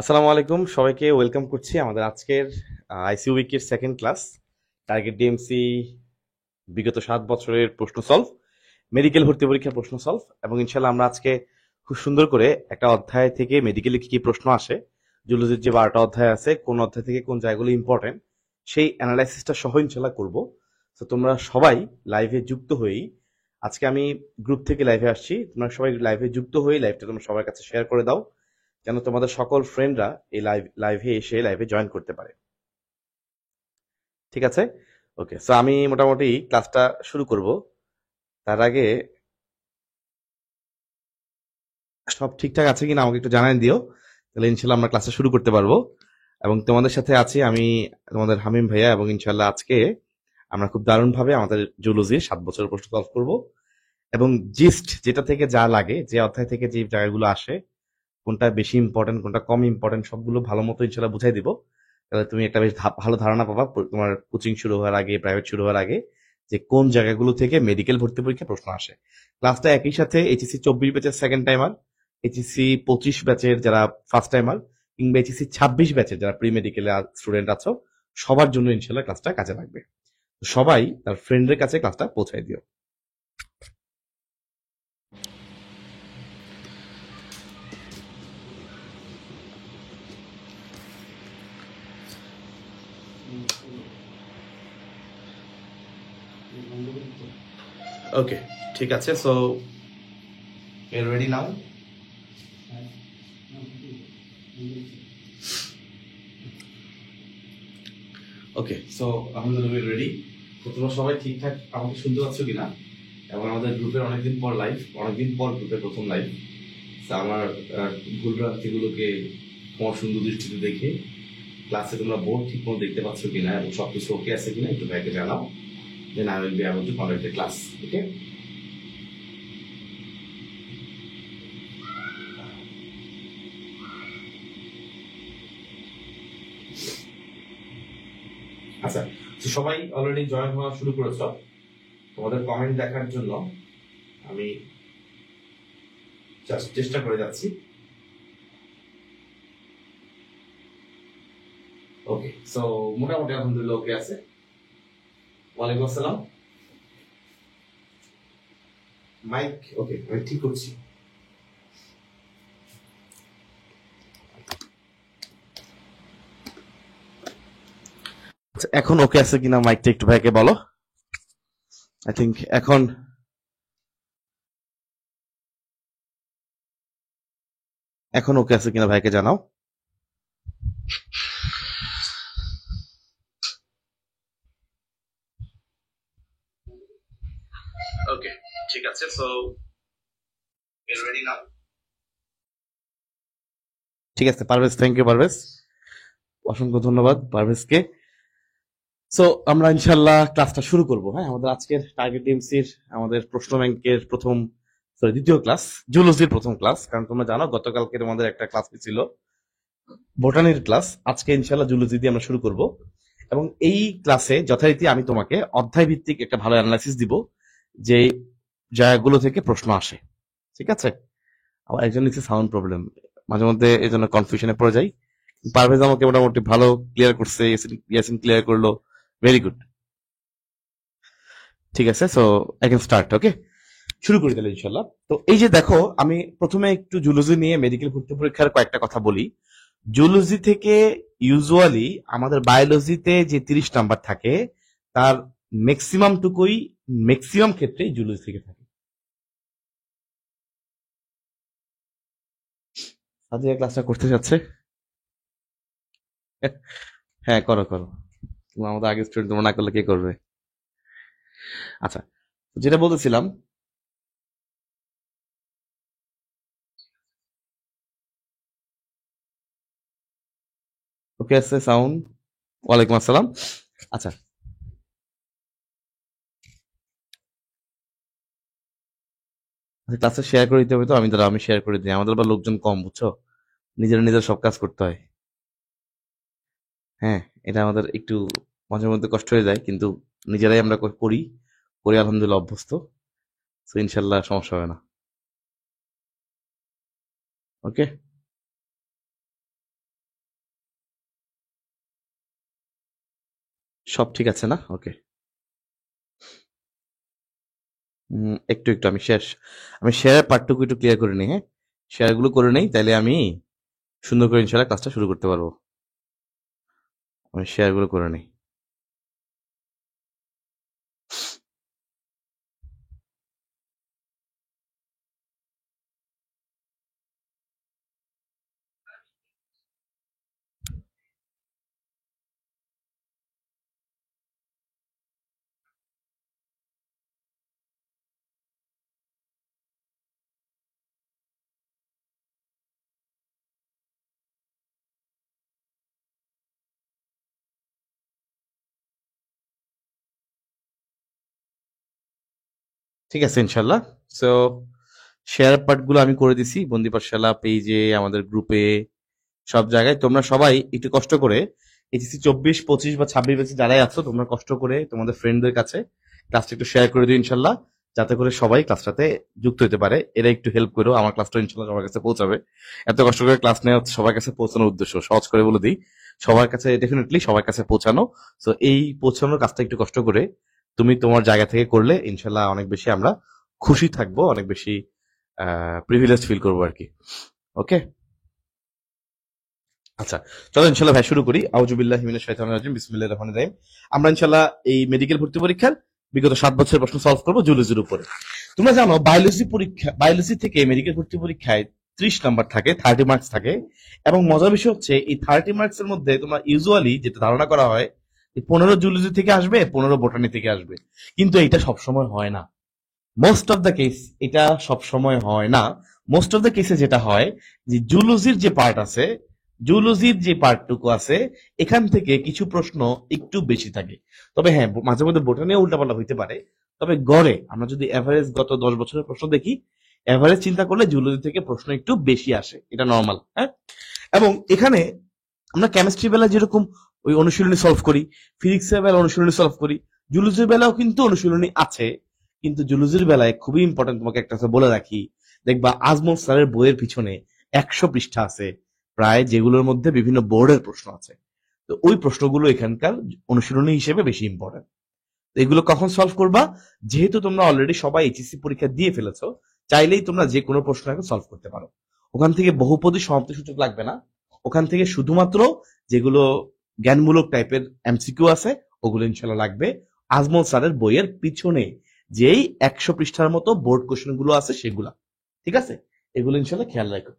আসসালামু আলাইকুম, সবাইকে ওয়েলকাম করছি আমাদের আজকের আইসিইউ উইকের সেকেন্ড ক্লাস টার্গেট ডিএমসি বিগত 7 বছরের প্রশ্ন সলভ, মেডিকেল ভর্তি পরীক্ষার প্রশ্ন সলভ। এবং ইনশাল্লাহ আমরা আজকে খুব সুন্দর করে একটা অধ্যায় থেকে মেডিকেলে কি কি প্রশ্ন আসে, জুলজির যে 12টা অধ্যায় আছে, কোন অধ্যায় থেকে কোন জায়গাগুলো ইম্পর্টেন্ট, সেই অ্যানালাইসিসটা সহ ইনশাল্লাহ করবো। তো তোমরা সবাই লাইভে যুক্ত হয়েই, আজকে আমি গ্রুপ থেকে লাইভে আসছি, তোমরা সবাই লাইভে যুক্ত হয়ে লাইভটা তোমরা সবার কাছে শেয়ার করে দাও, যেন তোমাদের সকল ফ্রেন্ডরা এই লাইভে এসে লাইভে জয়েন করতে পারে। ঠিক আছে? ওকে, সো আমি মোটামুটি ক্লাসটা শুরু করব। তার আগে সব ঠিকঠাক আছে কিনা আমাকে একটু জানাই দিও, তাহলে ইনশাল্লাহ আমরা ক্লাসটা শুরু করতে পারবো। এবং তোমাদের সাথে আছি আমি, তোমাদের হামিম ভাইয়া, এবং ইনশাল্লাহ আজকে আমরা খুব দারুণভাবে আমাদের জুলজির 7 বছরের প্রশ্ন সলভ করব। এবং জিস্ট যেটা থেকে যা লাগে, যে অধ্যায় থেকে যে জায়গাগুলো আসে, কোনটা বেশি ইম্পর্টেন্ট কোনটা কম ইম্পর্টেন্ট, সবগুলো ভালো মতো ইনশাল্লাহ বুঝাই দিব। তাহলে তুমি একটা বেশ ভালো ধারণা পাবা তোমার কোচিং শুরু হওয়ার আগে, প্রাইভেট শুরু হওয়ার আগে, যে কোন জায়গাগুলো থেকে মেডিকেল ভর্তি পরীক্ষা প্রশ্ন আসে। ক্লাসটা একই সাথে এইচএসসি 24 ব্যাচের সেকেন্ড টাইমার, এইচএসসি 25 ব্যাচের যারা ফার্স্ট টাইমার, কিংবা এইচএসসি 26 ব্যাচের যারা প্রি মেডিকেল স্টুডেন্ট আছো, সবার জন্য ইনশাল্লাহ ক্লাসটা কাজে লাগবে। সবাই তার ফ্রেন্ডের কাছে ক্লাসটা পৌঁছায় দিও। ওকে, ঠিক আছে। সো রেডি নাও। ওকে, সো আলহামদুলিল্লাহ রেডি। তো তোমরা সবাই ঠিকঠাক আমাকে শুনতে পাচ্ছ কিনা? এবং আমাদের গ্রুপের অনেকদিন পর লাইভ, অনেকদিন পর গ্রুপের প্রথম লাইভ। আমার ভুল ভ্রান্তিগুলোকে তোমার সুন্দর দৃষ্টিতে দেখে ক্লাসে তোমরা বোর্ড ঠিক মতো দেখতে পাচ্ছ কিনা এবং সবকিছু ওকে আছে কিনা একটু ভাইকে জানাও, then I will be able to conduct the class. Okay, আচ্ছা। তো সবাই অলরেডি জয়েন হওয়া শুরু করেছ। তোমাদের কমেন্ট দেখার জন্য আমি জাস্ট চেষ্টা করে যাচ্ছি। ওকে, সো মোটামুটি আলহামদুলিল্লাহ ওকে আছে। ওয়ালাইকুম আসসালাম। মাইক ওকে, আমি ঠিক করছি। আচ্ছা, এখন ওকে আছে কিনা মাইকটা একটু ভাইকে বলো। আই থিঙ্ক এখন ওকে আছে কিনা ভাইকে জানাও। ওকে, ঠিক আছে। সো রেডি নাও। ঠিক আছে পারভেজ, থ্যাংক ইউ পারভেজ, অসংখ্য ধন্যবাদ পারভেজকে। সো আমরা ইনশাল্লাহ ক্লাসটা শুরু করব। হ্যাঁ, আমাদের আজকের টার্গেট ডিএমসির আমাদের প্রশ্ন ব্যাংকের প্রথম, সরি দ্বিতীয় ক্লাস, জুলজির প্রথম ক্লাস। কারণ তোমরা জানো গতকালকে তোমাদের একটা ক্লাস ছিল বোটানির ক্লাস, আজকে ইনশাল্লাহ জুলজি দিয়ে আমরা শুরু করব। এবং এই ক্লাসে যথারীতি আমি তোমাকে অধ্যায় ভিত্তিক একটা ভালো অ্যানালাইসিস দিব, যে জায়গাগুলো থেকে প্রশ্ন আসে। ঠিক আছে? আবার একজন লিখছে সাউন্ড প্রবলেম, মাঝে মধ্যে এই জন্য কনফিউশনে পড়ে যাই। পারভেজ আমাকে মোটামুটি ভালো ক্লিয়ার করছে, ইয়াসিন ক্লিয়ার করলো, ভেরি গুড। ঠিক আছে, সো আই ক্যান স্টার্ট। ওকে, শুরু করি তাহলে ইনশাল্লাহ। তো এই যে দেখো, আমি প্রথমে একটু জুলজি নিয়ে মেডিকেল ভর্তি পরীক্ষার কয়েকটা কথা বলি। জুলজি থেকে ইউজুয়ালি আমাদের বায়োলজিতে যে 30 নাম্বার থাকে, তার ম্যাক্সিমাম টুকুই, ম্যাক্সিমাম ক্ষেত্রেই জুলজি থেকে থাকে। সাদিয়া ক্লাসটা করতে যাচ্ছে। হ্যাঁ, করো করো, তোমরা আমাদের আগে স্টুডেন্ট, তোমরা না করলে কে করবে? আচ্ছা, যেটা বলতেছিলাম, ওকে আছে সাউন্ড? ওয়ালাইকুম আসসালাম। আচ্ছা, ক্লাসে শেয়ার করে দিতে হবে তো, আমি শেয়ার করে দিই, আমাদের আবার লোকজন কম, বুঝছো, নিজেরা নিজের সব কাজ করতে হয়। হ্যাঁ, এটা আমাদের একটু মাঝে মধ্যে কষ্ট হয়ে যায়, কিন্তু নিজেরাই আমরা করি, করে আলহামদুলিল্লাহ অভ্যস্ত। তো ইনশাল্লাহ সমস্যা হবে না। ওকে, সব ঠিক আছে না? ওকে। একটু একটু আমি শেয়ারের পার্টটুকু একটু ক্লিয়ার করে নিই, হ্যাঁ? শেয়ারগুলো করে নেই, তাইলে আমি সুন্দর করে ইনশাল্লাহ ক্লাসটা শুরু করতে পারবো। আমি শেয়ারগুলো করে নিই। ঠিক আছে ইনশাল্লাহ। সো শেয়ার পার্টগুলো আমি করে দিছি বন্দি পাঠশালা পেজে, আমাদের গ্রুপে, সব জায়গায়। তোমরা সবাই একটু কষ্ট করে এইচএসসি 24, 25 বা 26 ব্যাচে যারাই আছো, তোমরা কষ্ট করে তোমাদের ফ্রেন্ডদের কাছে ক্লাসটা একটু শেয়ার করে দিও ইনশাল্লাহ, যাতে করে সবাই ক্লাসটাতে যুক্ত হতে পারে। এরা একটু হেল্প করো, আমার ক্লাসটা ইনশাল্লাহ সবার কাছে পৌঁছাবে। এত কষ্ট করে ক্লাস নেওয়া হচ্ছে সবার কাছে পৌঁছানোর উদ্দেশ্য, সহজ করে বলে দিই, সবার কাছে ডেফিনেটলি সবার কাছে পৌঁছানো। তো এই পৌঁছানোর কাজটা একটু কষ্ট করে তুমি তোমার জায়গা থেকে করলে ইনশাল্লাহ অনেক বেশি আমরা খুশি থাকবো, অনেক বেশি প্রিভিলেজ ফিল করবো আর কি। ওকে, আচ্ছা, চলো ইনশাল্লাহ ভাই শুরু করি। আউযুবিল্লাহি মিনাশ শাইতানির রাজিম, বিসমিল্লাহির রহমানির রহিম। আমরা ইনশাল্লাহ এই মেডিকেল ভর্তি পরীক্ষার বিগত 7 বছরের প্রশ্ন সলভ করবো জুলজির উপরে। তোমরা জানো বায়োলজি থেকে মেডিকেল ভর্তি পরীক্ষায় 30 নাম্বার থাকে, 30 মার্কস থাকে। এবং মজার বিষয় হচ্ছে এই 30 মার্কস এর মধ্যে তোমরা ইউজুয়ালি যেটা ধারণা করা হয় 15 জুলজি থেকে আসবে, 15 বোটানি থেকে আসবে, কিন্তু এটা সবসময় হয় না। মোস্ট অফ দ্য কেস এটা সবসময় হয় না। মোস্ট অফ দ্য কেসে যেটা হয় যে জুলজির যে পার্টটুকু আছে এখান থেকে কিছু প্রশ্ন একটু বেশি থাকে। তবে হ্যাঁ, মাঝে মধ্যে বোটানিও উল্টাপাল্টা হইতে পারে। তবে গড়ে আমরা যদি এভারেজ গত 10 বছরের প্রশ্ন দেখি, এভারেজ চিন্তা করলে জুলজি থেকে প্রশ্ন একটু বেশি আসে, এটা নর্মাল। হ্যাঁ, এবং এখানে আমরা কেমিস্ট্রি বেলা যেরকম ওই অনুশীলনী সলভ করি, ফিজিক্সের বেলা অনুশীলনী সলভ করি, জুলজির বেলাও কিন্তু অনুশীলনী আছে। কিন্তু জুলজির বেলায় খুবই ইম্পর্টেন্ট, তোমাকে একটা কথা বলে রাখি, দেখবা আজমল স্যারের বইয়ের পিছনে 100 পৃষ্ঠা আছে প্রায়, যেগুলোর মধ্যে বিভিন্ন বোর্ডের প্রশ্ন আছে। তো ওই প্রশ্নগুলো এখানকার অনুশীলনী হিসেবে বেশি ইম্পর্টেন্ট। এগুলো কখন সলভ করবা? যেহেতু তোমরা অলরেডি সবাই এইচএসসি পরীক্ষা দিয়ে ফেলেছো, চাইলেই তোমরা যে কোনো প্রশ্ন এখন সলভ করতে পারো। ওখান থেকে বহুপদী সমাপ্তি সূচক লাগবে না, ওখান থেকে শুধুমাত্র যেগুলো জ্ঞানমূলক টাইপের এমসিকিউ আছে ওগুলো ইনশাল্লাহ লাগবে। আজমল স্যারের বইয়ের পিছনে যেই 100 পৃষ্ঠার মতো বোর্ড কোশ্চেন গুলো আছে সেগুলা, ঠিক আছে? এগুলো ইনশাল্লাহ খেয়াল রাখো।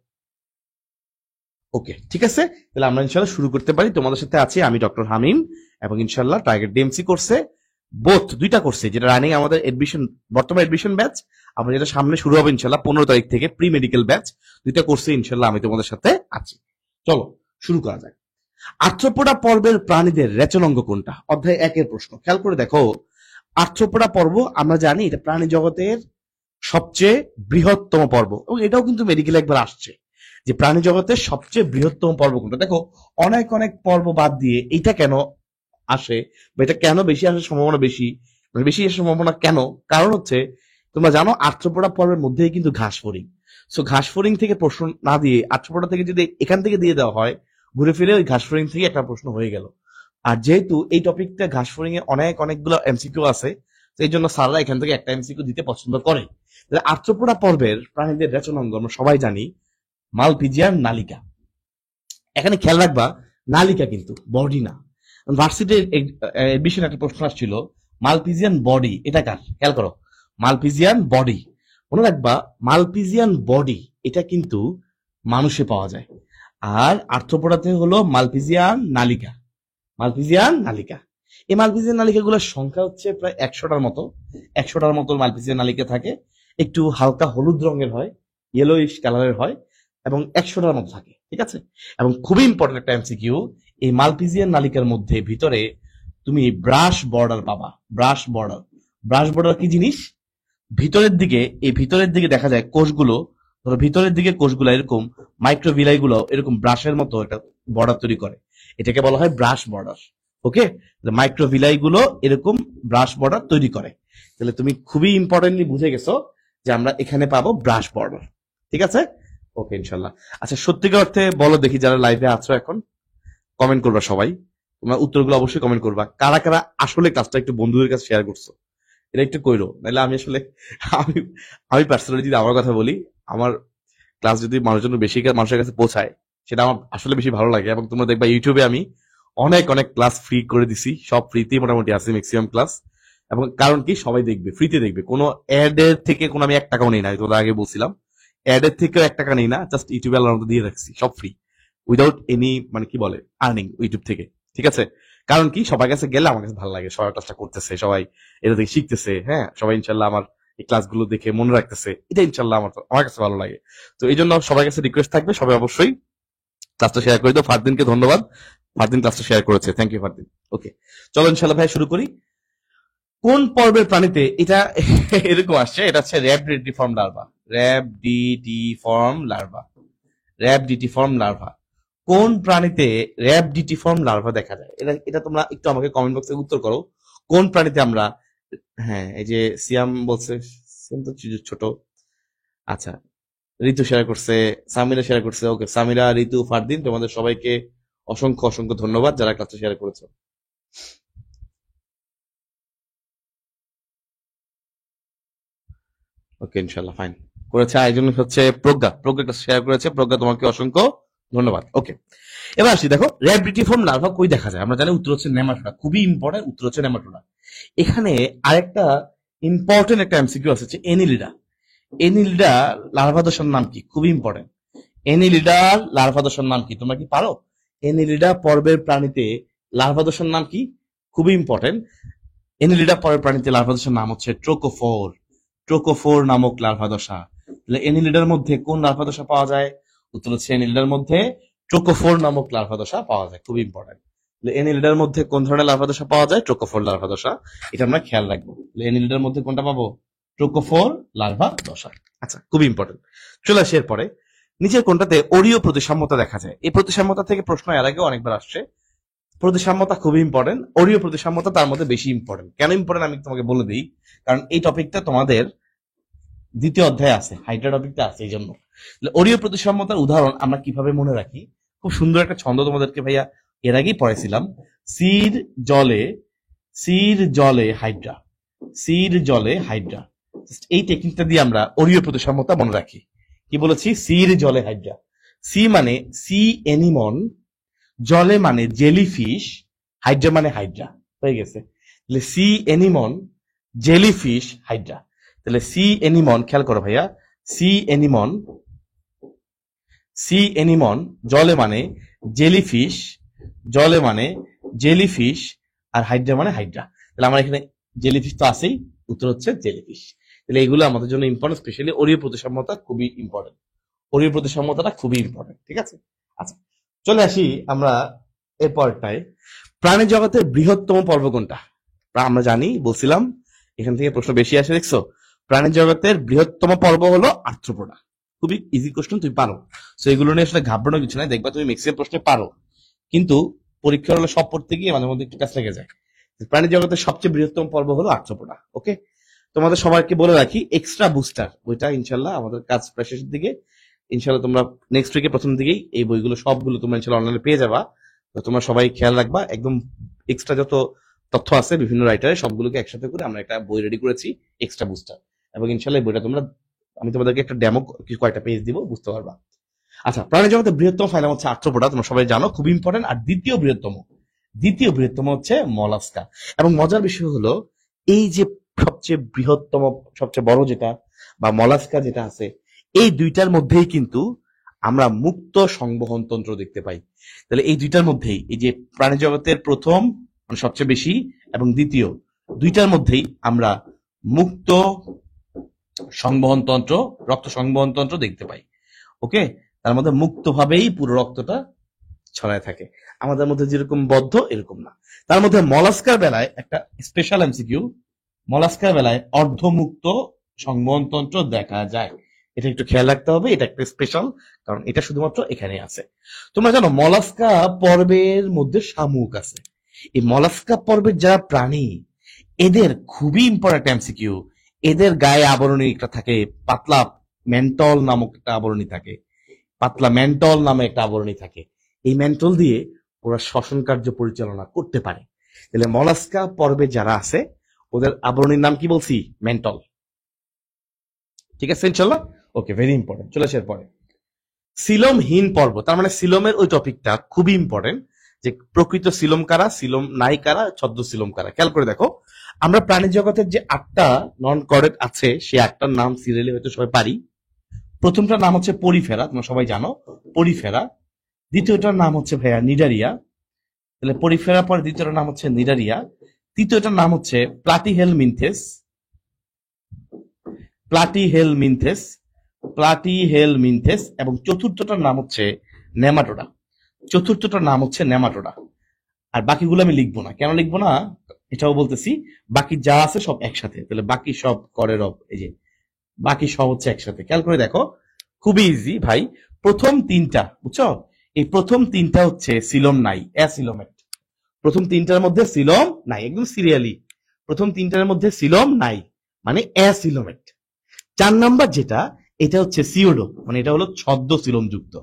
ওকে, ঠিক আছে, তাহলে আমরা ইনশাল্লাহ শুরু করতে পারি। তোমাদের সাথে আছি আমি ডক্টর হামিম, এবং ইনশাল্লাহ টার্গেট ডিএমসি কোর্সে বোথ দুইটা কোর্সে, যেটা রানিং আমাদের এডমিশন, বর্তমান এডমিশন ব্যাচ, আমরা যেটা সামনে শুরু হবে ইনশাল্লাহ 15 তারিখ থেকে প্রি মেডিকেল ব্যাচ, দুইটা কোর্সে ইনশাল্লাহ আমি তোমাদের সাথে আছি। চলো শুরু করা যাক। আর্থ্রোপোডা পর্বের প্রাণীদের রেচনাঙ্গ কোনটা? অধ্যায় 1-এর প্রশ্ন, খেয়াল করে দেখো। আর্থ্রোপোডা পর্ব আমরা জানি এটা প্রাণী জগতের সবচেয়ে বৃহত্তম পর্ব, এবং এটাও কিন্তু মেডিকেল একবার আসছে যে প্রাণী জগতের সবচেয়ে বৃহত্তম পর্ব কোনটা। দেখো অনেক অনেক পর্ব বাদ দিয়ে এটা কেন আসে, বা এটা কেন বেশি আসার সম্ভাবনা বেশি, মানে বেশি আসার সম্ভাবনা কেন? কারণ হচ্ছে তোমরা জানো আর্থ্রোপোডা পর্বের মধ্যেই কিন্তু ঘাস ফড়িং। সো ঘাস ফড়িং থেকে প্রশ্ন না দিয়ে আর্থ্রোপোডা থেকে যদি এখান থেকে দিয়ে দেওয়া হয়, ঘুরে ফিরে ওই ঘাস ফড়িং থেকে একটা প্রশ্ন হয়ে গেল। আর যেহেতু এই টপিকটা ঘাস ফড়িং এ অনেকগুলো এমসিকিউ আছে, এই জন্য স্যাররা এখান থেকে একটা এমসিকিউ দিতে পছন্দ করে। আর্থ্রোপোডা পর্বের প্রাণীদের রেচনাঙ্গ আমরা সবাই জানি মালপিজিয়ান নালিকা। এখানে খেয়াল রাখবা নালিকা কিন্তু বডি না। ভার্সিটির এডমিশন একটা প্রশ্ন আসছিল মালপিজিয়ান বডি এটা কার, খেয়াল করো। মালপিজিয়ান বডি মনে রাখবা, মালপিজিয়ান বডি এটা কিন্তু মানুষে পাওয়া যায়। আর আর্থ্রোপোডাতে হলো মালপিজিয়ান নালিকা। মালপিজিয়ান নালিকা, এই মালপিজিয়ান নালিকাগুলোর সংখ্যা হচ্ছে প্রায় 100টার মতো। 100টার মতো মালপিজিয়ান নালিকা থাকে, একটু হালকা হলুদ রঙের হয়, ইয়েলোইশ কালারের হয়, এবং 100টার মতো থাকে, ঠিক আছে? এবং খুবই ইম্পর্টেন্ট একটা এমসিকিউ, এই মালপিজিয়ান নালিকার মধ্যে ভিতরে তুমি ব্রাশ বর্ডার পাবা। ব্রাশ বর্ডার কি জিনিস? ভিতরের দিকে দেখা যায় কোষগুলো, ধরো ভিতরের দিকে কোষগুলো এরকম মাইক্রোভিলাই গুলো এরকম ব্রাশের মতো একটা বর্ডার তৈরি করে, এটাকে বলা হয় ব্রাশ বর্ডার। ওকে, মাইক্রোভিলাই গুলো এরকম ব্রাশ বর্ডার তৈরি করে। তাহলে তুমি খুবই ইম্পর্টেন্টলি বুঝে গেছো যে আমরা এখানে পাবো ব্রাশ বর্ডার, ঠিক আছে? ওকে ইনশাল্লাহ। আচ্ছা, সত্যিকার অর্থে বলো দেখি, যারা লাইভে আছো এখন কমেন্ট করবা সবাই, তোমরা উত্তরগুলো অবশ্যই কমেন্ট করবা। কারা কারা আসলে ক্লাসটা একটু বন্ধুদের কাছে শেয়ার করছো এটা একটু কইরো, নাহলে আমি আসলে আমি আমি পার্সোনালি যদি আমার কথা বলি, আমার ক্লাস যদি মানুষজন বেশি মানুষের কাছে পৌঁছায় সেটা আমার আসলে বেশি ভালো লাগে। এবং তোমরা দেখবা ইউটিউবে আমি অনেক অনেক ক্লাস ফ্রি করে দিছি, সব ফ্রিতেই মোটামুটি আছে ম্যাক্সিমাম ক্লাস। এবং কারণ কি, সবাই দেখবে, ফ্রিতে দেখবে, কোনো অ্যাড এর থেকে কোনো আমি 1 টাকাও নেই না, তোমরা আগে বলছিলাম অ্যাড এর থেকেও 1 টাকা নেই না, জাস্ট ইউটিউবে আলাদা মতো দিয়ে রাখছি, সব ফ্রি, উইদাউট এনি মানে কি বলে আর্নিং ইউটিউব থেকে। ঠিক আছে, কারণ কি, সবার কাছে গেলে আমার কাছে ভালো লাগে, সবাই কাজটা করতেছে, সবাই এটা থেকে শিখতেছে, হ্যাঁ, সবাই ইনশাল্লাহ আমার এই ক্লাসগুলো দেখে মনে রাখতেছে, এটা ইনশাল্লাহ আমার কাছে ভালো লাগে। তো এই জন্য সবার কাছে রিকোয়েস্ট থাকবে, সবাই অবশ্যই ক্লাসটা শেয়ার করে দাও। ফারদিনকে ধন্যবাদ, ফারদিন ক্লাসটা শেয়ার করেছে, থ্যাংক ইউ ফারদিন। ওকে, চলো ইনশাল্লাহ ভাই শুরু করি। কোন পর্বের প্রাণীতে এটা এরকম আসছে, এটা হচ্ছে র্যাবডিটিফর্ম লার্ভা, র্যাবডিটিফর্ম লার্ভা, র্যাবডিটিফর্ম লার্ভা। কোন প্রাণীতে র্যাবডিটিফর্ম লার্ভা দেখা যায়? এটা এটা তোমরা একটু আমাকে কমেন্ট বক্সে উত্তর করো, কোন প্রাণীতে আমরা, হ্যাঁ এই যে সিয়াম বলছে, সিয়াম তো ছোট, আচ্ছা ঋতু শেয়ার করছে, সামিরা শেয়ার করছে। ওকে, সামিরা, ঋতু, ফারদিন, তোমাদের সবাইকে অসংখ্য অসংখ্য ধন্যবাদ যারা ক্লাসটা শেয়ার করেছো। ওকে, ইনশাল্লাহ ফাইন করেছে। আয়োজন হচ্ছে প্রজ্ঞা, প্রজ্ঞা ক্লাস শেয়ার করেছে, প্রজ্ঞা তোমাকে অসংখ্য ধন্যবাদ। ওকে, এবার আসি, দেখো র্যাবডিটিফর্ম লার্ভা কই দেখা যায়? আমরা জানি উত্তর হচ্ছে নেমাটোডা, খুবই ইম্পর্টেন্ট, উত্তর হচ্ছে নেমাটোডা। এখানে আরেকটা ইম্পর্টেন্ট একটা এমসিকিউ আছে, এনিলিডা। এনিলিডা লার্ভা দশার নাম কি? খুবই ইম্পর্টেন্ট। এনিলিডার লার্ভা দশার নাম কি? তোমরা কি পারো? এনিলিডা পর্বের প্রাণীতে লার্ভা দশার নাম কি? খুবই ইম্পর্টেন্ট। এনিলিডা পর্বের প্রাণীতে লার্ভা দশার নাম হচ্ছে ট্রোকোফোর, ট্রোকোফোর নামক লার্ভা দশা। তাহলে এনিলিডার মধ্যে কোন লার্ভা দশা পাওয়া যায়? উত্তর হচ্ছে এনিলিডার মধ্যে ট্রোকোফোর নামক লার্ভা দশা পাওয়া যায়, খুবই ইম্পর্টেন্ট। এনিলিডার মধ্যে কোন ধরনের লার্ভা দশা পাওয়া যায়? ট্রোকোফোর লার্ভা দশা, এটা আমরা খেয়াল রাখবো। এনিলিডার মধ্যে কোনটা পাবো? ট্রোকোফোর লার্ভা দশা। আচ্ছা, খুবই ইম্পর্টেন্ট। চলে আসি এরপরে, নিচের কোনটাতে অরীয় প্রতিসাম্যতা দেখা যায়? এই প্রতিসাম্যতা থেকে প্রশ্ন এর আগেও অনেকবার আসছে। প্রতিসাম্যতা খুবই ইম্পর্টেন্ট, অরীয় প্রতিসাম্যতা তার মধ্যে বেশি ইম্পর্টেন্ট। কেন ইম্পর্টেন্ট আমি তোমাকে বলে দিই, কারণ এই টপিকটা তোমাদের দ্বিতীয় অধ্যায়ে আছে, হাইড্রা টপিকটা আছে, এই জন্য। অরীয় প্রতিসাম্যতার উদাহরণ আমরা কিভাবে মনে রাখি? খুব সুন্দর একটা ছন্দ তোমাদেরকে ভাইয়া এর আগেই পড়াইছিলাম, সির জলে, সির জলে হাইড্রা, সির জলে হাইড্রা। এই টেকনিকটা দিয়ে আমরা অরীয় প্রতিসাম্যতা মনে রাখি। কি বলেছি? সির জলে হাইড্রা। সি মানে সি এনিমন, জলে মানে জেলিফিশ, হাইড্রা মানে হাইড্রা, হয়ে গেছে। তাহলে সি এনিমন, জেলিফিশ, হাইড্রা। তাহলে সি এনিমন, খেয়াল করো ভাইয়া, সি এনিমন, সি এনিমন জলে মানে জেলিফিশ, জলে মানে জেলিফিশ, আর হাইড্রা মানে হাইড্রা। তাহলে আমার এখানে জেলিফিশ তো আছেই, উত্তর হচ্ছে জেলিফিশ। তাহলে এগুলো আমাদের জন্য ইম্পর্টেন্ট, স্পেশালি অরীয় প্রতিসাম্যতা খুবই ইম্পর্টেন্ট, অরীয় প্রতিসাম্যতাটা খুবই ইম্পর্টেন্ট। ঠিক আছে, আচ্ছা চলে আসি আমরা এর পরটায়। প্রাণী জগতের বৃহত্তম পর্ব কোনটা? আমরা জানি, বলছিলাম এখান থেকে প্রশ্ন বেশি আসে, দেখছো? প্রাণী জগতের বৃহত্তম পর্ব হলো আর্থ্রোপোডা। খুবই ইজি কোশ্চেন, তুমি পারো। তো এগুলো নিয়ে আসলে ঘাবড়ানোর কিছু নাই, দেখবা তুমি ম্যাক্সিমাম প্রশ্নে পারো, কিন্তু পরীক্ষা হলো সব পড়তে গিয়ে মাঝে মধ্যে একটু কাজ লেগে যায়। প্রাণী জগতের সবচেয়ে বৃহত্তম পর্ব হলো আর্থ্রোপোডা। ওকে, তোমাদের সবাইকে বলে রাখি, এক্সট্রা বুস্টার বইটা ইনশাল্লাহ আমাদের কাজ প্রায় শেষের দিকে, ইনশাল্লাহ তোমরা নেক্সট উইকে প্রথম দিকেই এই বইগুলো সবগুলো তোমরা ইনশাল্লাহ অনলাইনে পেয়ে যাবা। তো তোমরা সবাই খেয়াল রাখবা, একদম এক্সট্রা যত তথ্য আছে বিভিন্ন রাইটারের, সবগুলোকে একসাথে করে আমরা একটা বই রেডি করেছি, এক্সট্রা বুস্টার। এবং ইনশাল্লাহ বইটা তোমরা, আমি তোমাদেরকে একটা ডেমো কয়েকটা পেজ দিব, বুঝতে পারবা। আচ্ছা, প্রাণী জগতের বৃহত্তম ফাইলাম হচ্ছে আর্থ্রোপোডা, তোমরা সবাই জানো, খুব ইম্পর্টেন্ট। আর দ্বিতীয় বৃহত্তম হচ্ছে মলাস্কা। এবং মজার বিষয় হলো, এই যে সবচেয়ে বৃহত্তম, সবচেয়ে বড় যেটা বা মলাস্কা যেটা আছে, এই দুইটার মধ্যেই কিন্তু আমরা মুক্ত সংবহন তন্ত্র দেখতে পাই। তাহলে এই দুইটার মধ্যেই, এই যে প্রাণী জগতের প্রথম মানে সবচেয়ে বেশি এবং দ্বিতীয়, দুইটার মধ্যেই আমরা মুক্ত সংবহন তন্ত্র, রক্ত সংবহন তন্ত্র দেখতে পাই। ওকে, তার মধ্যে মুক্তভাবেই পুরো রক্তটা ছড়ায় থাকে, আমাদের মধ্যে যেরকম বদ্ধ এরকম না। তার মধ্যে মলাস্কার বেলায় একটা স্পেশাল এমসিকিউ, মলাস্কার বেলায় অর্ধমুক্ত সংবহন তন্ত্র দেখা যায়। এটা একটু খেয়াল রাখতে হবে, এটা একটা স্পেশাল, কারণ এটা শুধুমাত্র এখানে আছে। তোমরা জানো মলাস্কা পর্বের মধ্যে শামুক আছে। এই মলাস্কা পর্বের যারা প্রাণী, এদের খুবই ইম্পর্টেন্ট এমসিকিউ, এদের গায়ে আবরণী একটা থাকে, পাতলা মেন্টল নামক একটা আবরণী থাকে, পাতলা মেন্টল নামে একটা আবরণী থাকে। এই মেন্টল দিয়ে ওরা শ্বসন কার্য পরিচালনা করতে পারে। তাহলে মলাস্কা পর্বে যারা আছে ওদের আবরণীর নাম কি বলছি? মেন্টল। ঠিক আছে ইনশাল্লাহ? ওকে, ভেরি ইম্পর্টেন্ট। চলে আসার পরে সিলমহীন পর্ব, তার মানে সিলমের ওই টপিকটা খুবই ইম্পর্টেন্ট, যে প্রকৃত সিলম কারা, সিলম নাই কারা, ছদ্ম সিলম কারা। খেয়াল করে দেখো, আমরা প্রাণী জগতের যে 8টা নন কর্ডেট আছে সেই 8টার নাম সিরিয়ালি হয়তো সবাই পারি। প্রথমটার নাম হচ্ছে পরিফেরা, তোমরা সবাই জানো পরিফেরা। দ্বিতীয়টার নাম হচ্ছে ভাইয়া নিডারিয়া, তাহলে পরিফেরা পরে দ্বিতীয়টার নাম হচ্ছে নিডারিয়া। তৃতীয়টার নাম হচ্ছে প্লাটিহেলমিনথেস, প্লাটিহেলমিনথেস, প্লাটিহেলমিনথেস, এবং চতুর্থটার নাম হচ্ছে নেমাটোডা। চতুর্থটার নাম হচ্ছে নেমাটোডা। আর বাকিগুলো আমি লিখবো না। কেন লিখবো না এটাও বলতেছি, বাকি যা আছে সব একসাথে। তাহলে বাকি সব করে রব, এই যে বাকি সব হচ্ছে একসাথে। খেয়াল করে দেখো, খুবই ইজি ভাই। প্রথম 3টা বুঝছো, এই প্রথম 3টা হচ্ছে সিলম নাই, অ্যাসিলোমেট। প্রথম 3টার মধ্যে সিলম নাই, একদম সিরিয়ালি প্রথম 3টার মধ্যে সিলম নাই, মানে অ্যাসিলোমেট। 4 নাম্বার যেটা, এটা হচ্ছে সিওডো, মানে এটা হলো ছদ্ম সিলম যুক্ত।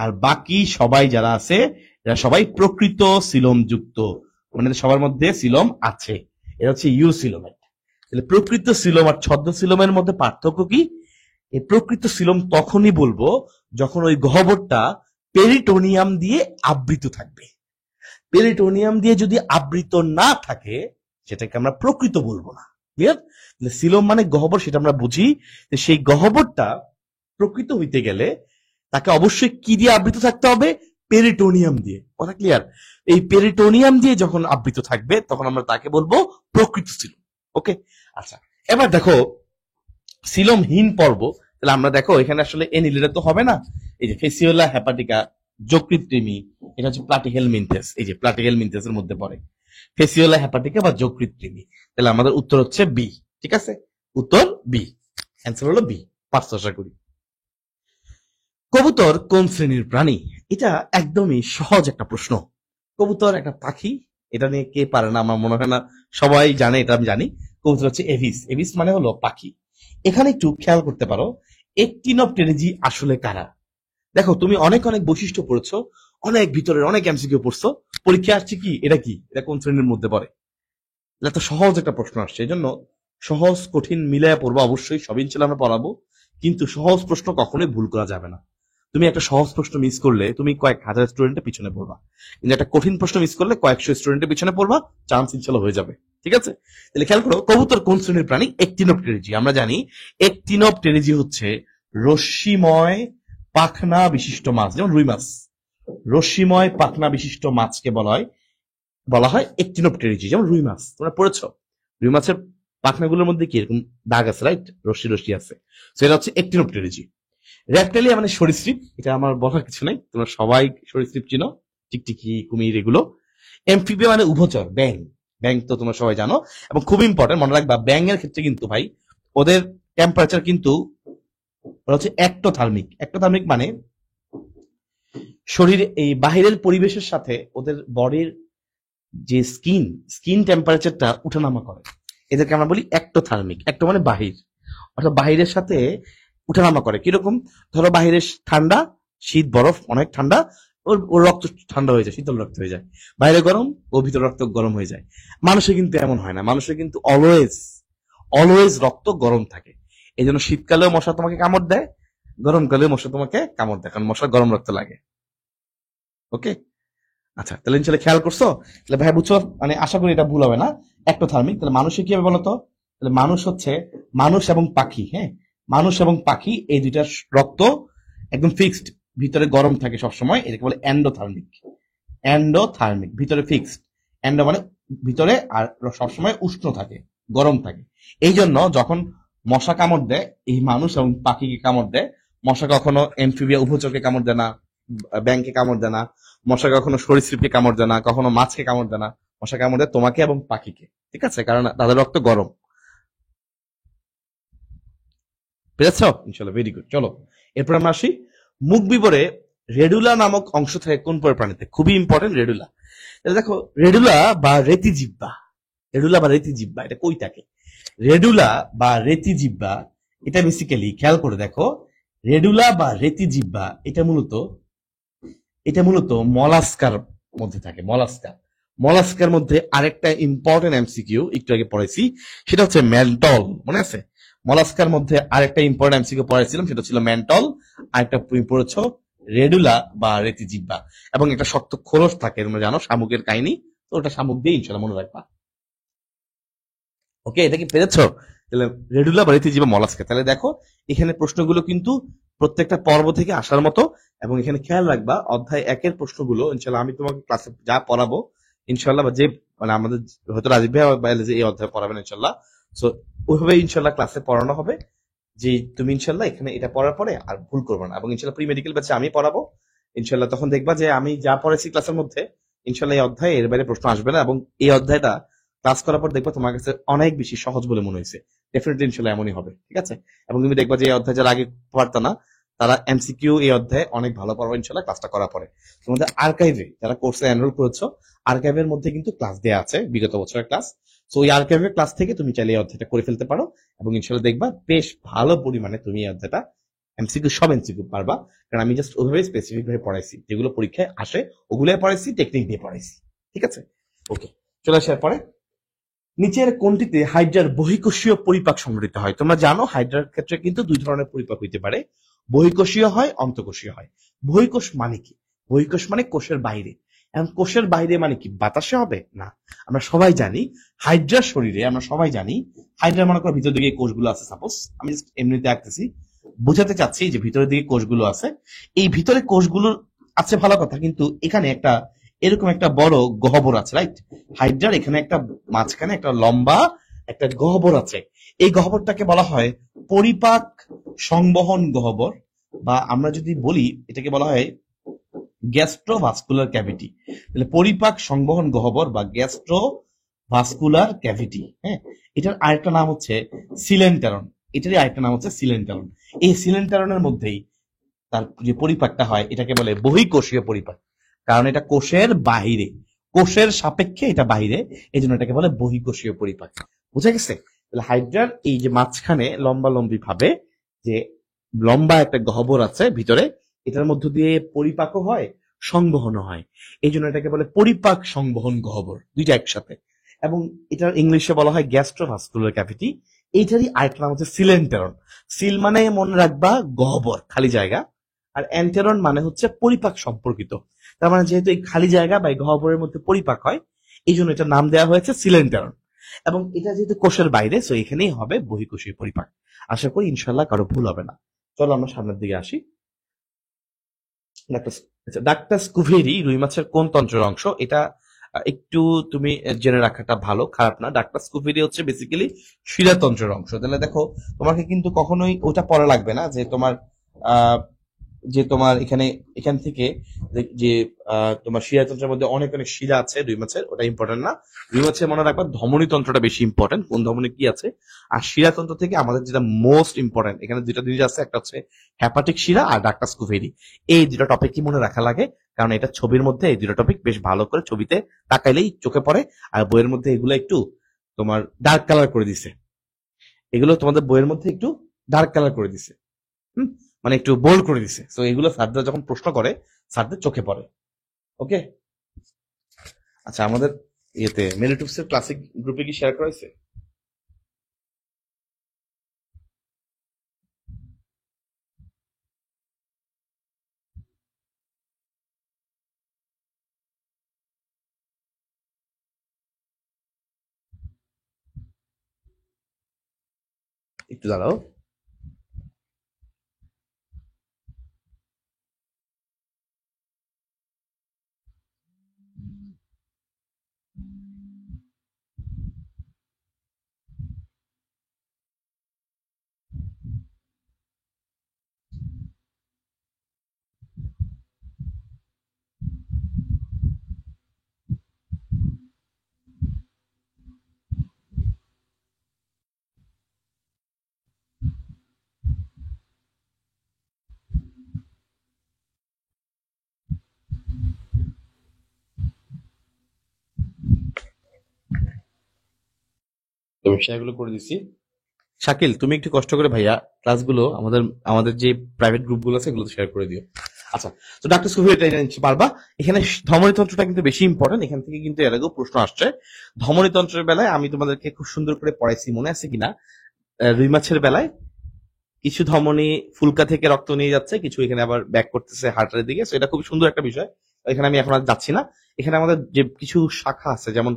আর বাকি সবাই যারা আছে এরা সবাই প্রকৃত সিলম যুক্ত, মানে সবার মধ্যে সিলম আছে। এটা হচ্ছে ইউসিলোমেট। তাহলে প্রকৃত সিলম আর ছদ্ম সিলমের মধ্যে পার্থক্য কি? এই প্রকৃত সিলম তখনই বলবো যখন ওই গহ্বরটা পেরিটোনিয়াম দিয়ে আবৃত থাকবে। পেরিটোনিয়াম দিয়ে যদি আবৃত না থাকে সেটাকে আমরা প্রকৃত বলবো না। ক্লিয়ার? সিলম মানে গহ্বর, সেটা আমরা বুঝি। সেই গহ্বরটা প্রকৃত হইতে গেলে তাকে অবশ্যই কি দিয়ে আবৃত থাকতে হবে? পেরিটোনিয়াম দিয়ে। কথা ক্লিয়ার? এই পেরিটোনিয়াম দিয়ে যখন আবৃত থাকবে তখন আমরা তাকে বলবো প্রকৃত সিলম। ওকে, আচ্ছা এবার দেখো সিলমহীন পর্ব। তাহলে আমরা দেখো এখানে আসলে এ নিলে তো হবে না। এই যে ফেসিওলা হেপাটিকা, যকৃৎকৃমি, এটা হচ্ছে প্লাটিহেলমিনথেস। এই যে প্লাটিহেলমিনথেস এর মধ্যে পড়ে ফেসিওলা হেপাটিকা বা যকৃৎকৃমি। তাহলে আমাদের উত্তর হচ্ছে বি। ঠিক আছে, উত্তর বি, অ্যান্সার হলো বি। পারছো আশা করি। কবুতর কোন শ্রেণীর প্রাণী? এটা একদমই সহজ একটা প্রশ্ন। কবুতর একটা পাখি, এটা নিয়ে কে পারে না? আমার মনে হয় না সবাই জানে, এটা আমি জানি। কবুতর হচ্ছে এভিস। এভিস মানে হলো পাখি। এখানে একটু খেয়াল করতে পারো, একটিনোপটেরিজি আসলে কারা? দেখো তুমি অনেক অনেক বৈশিষ্ট্য পড়েছো, অনেক ভিতরের অনেক এমসিকিউ পড়ছো, পরীক্ষা আসছে কি এটা কি, এটা কোন শ্রেণীর মধ্যে পড়ে? এটা তো সহজ একটা প্রশ্ন আসছে, এই জন্য সহজ কঠিন মিলায় পড়বো। অবশ্যই সব ইনশাল্লাহ আমরা পড়াবো, কিন্তু সহজ প্রশ্ন কখনোই ভুল করা যাবে না। তুমি একটা সহজ প্রশ্ন মিস করলে তুমি কয়েক হাজার স্টুডেন্টের পিছনে পড়বা, কিন্তু একটা কঠিন প্রশ্ন মিস করলে কয়েকশো স্টুডেন্টের পিছনে পড়বা, চান্স ইনশাল্লাহ হয়ে যাবে। ঠিক আছে, তাহলে খেয়াল করো, কবুতর কোন শ্রেণীর প্রাণী? একটিনোপটেরিজি। আমরা জানি একটিনোপটেরিজি হচ্ছে রশ্মিময় পাখনা বিশিষ্ট মাছ, যেমন রুই মাছ। রশ্মিময় পাখনা বিশিষ্ট মাছকে বলা হয় একটিনোপটেরিজি। যেমন রুই মাছ তোমরা পড়েছো, রুই মাছের পাখনাগুলোর মধ্যে কি এরকম দাগ আছে, রাইট? রশ্মি রশ্মি আছে, সেটা হচ্ছে একটিনোপটেরিজি। রেপ্টাইলিয়া মানে সরীসৃপ, এটা আমার বলার কিছু নাই, তোমরা সবাই সরীসৃপ চিনো, টিকটিকি, কুমির, এগুলো। এমফিবিয়া মানে উভচর, ব্যাং। ব্যাং তো তোমরা সবাই জানো, এবং খুব ইম্পর্টেন্ট মনে রাখবা, ব্যাং এর ক্ষেত্রে কিন্তু ভাই ওদের টেম্পারেচার কিন্তু হচ্ছে একটোথার্মিক। একটোথার্মিক মানে শরীর এই বাহিরের পরিবেশের সাথে ওদের বডির যে স্কিন টেম্পারেচারটা উঠানামা করে, এদেরকে আমরা বলি একটোথার্মিক। একটো মানে বাহির, অর্থাৎ বাহিরের সাথে উঠানামা করে। কিরকম? ধরো বাহিরে ঠান্ডা, শীত, বরফ, অনেক ঠান্ডা, ওর রক্ত ঠান্ডা হয়ে যায়, শীতল রক্ত হয়ে যায়। বাইরে গরম, ও ভিতর রক্ত গরম হয়ে যায়। মানুষের কিন্তু এমন হয় না, মানুষের কিন্তু অলওয়েজ রক্ত গরম থাকে। এই জন্য শীতকালেও মশা তোমাকে কামড় দেয়, গরমকালেও মশা তোমাকে কামড় দেয়, কারণ মশার গরম রক্ত লাগে। ওকে, আচ্ছা তাহলে ইনশাল্লাহ খেয়াল করছো? তাহলে ভাই বুঝছো, মানে আশা করি এটা ভুল হবে না। একটোথার্মিক। তাহলে মানুষের কি হবে বলতো? তাহলে মানুষ হচ্ছে মানুষ এবং পাখি। হ্যাঁ, মানুষ এবং পাখি এই দুইটার রক্ত একদম ফিক্সড, ভিতরে গরম থাকে সবসময়, এটাকে বলে এন্ডোথার্মিক। এন্ডোথার্মিক, ভিতরে ফিক্সড। এন্ডো মানে ভিতরে, আর সবসময় উষ্ণ থাকে, গরম থাকে। এই জন্য যখন মশা কামড় দেয়, এই মানুষ এবং পাখিকে কামড় দেয়। মশা কখনো এমফিবিয়া উভচরকে কামড় দেয় না, ব্যাংকে কামড় দেয় না। মশা কখনো সরীসৃপকে কামড় দেয় না, কখনো মাছকে কামড় দেয় না। মশা কামড় দেয় তোমাকে এবং পাখিকে। ঠিক আছে, কারণ তাদের রক্ত গরম। পেরেছ? ইনশাল্লাহ, ভেরি গুড। চলো এরপর আমরা আসি, মুখ বিবরে রেডুলা নামক অংশ থাকে কোন পরের প্রাণীতে? খুবই ইম্পর্টেন্ট রেডুলা। দেখো রেডুলা বা রেতিজিহ্বা, রেডুলা বা রেতিজিহ্বা এটা কই থাকে? রেডুলা বা রেতিজিহ্বা এটা বেসিক্যালি খেয়াল করে দেখো, রেডুলা বা রেতিজিহ্বা এটা মূলত মধ্যে থাকে, মলাস্কার। মলাস্কার মধ্যে আরেকটা ইম্পর্টেন্ট এমসিকিউ একটু আগে পড়াইছি, সেটা হচ্ছে মেন্টল, মনে আছে? মলাস্কার মধ্যে আরেকটা ইম্পর্টেন্ট এমসিকিউ পড়াইছিলাম, সেটা ছিল মেন্টল। আরেকটা তুমি পড়েছো রেডুলা বা রেতিজিহ্বা, এবং একটা শক্ত খোলস থাকে, তোমরা জানো শামুকের কাহিনী, তো ওটা শামুক দিয়ে ইনশাল্লাহ মনে রাখবা। ওকে, এটা কি পেরেছো? তাহলে রেডুলা বা রেতিজিহ্বা মলাস্কা। তাহলে দেখো এখানে প্রশ্নগুলো কিন্তু প্রত্যেকটা পর্ব থেকে আসার মতো, এবং এখানে খেয়াল রাখবা অধ্যায় 1-এর প্রশ্নগুলো ইনশাল্লাহ আমি তোমাকে ক্লাসে যা পড়াবো ইনশাল্লাহ, বা যে মানে আমাদের হয়তো রাজীব ভাই বা যে এই অধ্যায় পড়াবেন ইনশাল্লাহ, সো ওইভাবে ইনশাল্লাহ ক্লাসে পড়ানো হবে, যে তুমি ইনশাল্লাহ এখানে এটা পড়ার পরে আর ভুল করবে না। এবং ইনশাল্লাহ প্রি মেডিকেল ব্যাচে আমি পড়াবো ইনশাল্লাহ, তখন দেখবা যে আমি যা পড়াইছি ক্লাসের মধ্যে ইনশাল্লাহ এই অধ্যায়ে এর বাইরে প্রশ্ন আসবে না, এবং এই অধ্যায়টা ক্লাস করার পর দেখবা তোমার কাছে অনেক বেশি সহজ বলে মনে হয়েছে। ডেফিনেটলি ইনশাল্লাহ এমনই হবে, ঠিক আছে? এবং তুমি দেখবা যে এই অধ্যায় যারা আগে পারতো না, তারা এমসিকিউ এই অধ্যায়ে অনেক ভালো পারবে ইনশাল্লাহ ক্লাসটা করার পরে। তোমাদের আর্কাইভে যারা কোর্সে এনরোল করেছো, আর্কাইভের মধ্যে কিন্তু ক্লাস দেওয়া আছে, বিগত বছরের ক্লাস। সো ওই আর্কাইভের ক্লাস থেকে তুমি চাইলে এই অধ্যায়টা করে ফেলতে পারো, এবং ইনশাল্লাহ দেখবা বেশ ভালো পরিমাণে তুমি এই অধ্যায়টা এমসিকিউ সব এমসিকিউ পারবা, কারণ আমি জাস্ট ওইভাবে স্পেসিফিক ভাবে পড়াইছি, যেগুলো পরীক্ষায় আসে ওগুলোই পড়াইছি, টেকনিক দিয়ে পড়াইছি, ঠিক আছে? ওকে, চলে আসার পরে নিচের কোনটিতে হাইড্রার বহিঃকোষীয় পরিপাক সংঘটিত হয়? তোমরা জানো হাইড্রার ক্ষেত্রে কিন্তু দুই ধরনের পরিপাক হইতে পারে, বহিঃকোষীয় হয়, অন্তঃকোষীয় হয়। বহিঃকোষ মানে কি? বহিঃকোষ মানে কোষের বাইরে। এখন কোষের বাইরে মানে কি বাতাসে হবে না? আমরা সবাই জানি হাইড্রার শরীরে, আমরা সবাই জানি হাইড্রা মনে করো ভিতর দিকে কোষগুলো আছে, সাপোজ আমি জাস্ট এমনিতে আঁকতেছি, বোঝাতে চাচ্ছি যে ভিতরের দিকে কোষগুলো আছে। এই ভিতরে কোষগুলো আছে ভালো কথা, কিন্তু এখানে একটা এরকম একটা বড় গহ্বর আছে, রাইট? হাইড্রার এখানে একটা মাঝখানে একটা লম্বা একটা গহ্বর আছে। এই গহ্বরটাকে বলা হয় পরিপাক সংবহন গহ্বর, বা আমরা যদি বলি এটাকে বলা হয় গ্যাস্ট্রোভাস্কুলার ক্যাভিটি। তাহলে পরিপাক সংবহন গহ্বর বা গ্যাস্ট্রোভাস্কুলার ক্যাভিটি, হ্যাঁ। এটার আরেকটা নাম হচ্ছে সিলেন্টারন। এটারই আরেকটা নাম হচ্ছে সিলেন্টারন। এই সিলেন্টারনের মধ্যেই তার যে পরিপাকটা হয় এটাকে বলে বহিঃকোষীয় পরিপাক, কারণ এটা কোষের বাহিরে, কোষের সাপেক্ষে এটা বাহিরে, এই জন্য এটাকে বলে বহিঃকোষীয় পরিপাক। বুঝা গেছে? তাহলে হাইড্রার এই যে মাঝখানে লম্বা লম্বি ভাবে যে লম্বা একটা গহ্বর আছে ভিতরে, এটার মধ্য দিয়ে পরিপাকও হয়, সংবহনও হয়, এই জন্য এটাকে বলে পরিপাক সংবহন গহ্বর, দুইটা একসাথে। এবং এটার ইংলিশে বলা হয় গ্যাস্ট্রোভাস্কুলার ক্যাভিটি। এইটারই আরেকটা নাম হচ্ছে সিলেন্টারন। সিল মানে মনে রাখবা গহ্বর, খালি জায়গা, আর অ্যান্টেরন মানে হচ্ছে পরিপাক সম্পর্কিত। তার মানে যেহেতু এই খালি জায়গা বা এই গহ্বরের মধ্যে পরিপাক হয়, এই জন্য এটার নাম দেওয়া হয়েছে সিলেন্টারন। এবং এটা যেহেতু কোষের বাইরে, সো এখানেই হবে বহিঃকোষীয় পরিপাক। আশা করি ইনশাল্লাহ কারো ভুল হবে না। চলো আমরা সামনের দিকে আসি। ডাক্তার স্কুভেরি রুই মাছের কোন তন্ত্রের অংশ? এটা একটু তুমি জেনে রাখাটা ভালো, খারাপ না। ডাক্তার স্কুভেরি হচ্ছে বেসিক্যালি শিরাতন্ত্রের অংশ। তাহলে দেখো তোমাকে কিন্তু কখনোই ওটা পড়া লাগবে না যে তোমার আহ যে তোমার এখানে এখান থেকে যে তোমার শিরাতন্ত্রের মধ্যে অনেক অনেক শিরা আছে রুই মাছের, ওটা ইম্পর্টেন্ট না। রুই মাছের মনে রাখবা ধমনী তন্ত্রটা বেশি ইম্পর্টেন্ট, কোন ধমনী কি আছে। আর শিরাতন্ত্র থেকে আমাদের যেটা মোস্ট ইম্পর্টেন্ট, এখানে দুইটা জিনিস আছে, একটা হচ্ছে হ্যাপাটিক শিরা আর ডাক্টাস কুভেরি। এই দুটো টপিক কি মনে রাখা লাগে, কারণ এটা ছবির মধ্যে এই দুটো টপিক বেশ ভালো করে ছবিতে তাকাইলেই চোখে পড়ে, আর বইয়ের মধ্যে এগুলো একটু তোমার ডার্ক কালার করে দিছে। এগুলো তোমাদের বইয়ের মধ্যে একটু ডার্ক কালার করে দিছে, হুম, মানে একটু বোল্ড করে দিছে। তো এগুলো স্যাররা যখন প্রশ্ন করে স্যারদের চোখে পড়ে। ওকে, আচ্ছা আমাদের ইয়েতে মেরিটুপস এর ক্লাসিক গ্রুপে কি শেয়ার করা হয়েছে? একটু দাঁড়াও। আমি শেয়ারগুলো করে দিচ্ছি। শাকিল তুমি একটু কষ্ট করে ভাইয়া ক্লাসগুলো আমাদের আমাদের যে প্রাইভেট গ্রুপগুলো আছে এগুলো শেয়ার করে দিও। আচ্ছা, তো ডাক্তার স্কুভি এটা পারবা। এখানে ধমনীতন্ত্রটা কিন্তু বেশি ইম্পর্টেন্ট, এখান থেকে কিন্তু এর আগেও প্রশ্ন আসছে। ধমনীতন্ত্রের বেলায় আমি তোমাদেরকে খুব সুন্দর করে পড়াইছি, মনে আছে কিনা? রুই মাছের বেলায় কিছু ধমনী ফুলকা থেকে রক্ত নিয়ে যাচ্ছে, কিছু এখানে আবার ব্যাক করতেছে হার্টের দিকে। এটা খুব সুন্দর একটা বিষয়, এখানে আমি এখন আর যাচ্ছি না। এখানে আমাদের যে কিছু শাখা আছে, যেমন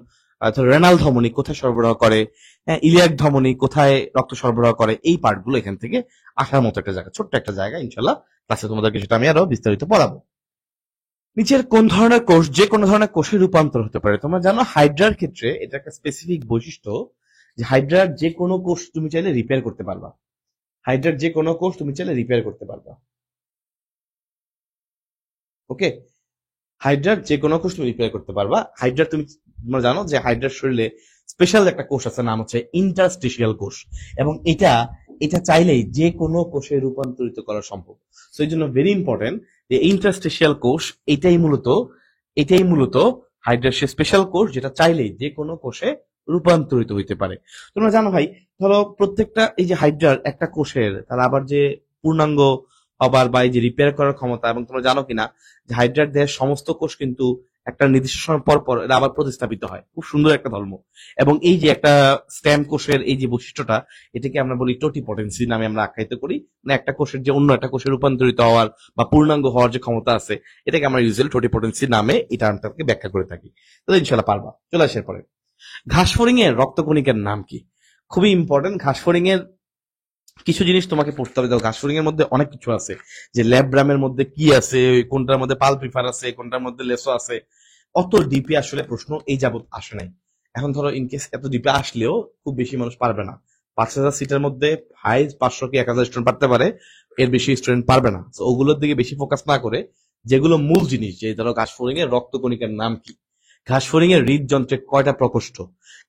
ধরো রেনাল ধমনী কোথায় সরবরাহ করে, হ্যাঁ, ইলিয়াক ধমনী কোথায় রক্ত সরবরাহ করে, এই পার্টগুলো এখান থেকে আসার মতো একটা জায়গা, ছোট্ট একটা জায়গা। ইনশাল্লাহ ক্লাসে তোমাদেরকে সেটা আমি আরো বিস্তারিত পড়াবো। নিচের কোন ধরনের কোষ যে কোনো ধরনের কোষে রূপান্তর হতে পারে? তোমরা জানো হাইড্রার ক্ষেত্রে এটা একটা স্পেসিফিক বৈশিষ্ট্য, যে হাইড্রার যে কোনো কোষ তুমি চাইলে রিপেয়ার করতে পারবা। হাইড্রার যে কোনো কোষ তুমি চাইলে রিপেয়ার করতে পারবা। ওকে, হাইড্রার যে কোনো কোষ তুমি রিপেয়ার করতে পারবা। হাইড্রার তোমরা জানো যে হাইড্রার শরীরে স্পেশাল একটা কোষ আছে, নাম হচ্ছে ইন্টারস্টিশিয়াল কোষ, এবং এটা এটা চাইলেই যে কোনো কোষে রূপান্তরিত করা সম্ভব। সো এই জন্য ভেরি ইম্পর্টেন্ট যে ইন্টারস্টিশিয়াল কোষ এটাই মূলত হাইড্রার সে স্পেশাল কোষ, যেটা চাইলেই যে কোনো কোষে রূপান্তরিত হইতে পারে। তোমরা জানো ভাই, ধরো প্রত্যেকটা এই যে হাইড্রার একটা কোষের তার আবার যে পূর্ণাঙ্গ হবার বা এই যে রিপেয়ার করার ক্ষমতা, এবং তোমরা জানো কিনা যে হাইড্রার দেহের সমস্ত কোষ কিন্তু একটা নির্দিষ্ট সময় পর পর এটা আবার প্রতিস্থাপিত হয়। খুব সুন্দর একটা ধর্ম। এবং এই যে একটা স্ট্যাম কোষের এই যে বৈশিষ্ট্যটা, এটাকে আমরা বলি টোটিপটেন্সি নামে আমরা আখ্যায়িত করি। মানে একটা কোষের যে অন্য একটা কোষে রূপান্তরিত হওয়ার বা পূর্ণাঙ্গ হওয়ার যে ক্ষমতা আছে, এটাকে আমরা ইউজুয়ালি টোটিপটেন্সি নামে এই টার্মটাকে ব্যাখ্যা করে থাকি। তো ইনশাল্লাহ পারবা। চলে আসার পরে, ঘাসফড়িং এর রক্তকণিকার নাম কি? খুবই ইম্পর্টেন্ট। ঘাসফড়িং এর কিছু জিনিস তোমাকে পড়তে হবে। ঘাসফড়িং এর মধ্যে অনেক কিছু আছে, যে ল্যাব্রামের মধ্যে কি আছে, কোনটার মধ্যে পালপিফার আছে, কোনটার মধ্যে লেসো আছে। অত ডিপে আসলে প্রশ্ন এই যাবত আসে নাই। এখন ধরো ইনকেস এত ডিপে আসলেও খুব বেশি মানুষ পারবে না। 5,000 সিটের মধ্যে হাইজ 500 কি 1,000 স্টুডেন্ট পারতে পারে, এর বেশি স্টুডেন্ট পারবে না। তো ওগুলোর দিকে বেশি ফোকাস না করে যেগুলো মূল জিনিস, যে ধরো ঘাসফড়িং এর রক্তকণিকার নাম কি, ঘাসফড়িং এর হৃদযন্ত্রে কয়টা প্রকোষ্ঠ,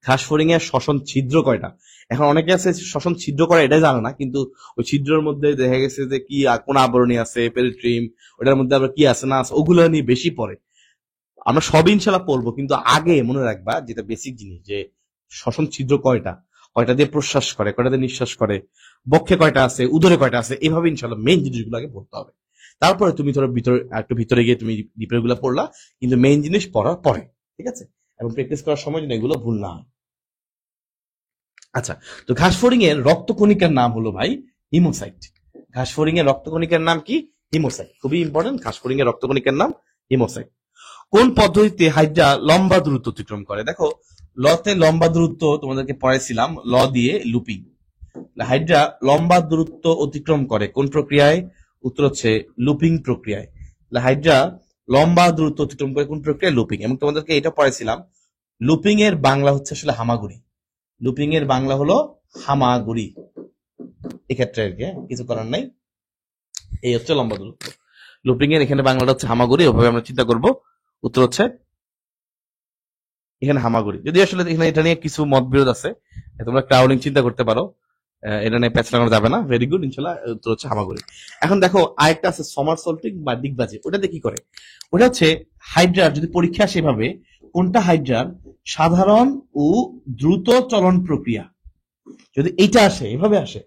ঘাসফড়িং এর শ্বসন ছিদ্র কয়টা। এখন অনেকে আছে শ্বসন ছিদ্র করে এটাই জানে না, কিন্তু ওই ছিদ্রের মধ্যে দেখা গেছে যে কি কোন আবরণী আছে, পেরিট্রিম, ওটার মধ্যে আবার কি আছে না আছে, ওগুলো নিয়ে বেশি পড়ে। আমরা সব ইনশাল্লাহ পড়বো, কিন্তু আগে মনে রাখবা যেটা বেসিক জিনিস, যে শ্বসন ছিদ্র কয়টা, কয়টা দিয়ে প্রশ্বাস করে, কয়টা দিয়ে নিঃশ্বাস করে, বক্ষে কয়টা আছে, উদরে কয়টা আছে, এভাবে ইনশাল্লাহ মেইন জিনিসগুলো আগে পড়তে হবে। তারপরে তুমি ধরো একটু ভিতরে গিয়ে তুমি ডিপের গুলা পড়লা, কিন্তু মেইন জিনিস পড়ার পরে, ঠিক আছে? এবং প্র্যাকটিস করার সময় যেন এগুলো ভুল না হয়। আচ্ছা, তো ঘাসফড়িং এর রক্তকণিকার নাম হলো ভাই হিমোসাইট। ঘাসফড়িং এর রক্তকণিকার নাম কি? হিমোসাইট। খুবই ইম্পর্টেন্ট, ঘাসফড়িং এর রক্তকণিকার নাম হিমোসাইট। কোন পদ্ধতিতে হাইড্রা লম্বা দূরত্ব অতিক্রম করে? দেখো, লতে লম্বা দূরত্ব তোমাদেরকে পড়াইছিলাম, ল দিয়ে লুপিং। হাইড্রা লম্বা দূরত্ব অতিক্রম করে কোন প্রক্রিয়ায়? উত্তর হচ্ছে লুপিং প্রক্রিয়ায়। হাইড্রা লম্বা দূরত্ব অতিক্রম করে কোন প্রক্রিয়ায়? লুপিং। এবং তোমাদেরকে এটা পড়াইছিলাম, লুপিং এর বাংলা হচ্ছে আসলে হামাগুড়ি। লুপিং এর বাংলা হলো হামাগুড়ি। এক্ষেত্রে আর কি কিছু করার নাই, এই হচ্ছে লম্বা দূরত্ব। লুপিং এর এখানে বাংলাটা হচ্ছে হামাগুড়ি, ওভাবে আমরা চিন্তা করব। উত্তর হচ্ছে এখানে হামাগুড়ি। যদি আসলে এখানে এটা নিয়ে কিছু মতবিরোধ আছে, তোমরা ক্রাউডিং চিন্তা করতে পারো, এটা নিয়ে প্যাচ লাগানো যাবে না। ভেরি গুড, ইনশাল্লাহ উত্তর হচ্ছে হামাগুড়ি। এখন দেখো আরেকটা আছে সমারসল্টিং বা ডিগবাজি। ওটাতে কি করে? ওটা হচ্ছে হাইড্রার, যদি পরীক্ষা সেভাবে কোনটা হাইড্রার সাধারণ ও দ্রুত চলন প্রক্রিয়া, যদি এইটা আসে, এভাবে আসে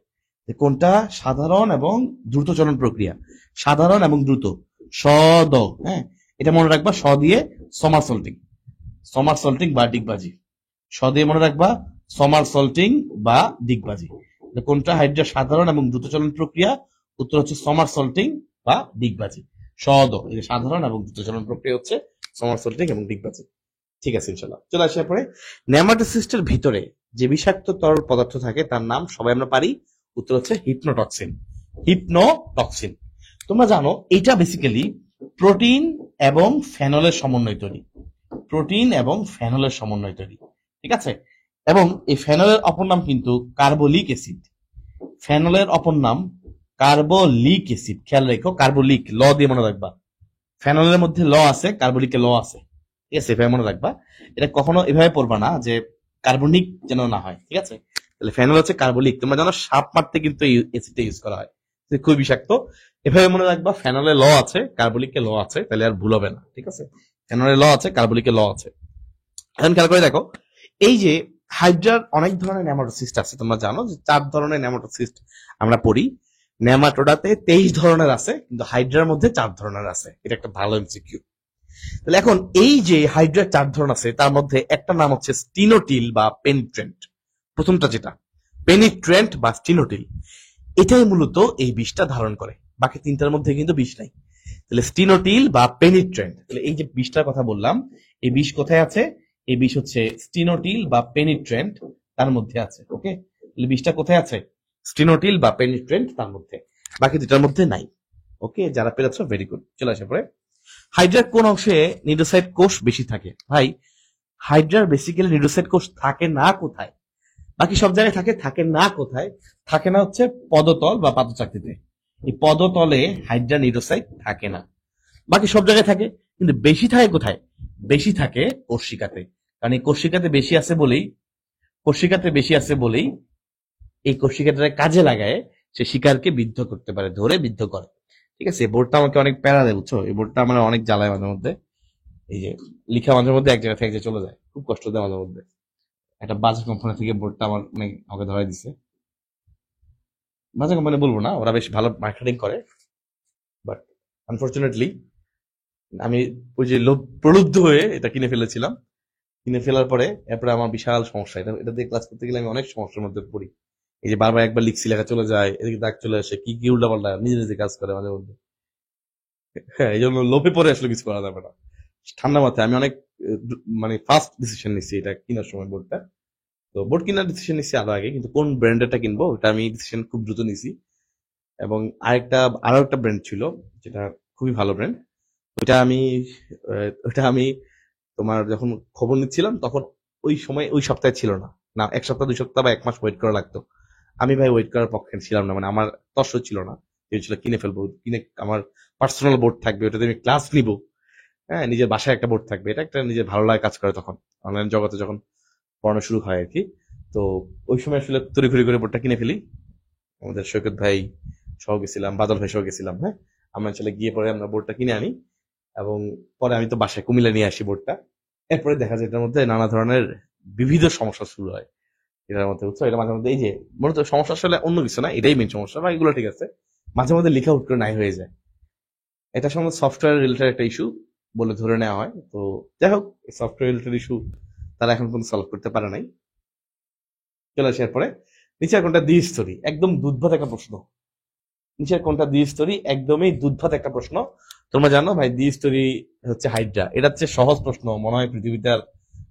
যে কোনটা সাধারণ এবং দ্রুত চলন প্রক্রিয়া, সাধারণ এবং দ্রুত, সদ, হ্যাঁ, এটা মনে রাখবা, স দিয়ে সমারসল্টিং, সমারসল্টিং বা ডিগবাজি। স দিয়ে মনে রাখবা সমারসল্টিং বা ডিগবাজি। কোনটা হাইড্রা সাধারণ এবং দ্রুত চলন প্রক্রিয়া? উত্তর হচ্ছে সমারসল্টিং বা ডিগবাজি। সদ, এটা সাধারণ এবং দ্রুত চলন প্রক্রিয়া হচ্ছে সমারসল্টিং এবং ডিগবাজি। ঠিক আছে, ইনশাল্লাহ চলে আসার পরে, নেমাটোসিস্টের ভিতরে যে বিষাক্ত তরল পদার্থ থাকে তার নাম সবাই আমরা পারি। উত্তর হচ্ছে হিপনোটক্সিন। হিপনোটক্সিন। তোমরা জানো এটা বেসিক্যালি প্রোটিন এবং ফেনলের সমন্বয় তৈরি। প্রোটিন এবং ফেনলের সমন্বয় তৈরি, ঠিক আছে? এবং এই ফেনলের অপর নাম কিন্তু কার্বোলিক অ্যাসিড। ফেনলের অপর নাম কার্বোলিক অ্যাসিড। খেয়াল রেখো, কার্বোলিক, ল দিয়ে মনে রাখবা। ফেনলের মধ্যে ল আছে, কার্বোলিকে ল আছে, ঠিক আছে? এভাবে মনে রাখবা। এটা কখনো এভাবে পড়বা না যে কার্বনিক যেন না হয়, ঠিক আছে? তাহলে ফেনল হচ্ছে কার্বলিক। তোমরা জানো সাপ মারতে কিন্তু এই অ্যাসিডটা ইউজ করা হয়, খুব বিষাক্ত। এভাবে মনে রাখবা, ফেনলে ল আছে, কার্বলিকে ল আছে, তাহলে আর ভুল হবে না, ঠিক আছে? ফেনলে ল আছে, কার্বলিকে ল আছে। এখন খেয়াল করে দেখো, এই যে হাইড্রার অনেক ধরনের নেমাটোসিস্ট আছে। তোমরা জানো যে 4 ধরনের নেমাটোসিস্ট আমরা পড়ি। নেমাটোডাতে 23 ধরনের আছে, কিন্তু হাইড্রার মধ্যে 4 ধরনের আছে। এটা একটা ভালো এমসিকিউ। তাহলে এখন এই যে হাইড্রার 4 ধরন আছে, তার মধ্যে একটা নাম হচ্ছে স্টিনোটিল বা পেনিট্রেন্ট। প্রথমটা যেটা পেনিট্রেন্ট বা স্টিনোটিল, এটাই মূলত এই বিষটা ধারণ করে। বাকি তিনটার মধ্যে কিন্তু বিষ নাই। তাহলে স্টিনোটিল বা পেনিট্রেন্ট, তাহলে এই যে বিষটার কথা বললাম, এই বিষ কোথায় আছে? এই বিষ হচ্ছে স্টিনোটিল বা পেনিট্রেন্ট, তার মধ্যে আছে। ওকে, তাহলে বিষটা কোথায় আছে? স্টিনোটিল বা পেনিট্রেন্ট তার মধ্যে, বাকি দুটার মধ্যে নাই। ওকে, যারা পেরেছ ভেরি গুড। চলে আসে পরে হাইড্রার কোন অংশে নিউরোসাইট কোষ বেশি থাকে? ভাই, হাইড্রার বেসিক্যালি নিউরোসাইট কোষ থাকে না কোথায়? বাকি সব জায়গায় থাকে, থাকে না কোথায়? থাকে না হচ্ছে পদতল বা পাদচাকতিতে। এই পদতলে হাইড্রা নিউরোসাইট থাকে না, বাকি সব জায়গায় থাকে। কিন্তু বেশি থাকে কোথায়? বেশি থাকে কোষিকাতে। কারণ এই কোষিকাতে বেশি আছে বলেই, কোষিকাতে বেশি আছে বলেই এই কোষিকাটা কাজে লাগায় সে শিকারকে বিদ্ধ করতে পারে, ধরে বিদ্ধ করে। ঠিক আছে, এই বোর্ডটা আমাকে অনেক প্যারা দেয়, বুঝছো? এই বোর্ডটা আমার অনেক জ্বালায় মাঝে মধ্যে। এই যে লিখা মাঝে মধ্যে এক জায়গা থেকে এক জায়গায় চলে যায়, খুব কষ্ট দেয় মাঝে মধ্যে। একটা বাজে কোম্পানি থেকে বোর্ডটা আমার অনেক আমাকে ধরাই দিছে। বাজে কোম্পানি বলবো না, ওরা বেশ ভালো মার্কেটিং করে, বাট আনফরচুনেটলি আমি ওই যে লোভ প্রলুব্ধ হয়ে এটা কিনে ফেলেছিলাম। কিনে ফেলার পরে এরপরে আমার বিশাল সমস্যা, এটা এটা দিয়ে ক্লাস করতে গেলে আমি অনেক সমস্যার মধ্যে পড়ি। এই যে বারবার একবার লিখছি, লেখা চলে যায়, এদিকে দাগ চলে আসে, কি কি উল্টাপাল্টা নিজে নিজে কাজ করে মাঝে মধ্যে। হ্যাঁ, এই জন্য লোভে পরে আসলে কিছু করা যাবে না। ঠান্ডা মাথায় আমি অনেক মানে ফার্স্ট ডিসিশন নিচ্ছি এটা কেনার সময় বোর্ডটা। তো বোর্ড কেনার ডিসিশন নিচ্ছি আরো আগে, কিন্তু কোন ব্র্যান্ডেরটা কিনবো ওটা আমি ডিসিশন খুব দ্রুত নিছি। এবং আরো একটা ব্র্যান্ড ছিল যেটা খুবই ভালো ব্র্যান্ড। ওইটা আমি তোমার যখন খবর নিচ্ছিলাম তখন ওই সময় ওই সপ্তাহে ছিল না। না, এক সপ্তাহ 2 সপ্তাহ বা 1 মাস ওয়েট করা লাগতো। আমি ভাই ওয়েট করার পক্ষে ছিলাম না, মানে আমার তস্য ছিল না। ছিল কিনে ফেলবো, কিনে আমার পার্সোনাল বোর্ড থাকবে, ওটাতে আমি ক্লাস নিব। হ্যাঁ, নিজের বাসায় একটা বোর্ড থাকবে, এটা একটা নিজের ভালো লাগে কাজ করে তখন, অনলাইন জগতে যখন পড়ানো শুরু হয় আর কি। তো ওই সময় আসলে তড়িঘড়ি করে বোর্ডটা কিনে ফেলি। আমাদের সৈকত ভাই সহ গেছিলাম, বাদল ভাই সহ গেছিলাম। হ্যাঁ, আমরা চলে গিয়ে পরে আমরা বোর্ডটা কিনে আনি, এবং পরে আমি তো বাসায় কুমিল্লা নিয়ে আসি বোর্ডটা। এরপরে দেখা যায় এটার মধ্যে নানা ধরনের বিবিধ সমস্যা শুরু হয় এটার মধ্যে, বুঝছো? এটা মাঝে মধ্যে এই যে মূলত সমস্যা আসলে অন্য কিছু না, এটাই মেন সমস্যা, বা এগুলো ঠিক আছে, মাঝে মধ্যে লেখা উঠ করে নাই হয়ে যায়। এটা সম্ভবত সফটওয়্যার রিলেটেড একটা ইস্যু বলে ধরে নেওয়া হয়। তো যাই হোক, সফটওয়্যার রিলেটেড ইস্যু তারা এখন পর্যন্ত সলভ করতে পারে নাই। চলে আসি এরপরে নিচের কোনটা দ্বিস্তরী? একদম দুধভাত একটা প্রশ্ন। নিচের কোনটা দ্বিস্তরী? একদমই দুধভাত একটা প্রশ্ন। তোমরা জানো ভাই, দ্বিস্তরী হচ্ছে হাইড্রা। এটা হচ্ছে সহজ প্রশ্ন, মনে হয় পৃথিবীতে আর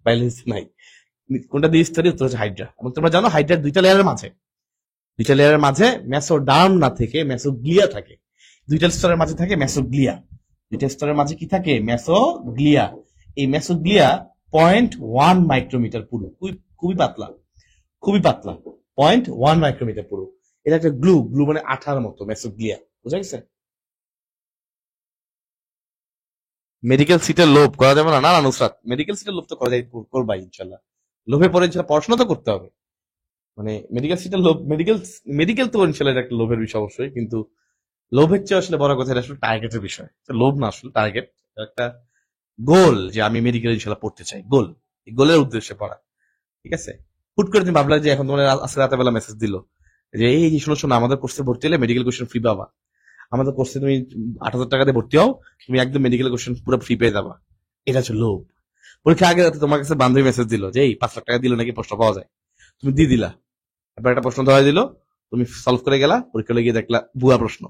বায়োলজি নাই। কোনটা দ্বিস্তরী? উত্তর হচ্ছে হাইড্রা। এবং তোমরা জানো হাইড্রার দুইটা লেয়ারের মাঝে মেসোডার্ম না থেকে মেসোগ্লিয়া থাকে। দুইটা স্তরের মাঝে থাকে মেসোগ্লিয়া। দুইটা স্তরের মাঝে কি থাকে? মেসোগ্লিয়া। এই মেসোগ্লিয়া 0.1 মাইক্রোমিটার পুরো, খুবই পাতলা, খুবই পাতলা, 0.1 মাইক্রোমিটার পুরো। এটা একটা গ্লু, গ্লু মানে আঠার মতো, মেসোগ্লিয়া। বুঝা গেছে? মেডিকেল সিটের লোভ করা যাবে না? না না নুসরাত, মেডিকেল সিটের লোভ তো করা যায়, করবা ইনশাল্লাহ। লোভে পরে ইনশাল্লাহ পড়াশোনা তো করতে হবে। মানে মেডিকেল সিটের লোভ, মেডিকেল মেডিকেল তো ইনশাল্লাহ এটা একটা লোভের বিষয় অবশ্যই, কিন্তু লোভের চেয়ে আসলে বড় কথা এটা আসলে টার্গেটের বিষয়। লোভ না, আসলে টার্গেট, একটা গোল, যে আমি মেডিকেল ইনশাল্লাহ পড়তে চাই, গোল। এই গোলের উদ্দেশ্যে পড়া। ঠিক আছে, হুট করে তুমি ভাবলা যে এখন তোমার আজকে রাতে বেলা মেসেজ দিল যে এই যে শোনো শোনো, আমাদের কোর্সে ভর্তি হলে মেডিকেল কোশ্চেন ফ্রি পাবা। আমাদের কোর্সে তুমি 8,000 টাকা দিয়ে ভর্তি হও, তুমি একদম মেডিকেল কোশ্চেন পুরো ফ্রি পেয়ে যাবা। এটা হচ্ছে লোভ। পরীক্ষা আগে রাতে তোমার কাছে বান্ধবী মেসেজ দিল যে এই 5 লাখ টাকা দিলে নাকি প্রশ্ন পাওয়া যায়, তুমি দিয়ে দিলা। এবার একটা প্রশ্ন ধরা দিল, তুমি সলভ করে গেলা, পরীক্ষা গিয়ে দেখলা ভুয়া প্রশ্ন।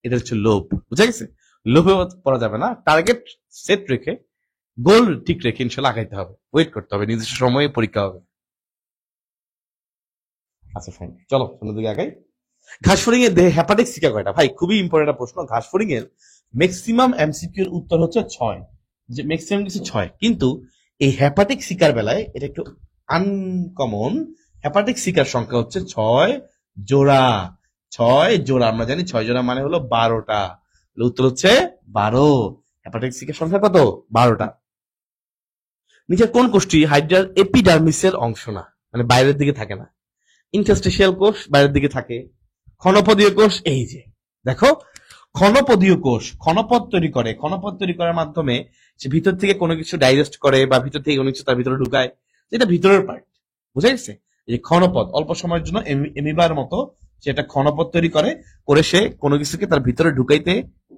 এটা হচ্ছে লোভ। বুঝা গেছে? লোভে পড়া যাবে না, টার্গেট সেট রেখে, গোল ঠিক রেখে ইনশাল্লাহ আগাইতে হবে, ওয়েট করতে হবে, নির্দিষ্ট সময়ে পরীক্ষা হবে। আচ্ছা ফাইন, চলো সামনের দিকে আগাই। ঘাসফড়িং এর দেহে হ্যাপাটিক সিকা কয়টা? ভাই খুবই ইম্পর্টেন্ট একটা প্রশ্ন। ঘাসফড়িং এর ম্যাক্সিমাম এমসিকিউ এর উত্তর হচ্ছে 6, যে ম্যাক্সিমাম কিছু 6, কিন্তু এই হ্যাপাটিক সিকার বেলায় এটা একটু আনকমন। হ্যাপাটিক সিকার সংখ্যা হচ্ছে 6 জোড়া। 6 জোড়া, আমরা জানি 6 জোড়া মানে হলো 12টা। উত্তর হচ্ছে 12। হ্যাপাটিক সিকার সংখ্যা কত? 12টা। নিচের কোন কোষটি হাইড্রার এপিডার্মিসের অংশ না, মানে বাইরের দিকে থাকে না? ইন্টারস্টিশিয়াল কোষ বাইরের দিকে থাকে, ক্ষণপদীয় কোষ এই যে দেখো, ক্ষণপদীয় কোষ ক্ষণপদ তৈরি করে, ক্ষণপদ তৈরি করার মাধ্যমে সে ভিতর থেকে কোনো কিছু ডাইজেস্ট করে বা ভিতর থেকে কোনো কিছু তার ভিতরে ঢুকায়, যেটা ভিতরের পার্ট। বুঝা গেছে? এই যে ক্ষণপদ অল্প সময়ের জন্য এমিবার মতো সে একটা ক্ষণপথ তৈরি করে, করে সে কোনো কিছুকে তার ভিতরে ঢুকাইতে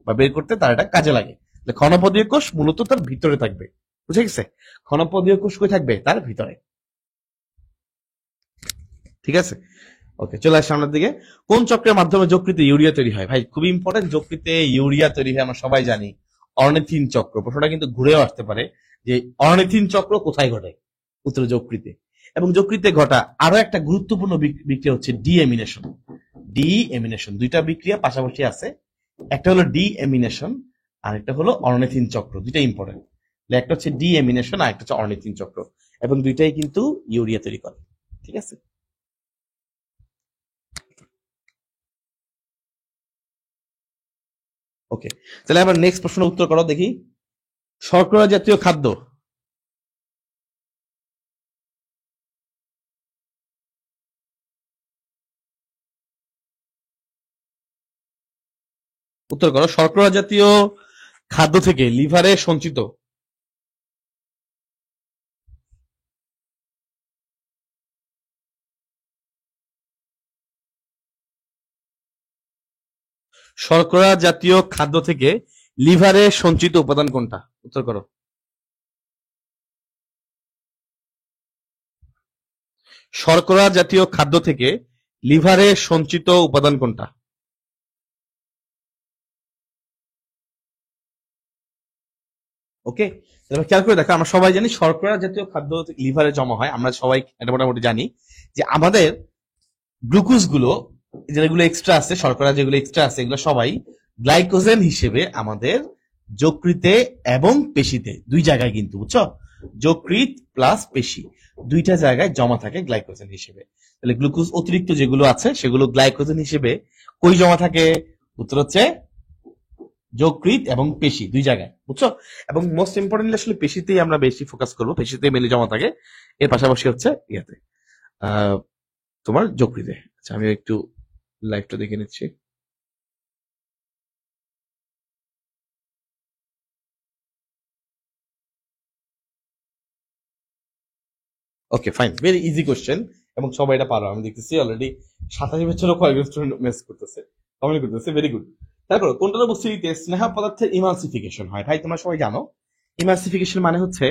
বা বের করতে তার এটা কাজে লাগে। ক্ষণপদীয় কোষ মূলত তার ভিতরে থাকবে, বুঝে গেছে? ক্ষণপদীয় কোষ কই থাকবে? তার ভিতরে। ঠিক আছে, ওকে, চলে আসে সামনের দিকে। কোন চক্রের মাধ্যমে যকৃতে ইউরিয়া তৈরি হয়? ভাই খুবই ইম্পর্টেন্ট, যকৃতে ইউরিয়া তৈরি হয় আমরা সবাই জানি অর্নিথিন চক্র। প্রশ্নটা কিন্তু ঘুরেও আসতে পারে যে অর্নিথিন চক্র কোথায় ঘটে? উত্তর যকৃতে। এবং যকৃতে ঘটা আরো একটা গুরুত্বপূর্ণ বিক্রিয়া হচ্ছে ডিএমিনেশন। ডিএমিনেশন, দুইটা বিক্রিয়া পাশাপাশি আছে, একটা হলো ডিএমিনেশন আর একটা হলো অর্নিথিন চক্র। দুইটা ইম্পর্টেন্ট, একটা হচ্ছে ডিএমিনেশন আর একটা হচ্ছে অর্নিথিন চক্র, এবং দুইটাই কিন্তু ইউরিয়া তৈরি করে। ঠিক আছে, ওকে, তাহলে আবার নেক্সট প্রশ্ন উত্তর করো দেখি। শর্করা জাতীয় খাদ্য, উত্তর করো। শর্করা জাতীয় খাদ্য থেকে লিভারে সঞ্চিত শর্করা জাতীয় খাদ্য থেকে লিভারে সঞ্চিত উপাদান কোনটা? উত্তর করো। শর্করা জাতীয় খাদ্য থেকে লিভারে সঞ্চিত উপাদান কোনটা? ওকে, এবার খেয়াল করে দেখো, আমরা সবাই জানি শর্করা জাতীয় খাদ্য লিভারে জমা হয়, আমরা সবাই এটা মোটামুটি জানি যে আমাদের গ্লুকোজ গুলো যেগুলো এক্সট্রা আছে, শর্করা যেগুলো এক্সট্রা আছে, এগুলো সবাই গ্লাইকোজেন হিসেবে আমাদের যকৃতে এবং পেশিতে, দুই জায়গায় কিন্তু, বুঝছো? যকৃত প্লাস পেশি দুইটা জায়গায় জমা থাকে গ্লাইকোজেন হিসেবে। তাহলে গ্লুকোজ অতিরিক্ত যেগুলো আছে সেগুলো গ্লাইকোজেন হিসেবে কই জমা থাকে? উত্তর হচ্ছে যকৃত এবং পেশি, দুই জায়গায়, বুঝছো? এবং মোস্ট ইম্পর্টেন্টলি আসলে পেশিতেই আমরা বেশি ফোকাস করবো, পেশিতে মেলে জমা থাকে, এর পাশাপাশি হচ্ছে ইয়াতে তোমার যকৃতে। আচ্ছা, আমি একটু লাইভটা দেখে নিচ্ছি। ওকে, ফাইন, ভেরি ইজি কোশ্চেন এবং সবাই এটা পারো, আমি দেখতেছি অলরেডি 27 বছরও কয়েকজন স্টুডেন্ট মেস করতেছে, কমেন্ট করতেছে, ভেরি গুড। তারপর কোনটা উপস্থিতিতে স্নেহ পদার্থের ইমালসিফিকেশন হয়? ভাই তোমরা সবাই জানো ইমালসিফিকেশন মানে হচ্ছে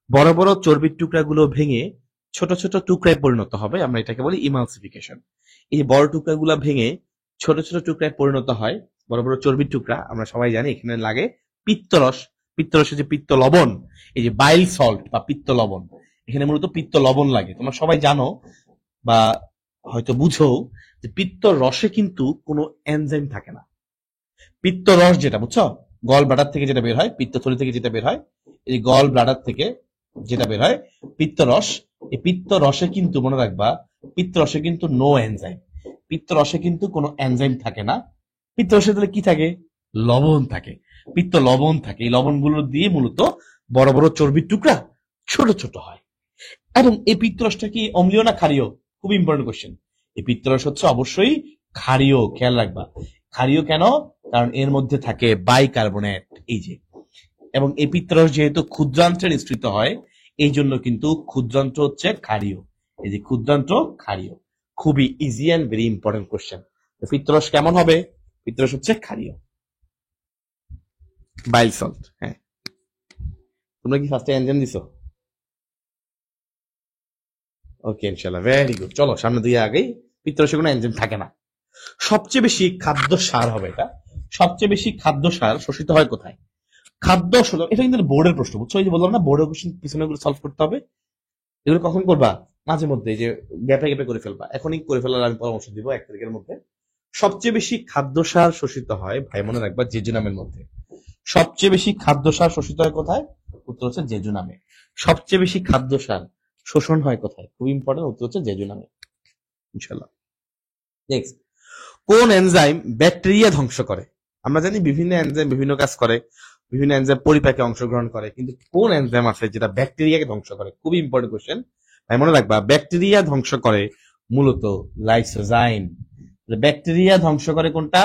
বড় বড় চর্বির টুকরাগুলো ভেঙে ছোট ছোট টুকরায় পরিণত হবে, আমরা এটাকে বলি ইমালসিফিকেশন। এই যে বড় টুকরাগুলো ভেঙে ছোট ছোট টুকরায় পরিণত হয়, বড় বড় চর্বির টুকরা, আমরা সবাই জানি এখানে লাগে পিত্তরস। পিত্তরসে যে পিত্ত লবণ, এই যে বাইল সল্ট বা পিত্ত লবণ, এখানে মূলত পিত্ত লবণ লাগে। তোমরা সবাই জানো বা হয়তো বুঝো যে পিত্ত রসে কিন্তু কোনো এনজাইম থাকে না। পিত্ত রস যেটা, বুঝছো, গল ব্লাডার থেকে যেটা বের হয়, পিত্তথলি থেকে যেটা বের হয়, এই গল ব্লাডার থেকে যেটা বের হয় পিত্ত রস, এই পিত্ত রসে কিন্তু মনে রাখবা, পিত্ত রসে কিন্তু নো এনজাইম, পিত্ত রসে কিন্তু কোনো এনজাইম থাকে না। পিত্ত রসে তাহলে কি থাকে? লবণ থাকে, পিত্ত লবণ থাকে। এই লবণগুলো দিয়ে মূলত বড় বড় চর্বির টুকরা ছোট ছোট হয়। এবং এই পিত্তরসটা কি অম্লীয় না ক্ষারীয়? খুব ইম্পর্টেন্ট কোশ্চেন। এই পিত্তরস হচ্ছে অবশ্যই ক্ষারীয়, খেয়াল রাখবা। ক্ষারীয় কেন? কারণ এর মধ্যে থাকে বাইকার্বনেট, এই যে। এবং এই পিত্তরস যেহেতু ক্ষুদ্রান্ত্রে নিঃসৃত হয়, এই জন্য কিন্তু ক্ষুদ্রান্ত্র হচ্ছে ক্ষারীয়। এই যে ক্ষুদ্রান্ত্র ক্ষারীয়, খুবই easy and very important question. পিত্তরস কেমন হবে? পিত্তরস হচ্ছে ক্ষারীয়, বাইল সল্ট। হ্যাঁ, তোমরা কি ফার্স্টে এনজাইম দিছো? ওকে, ইনশাল্লাহ, ভেরি গুড। চলো সামনে দিয়ে আগেই। পিত্তরসে কোনো এনজাইম থাকে না। সবচেয়ে বেশি খাদ্য সার হবে এটা, সবচেয়ে বেশি খাদ্য সার শোষিত হয় কোথায়? খাদ্য শোষণ, এটা কিন্তু বোর্ডের প্রশ্ন, বুঝছো? এই যে বললাম না বোর্ডের কোশ্চেন পিছনে সলভ করতে হবে, এগুলো কখন করবা? মাঝে মধ্যে, যে গ্যাপে গ্যাপে করে ফেলবা, এখনই করে ফেলার আমি পরামর্শ দিব 1 তারিখের মধ্যে। সবচেয়ে বেশি খাদ্য সার শোষিত হয়, ভাই মনে রাখবা, জেজুনামের মধ্যে। সবচেয়ে বেশি খাদ্য সার শোষিত হয় কোথায়? উত্তর হচ্ছে জেজুনামে। সবচেয়ে বেশি খাদ্য সার শোষণ হয় কোথায়? খুব ইম্পর্টেন্ট, উত্তর হচ্ছে জেজুনামে, ইনশাল্লাহ। নেক্সট, কোন এনজাইম ব্যাকটেরিয়া ধ্বংস করে? আমরা জানি বিভিন্ন এনজাইম বিভিন্ন কাজ করে, বিভিন্ন এনজাইম পরিপাকে অংশগ্রহণ করে, কিন্তু কোন এনজাইম আছে যেটা ব্যাকটেরিয়াকে ধ্বংস করে? খুবই ইম্পর্টেন্ট কোশ্চেন, তাই মনে রাখবা। ব্যাকটেরিয়া ধ্বংস করে মূলত লাইসোজাইম। ব্যাকটেরিয়া ধ্বংস করে কোনটা?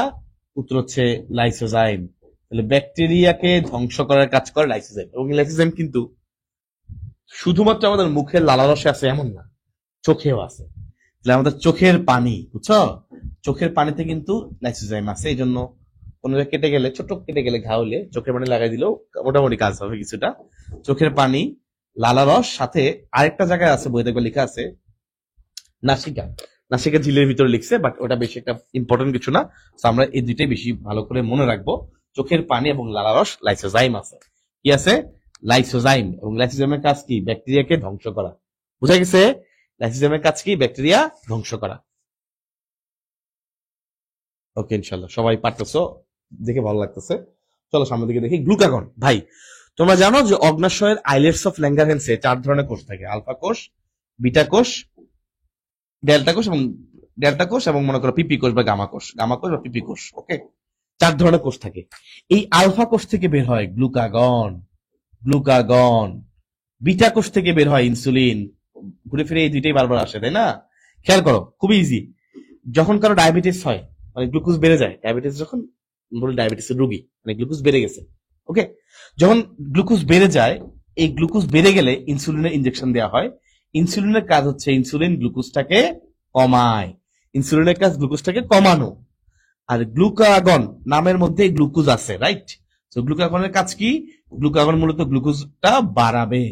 উত্তর হচ্ছে লাইসোজাইম। তাহলে ব্যাকটেরিয়াকে ধ্বংস করার কাজ করে লাইসোজাইম। এবং লাইসোজাইম কিন্তু শুধুমাত্র আমাদের মুখের লালারসে আছে এমন না, চোখেও আছে। তাহলে আমাদের চোখের পানি, বুঝছো, চোখের পানিতে কিন্তু লাইসোজাইম আছে। এই জন্য কোনো জায়গায় কেটে গেলে, ছোট কেটে গেলে, ঘা হলে চোখের পানি লাগাই দিলেও মোটামুটি কাজ হবে কিছুটা। চোখের পানি, লালারস, সাথে আরেকটা জায়গায় আছে, বই দেখবে লেখা আছে নাসিকা। নাসিকা ঝিলের ভিতরে লিখছে, বাট ওটা বেশি একটা ইম্পর্টেন্ট কিছু না। তো আমরা এই দুইটাই বেশি ভালো করে মনে রাখবো। চোখের পানি এবং লালারস, লাইসোজাইম আছে। কি আছে? লাইসোজাইম। এবং লাইসোজাইমের কাজ কি? ব্যাকটেরিয়াকে ধ্বংস করা। বুঝা গেছে? লাইসোজাইমের কাজ কি? ব্যাকটেরিয়া ধ্বংস করা। ওকে, ইনশাল্লাহ সবাই পারতেছো, দেখে ভালো লাগতেছে। চলো সামনের দিকে দেখি। গ্লুকাগন, ভাই তোমরা জানো যে অগ্নাশয়ের আইলেটস অফ ল্যাঙ্গারহ্যান্সে 4 ধরনের কোষ থাকে: আলফা কোষ, বিটা কোষ, ডেল্টা কোষ এবং মনে করো পিপি কোষ বা গামা কোষ, বা পিপি কোষ। ওকে, 4 ধরনের কোষ থাকে। এই আলফা কোষ থেকে বের হয় গ্লুকাগন। গ্লুকাগন বিটা কোষ থেকে বের হয় ইনসুলিন। ঘুরে ফিরে এই দুইটাই বারবার আসে, তাই না? খেয়াল করো, খুবই ইজি। যখন কারো ডায়াবেটিস হয়, মানে গ্লুকোজ বেড়ে যায়, ডায়াবেটিস যখন বলি ডায়াবেটিসের রোগী, মানে গ্লুকোজ বেড়ে গেছে। ওকে, যখন গ্লুকোজ বেড়ে যায়, এই গ্লুকোজ বেড়ে গেলে ইনসুলিনের ইনজেকশন দেওয়া হয়। ইনসুলিনের কাজ হচ্ছে ইনসুলিন গ্লুকোজটাকে কমায়। ইনসুলিনের কাজ গ্লুকোজটাকে কমানো। আর গ্লুকাগন নামের মধ্যে গ্লুকোজ আছে, রাইট? তো গ্লুকাগনের কাজ কি? গ্লুকাগন মূলত গ্লুকোজটা বাড়াবে,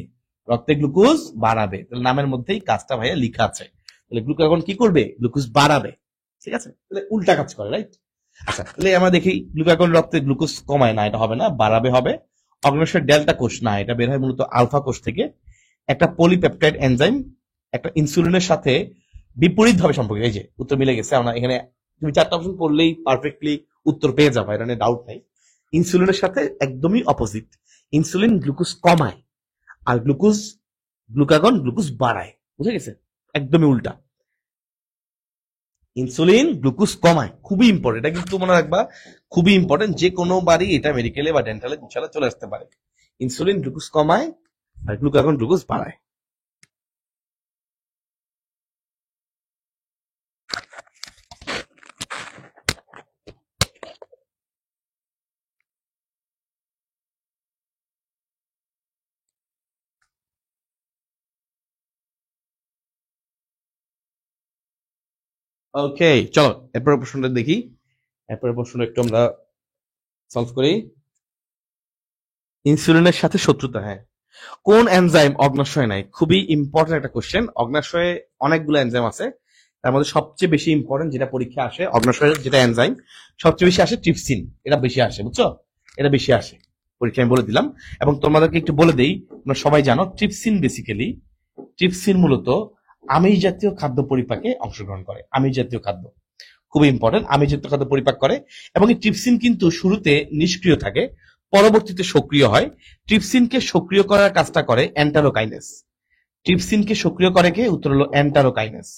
রক্তে গ্লুকোজ বাড়াবে। তাহলে নামের মধ্যেই কাজটা ভাইয়া লিখা আছে। তাহলে গ্লুকাগন কি করবে? গ্লুকোজ বাড়াবে। ঠিক আছে, তাহলে উল্টা কাজ করে, রাইট? আচ্ছা, তাহলে আমরা দেখি গ্লুকাগন রক্তে গ্লুকোজ কমায় না, এটা হবে না, বাড়াবে হবে। অগ্নাশয়ের ডেল্টা কোষ না, এটা বের হয় মূলত আলফা কোষ থেকে। একটা পলিপেপটাইড এনজাইম একটা ইনসুলিনের সাথে বিপরীত ভাবে সম্পর্কিত। এই যে উত্তর মিলে গেছে। আমরা এখানে তুমি 4টা অপশন পড়লেই পারফেক্টলি উত্তর পেয়ে যাবে, এটা নিয়ে ডাউট নাই। ইনসুলিনের সাথে একদমই অপোজিট। ইনসুলিন গ্লুকোজ কমায়, আর গ্লুকাগন গ্লুকোজ বাড়ায়। বুঝে গেছে? একদমই উল্টা। ইনসুলিন গ্লুকোজ কমায়, খুবই ইম্পর্টেন্ট, এটা কিন্তু মনে রাখবা, খুবই ইম্পর্টেন্ট। যে কোনো বারই এটা মেডিকেলে বা ডেন্টালে ইনশাল্লাহ চলে আসতে পারে। ইনসুলিন গ্লুকোজ কমায় আর গ্লুকাগন গ্লুকোজ বাড়ায়। ওকে, চলো এরপরের প্রশ্নটা দেখি। এরপরের প্রশ্ন একটু আমরা সলভ করি। ইনসুলিনের সাথে শত্রুতা, হ্যাঁ, কোন এনজাইম অগ্নাশয়ে নাই? খুবই ইম্পর্টেন্ট একটা কোশ্চেন। অগ্নাশয়ে অনেকগুলো এনজাইম আছে, তার মধ্যে সবচেয়ে বেশি ইম্পর্টেন্ট যেটা পরীক্ষা আসে, অগ্নাশয়ের যেটা এনজাইম সবচেয়ে বেশি আসে, ট্রিপসিন। এটা বেশি আসে, বুঝছো? এটা বেশি আসে পরীক্ষা, আমি বলে দিলাম। এবং তোমাদেরকে একটু বলে দেই, তোমরা সবাই জানো ট্রিপসিন মূলত আমিষ জাতীয় খাদ্য পরিপাকে অংশগ্রহণ করে। আমিষ জাতীয় খাদ্য খুবই ইম্পর্টেন্ট, আমিষ জাতীয় খাদ্য পরিপাক করে। এবং এই ট্রিপসিন কিন্তু শুরুতে নিষ্ক্রিয় থাকে, পরবর্তীতে সক্রিয় হয়। ট্রিপসিনকে সক্রিয় করার কাজটা করে এন্টারোকাইনেস। ট্রিপসিনকে সক্রিয় করে কে? উত্তর হলো এন্টারোকাইনেস।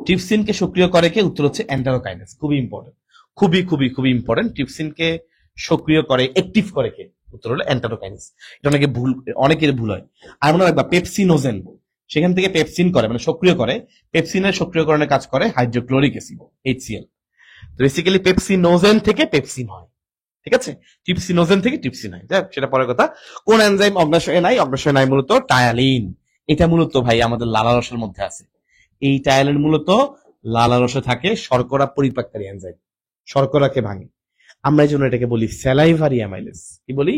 ট্রিপসিনকে সক্রিয় করে কে? উত্তর হচ্ছে এন্টারোকাইনেস। খুবই ইম্পর্টেন্ট, খুবই খুবই খুবই ইম্পর্টেন্ট। ট্রিপসিনকে সক্রিয় করে, অ্যাক্টিভ করে কে? উত্তর হলো এন্টারোকাইনেস। এটা অনেকের ভুল হয়। আর মনে রাখবা পেপসিনোজেন, সেখান থেকে পেপসিন করে, মানে সক্রিয় করে। পেপসিনের সক্রিয়করণের কাজ করে হাইড্রোক্লোরিক অ্যাসিড, HCl। তো বেসিক্যালি পেপসিনোজেন থেকে পেপসিন হয়। ঠিক আছে, ট্রিপসিনোজেন থেকে ট্রিপসিন হয়, যাক সেটা পরের কথা। কোন এনজাইম অগ্নাশয়ে নাই? অগ্নাশয়ে নাই মূলত টায়ালিন। এটা মূলত ভাই আমাদের লালারসের মধ্যে আছে। এই টায়ালিন মূলত লালারসে থাকে, শর্করা পরিপাককারী এনজাইম, শর্করাকে ভাঙে। আমরা এই জন্য এটাকে বলি স্যালাইভারি অ্যামাইলেস। কি বলি?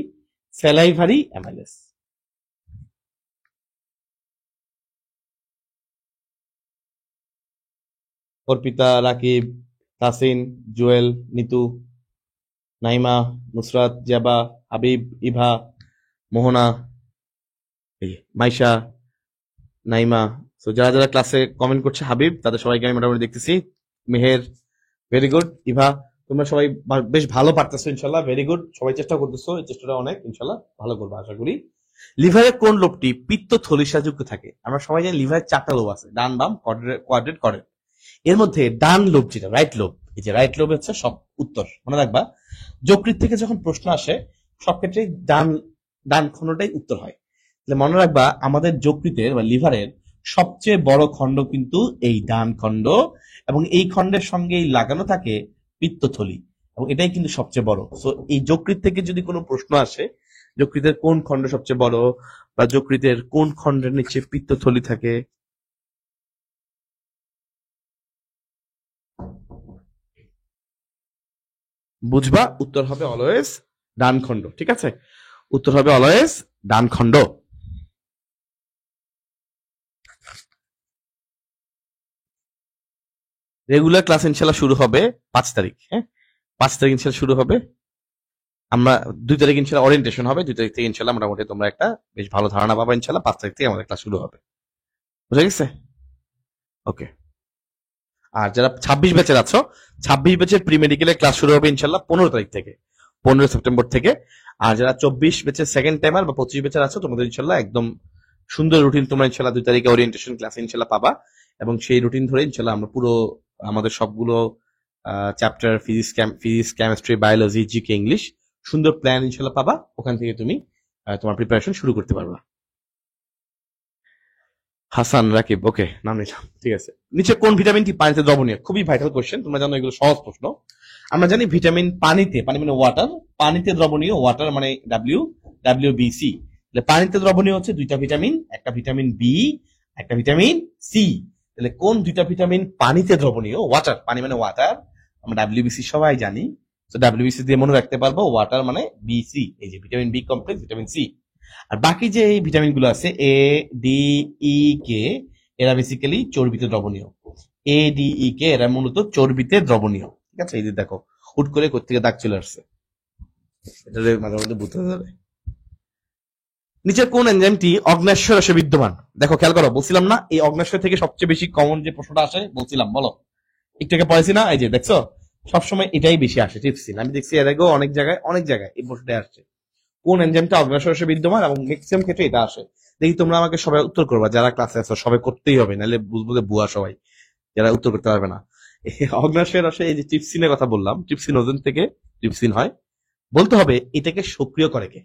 Salivary amylase. অর্পিতা, রাকিব, তাসিন, জুয়েল, নিতু, নাইমা, নুসরাত, জাবা, হাবিব, ইভা, মোহনা, মাইশা, নাইমা। তো যারা যারা ক্লাসে কমেন্ট করছে, হাবিব, তাদের সবাইকে আমি মোটামুটি দেখতেছি। Meher, very good. ইভা, তোমরা সবাই বেশ ভালো পারতেছো ইনশাল্লাহ, ভেরি গুড। সবাই চেষ্টা করতেছো, এই চেষ্টাটা অনেক, ইনশাল্লাহ ভালো করবো আশা করি। লিভারের কোন লোবটি পিত্ত থলিসাযুক্ত থাকে? আমরা সবাই জানি লিভারের 4টা লোব আছে, ডান, বাম, কোয়াড্রেট, কর্ডেট। এর মধ্যে ডান লোব যেটা, রাইট লোব, এই যে রাইট লোব হচ্ছে সব উত্তর। মনে রাখবা, যকৃৎ থেকে যখন প্রশ্ন আসে সব ক্ষেত্রে ডান ডান খণ্ডটাই উত্তর হয়। তাহলে মনে রাখবা, আমাদের যকৃতের বা লিভারের সবচেয়ে বড় খণ্ড কিন্তু এই ডান খণ্ড, এবং এই খণ্ডের সঙ্গেই লাগানো থাকে পিত্তথলি, এবং এটাই কিন্তু সবচেয়ে বড়। সো এই যকৃৎ থেকে যদি কোনো প্রশ্ন আসে, যকৃতের কোন খণ্ড সবচেয়ে বড়, বা যকৃতের কোন খণ্ডের নিচে পিত্তথলি থাকে, বুঝবা উত্তর হবে অলওয়েজ ডান খণ্ড। ঠিক আছে, উত্তর হবে অলওয়েজ ডান খণ্ড। রেগুলার ক্লাস ইনশাল্লাহ শুরু হবে 5 তারিখ। হ্যাঁ, 5 তারিখ ইনশাল্লাহ শুরু হবে। আমরা 2 তারিখ ইনশাল্লাহ ওরিয়েন্টেশন হবে। 2 তারিখ থেকে ইনশাল্লাহ মোটামুটি তোমরা একটা বেশ ভালো ধারণা পাবা ইনশাল্লাহ। 5 তারিখ থেকে আমাদের ক্লাস শুরু হবে। বুঝা গেছে? ওকে। আর যারা 26 ব্যাচের আছো, 26 ব্যাচের প্রি মেডিকেলের ক্লাস শুরু হবে ইনশাল্লাহ 15 তারিখ থেকে, 15 সেপ্টেম্বর থেকে। আর যারা 24 ব্যাচের সেকেন্ড টাইমার বা 25 ব্যাচের আছো, তোমাদের ইনশাল্লাহ একদম সুন্দর রুটিন তোমরা ইনশাল্লাহ 2 তারিখে ওরিয়েন্টেশন ক্লাস ইনশাল্লাহ পাবা। এবং সেই রুটিন ধরে ইনশাল্লাহ আমরা পুরো আমাদের সবগুলো chapter physics, chemistry, biology, GK, English সুন্দর প্ল্যান ইনশাল্লাহ পাবা। ওখান থেকে তুমি তোমার প্রিপারেশন শুরু করতে পারবা। হাসান রাকিব, ওকে, নাম নিলাম। ঠিক আছে, নিচে কোন ভিটামিনটি পানিতে দ্রবণীয়? খুবই ভাইটাল কোশ্চেন, তোমরা জানো এগুলো সহজ প্রশ্ন। আমরা জানি ভিটামিন পানিতে, পানি মানে ওয়াটার, পানিতে দ্রবণীয়, ওয়াটার মানে WBC। পানিতে দ্রবণীয় হচ্ছে 2টা ভিটামিন, একটা ভিটামিন বি, একটা ভিটামিন সি। তাহলে কোন 2টা ভিটামিন পানিতে দ্রবণীয়? ওয়াটার, পানি মানে ওয়াটার, আমরা WBC সবাই জানি। তো WBC দিয়ে মনে রাখতে পারবো, ওয়াটার মানে BC, এই যে vitamin B complex, vitamin C. আর বাকি যে এই ভিটামিন গুলো আছে A, D, E, K, এরা বেসিক্যালি চর্বিতে দ্রবণীয়। A, D, E, K এরা মূলত চর্বিতে দ্রবণীয়। ঠিক আছে, এই যে দেখো হুট করে কোত্থেকে দাগ চলে আসছে, এটা মাঝে মধ্যে বুঝতে হবে। নিচের কোন এনজাইমটি অগ্ন্যাশয় রসে বিদ্যমান? দেখো খেয়াল করো, বলছিলাম না এই অগ্ন্যাশয় থেকে সবচেয়ে বেশি কমন যে প্রশ্নটা আসে, বলছিলাম বলো, একটু আগে পড়েছি না, এই যে দেখছো সবসময় এটাই বেশি আসে, ট্রিপসিন। আমি দেখছি এর আগেও অনেক জায়গায় এই প্রশ্নটা আসছে, কোন এনজাইমটা অগ্ন্যাশয় রসে বিদ্যমান, এবং ম্যাক্সিমাম ক্ষেত্রে এটা আসে। দেখি তোমরা আমাকে সবাই উত্তর করবা, যারা ক্লাসে আছো সবাই করতেই হবে, নাহলে বুঝবো যে বুয়া সবাই, যারা উত্তর করতে পারবে না। অগ্ন্যাশয় রসে এই যে ট্রিপসিনের কথা বললাম, ট্রিপসিনোজেন থেকে ট্রিপসিন হয়। বলতে হবে এটাকে সক্রিয় করে কে?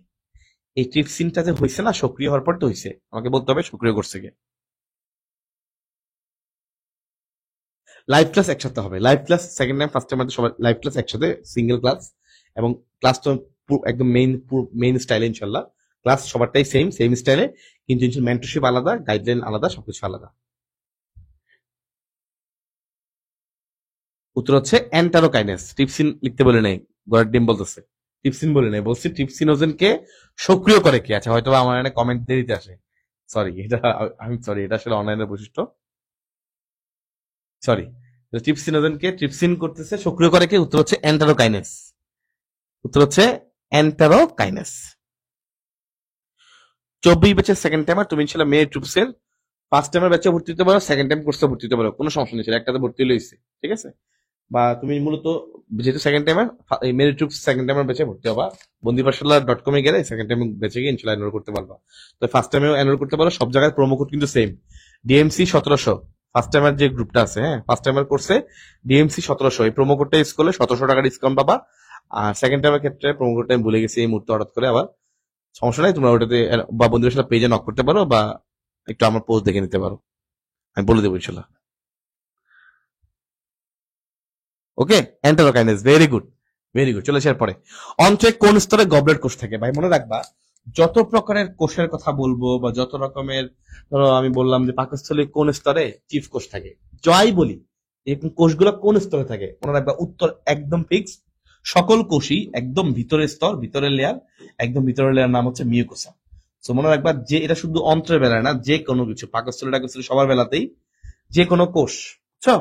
এই ট্রিপসিনটা যে হয়েছে না, সক্রিয় হওয়ার পর তো হয়েছে, আমাকে বলতে হবে সক্রিয় করছে কে। লাইভ ক্লাস একসাথে হবে, live class second time first time সবাই লাইভ ক্লাস একসাথে, সিঙ্গেল ক্লাস। এবং ক্লাস তো একদম মেইন স্টাইলে ইনশাল্লাহ, ক্লাস সবারটাই সেম স্টাইলে, কিন্তু মেন্টরশিপ আলাদা, গাইডলাইন আলাদা, সবকিছু আলাদা। উত্তর হচ্ছে এন্টারোকাইনেস। ট্রিপসিন লিখতে বলে নাই, গড়ের ডিম বলতেছে, ট্রিপসিন বলে নাই, বলছি ট্রিপসিনোজেনকে সক্রিয় করে কি। আচ্ছা, হয়তো আমার এখানে কমেন্ট দেরিতে আসে, সরি, এটা আমি সরি, এটা আসলে অনলাইনের বৈশিষ্ট্য, সরি। ট্রিপসিনোজেনকে ট্রিপসিন করতেছে, সক্রিয় করে কি? উত্তর হচ্ছে এন্টারোকাইনেস, উত্তর হচ্ছে এন্টারোকাইনেস। 24 ব্যাচের সেকেন্ড টাইমার তুমি ইনশাল্লাহ মেয়ে ট্রুপসের ফার্স্ট টাইমের ব্যাচে ভর্তি হতে পারো, সেকেন্ড টাইম কোর্সে ভর্তি হতে পারো, কোনো সমস্যা নেই, একটাতে ভর্তি হলে হয়েছে। ঠিক আছে, বা তুমি মূলত যেহেতু সেকেন্ড টাইমার, মেরি ট্রুপস সেকেন্ড টাইমার ব্যাচে ভর্তি হবা, বন্দিপাঠশালা.com গেলে সেকেন্ড টাইম ব্যাচে গিয়ে ইনশাল্লাহ এনরোল করতে পারবা। তো ফার্স্ট টাইমেও এনরোল করতে পারো, সব জায়গায় প্রোমো কোড কিন্তু সেম, ডিএমসি 1700। ফার্স্ট টাইমার যে গ্রুপটা আছে, হ্যাঁ, ফার্স্ট টাইমার কোর্সে ডিএমসি 1700, এই প্রোমো কোডটা ইউজ করলে 1700 টাকা ডিসকাউন্ট পাবা। আর সেকেন্ড টাইমের ক্ষেত্রে প্রোমো কোডটা আমি ভুলে গেছি এই মুহূর্তে হঠাৎ করে, আবার সমস্যা নাই, তোমরা ওটাতে বা বন্ধুদের সাথে পেজে নক করতে পারো, বা একটু আমার পোস্ট দেখে নিতে পারো, আমি বলে দেবো ইনশাল্লাহ। ওকে, এন্টারোকাইনেস, ভেরি গুড, ভেরি গুড। চলে আসার পরে অন্ত্রে কোন স্তরে গবলেট কোষ থাকে? ভাই মনে রাখবা, যত প্রকারের কোষের কথা বলবো বা যত রকমের, ধরো আমি বললাম যে পাকস্থলী কোন স্তরে চিফ কোষ থাকে, যাই বলি এরকম কোষগুলো কোন স্তরে থাকে, মনে রাখবা উত্তর একদম ফিক্স, সকল কোষই একদম ভিতরের স্তর, ভিতরের লেয়ার, একদম ভিতরের লেয়ার নাম হচ্ছে মিউকোসা। তো মনে রাখবা যে এটা শুধু অন্ত্রের বেলায় না, যে কোনো কিছু পাকস্থলী টাকস্থলী সবার বেলাতেই যে কোনো কোষ, বুঝছো?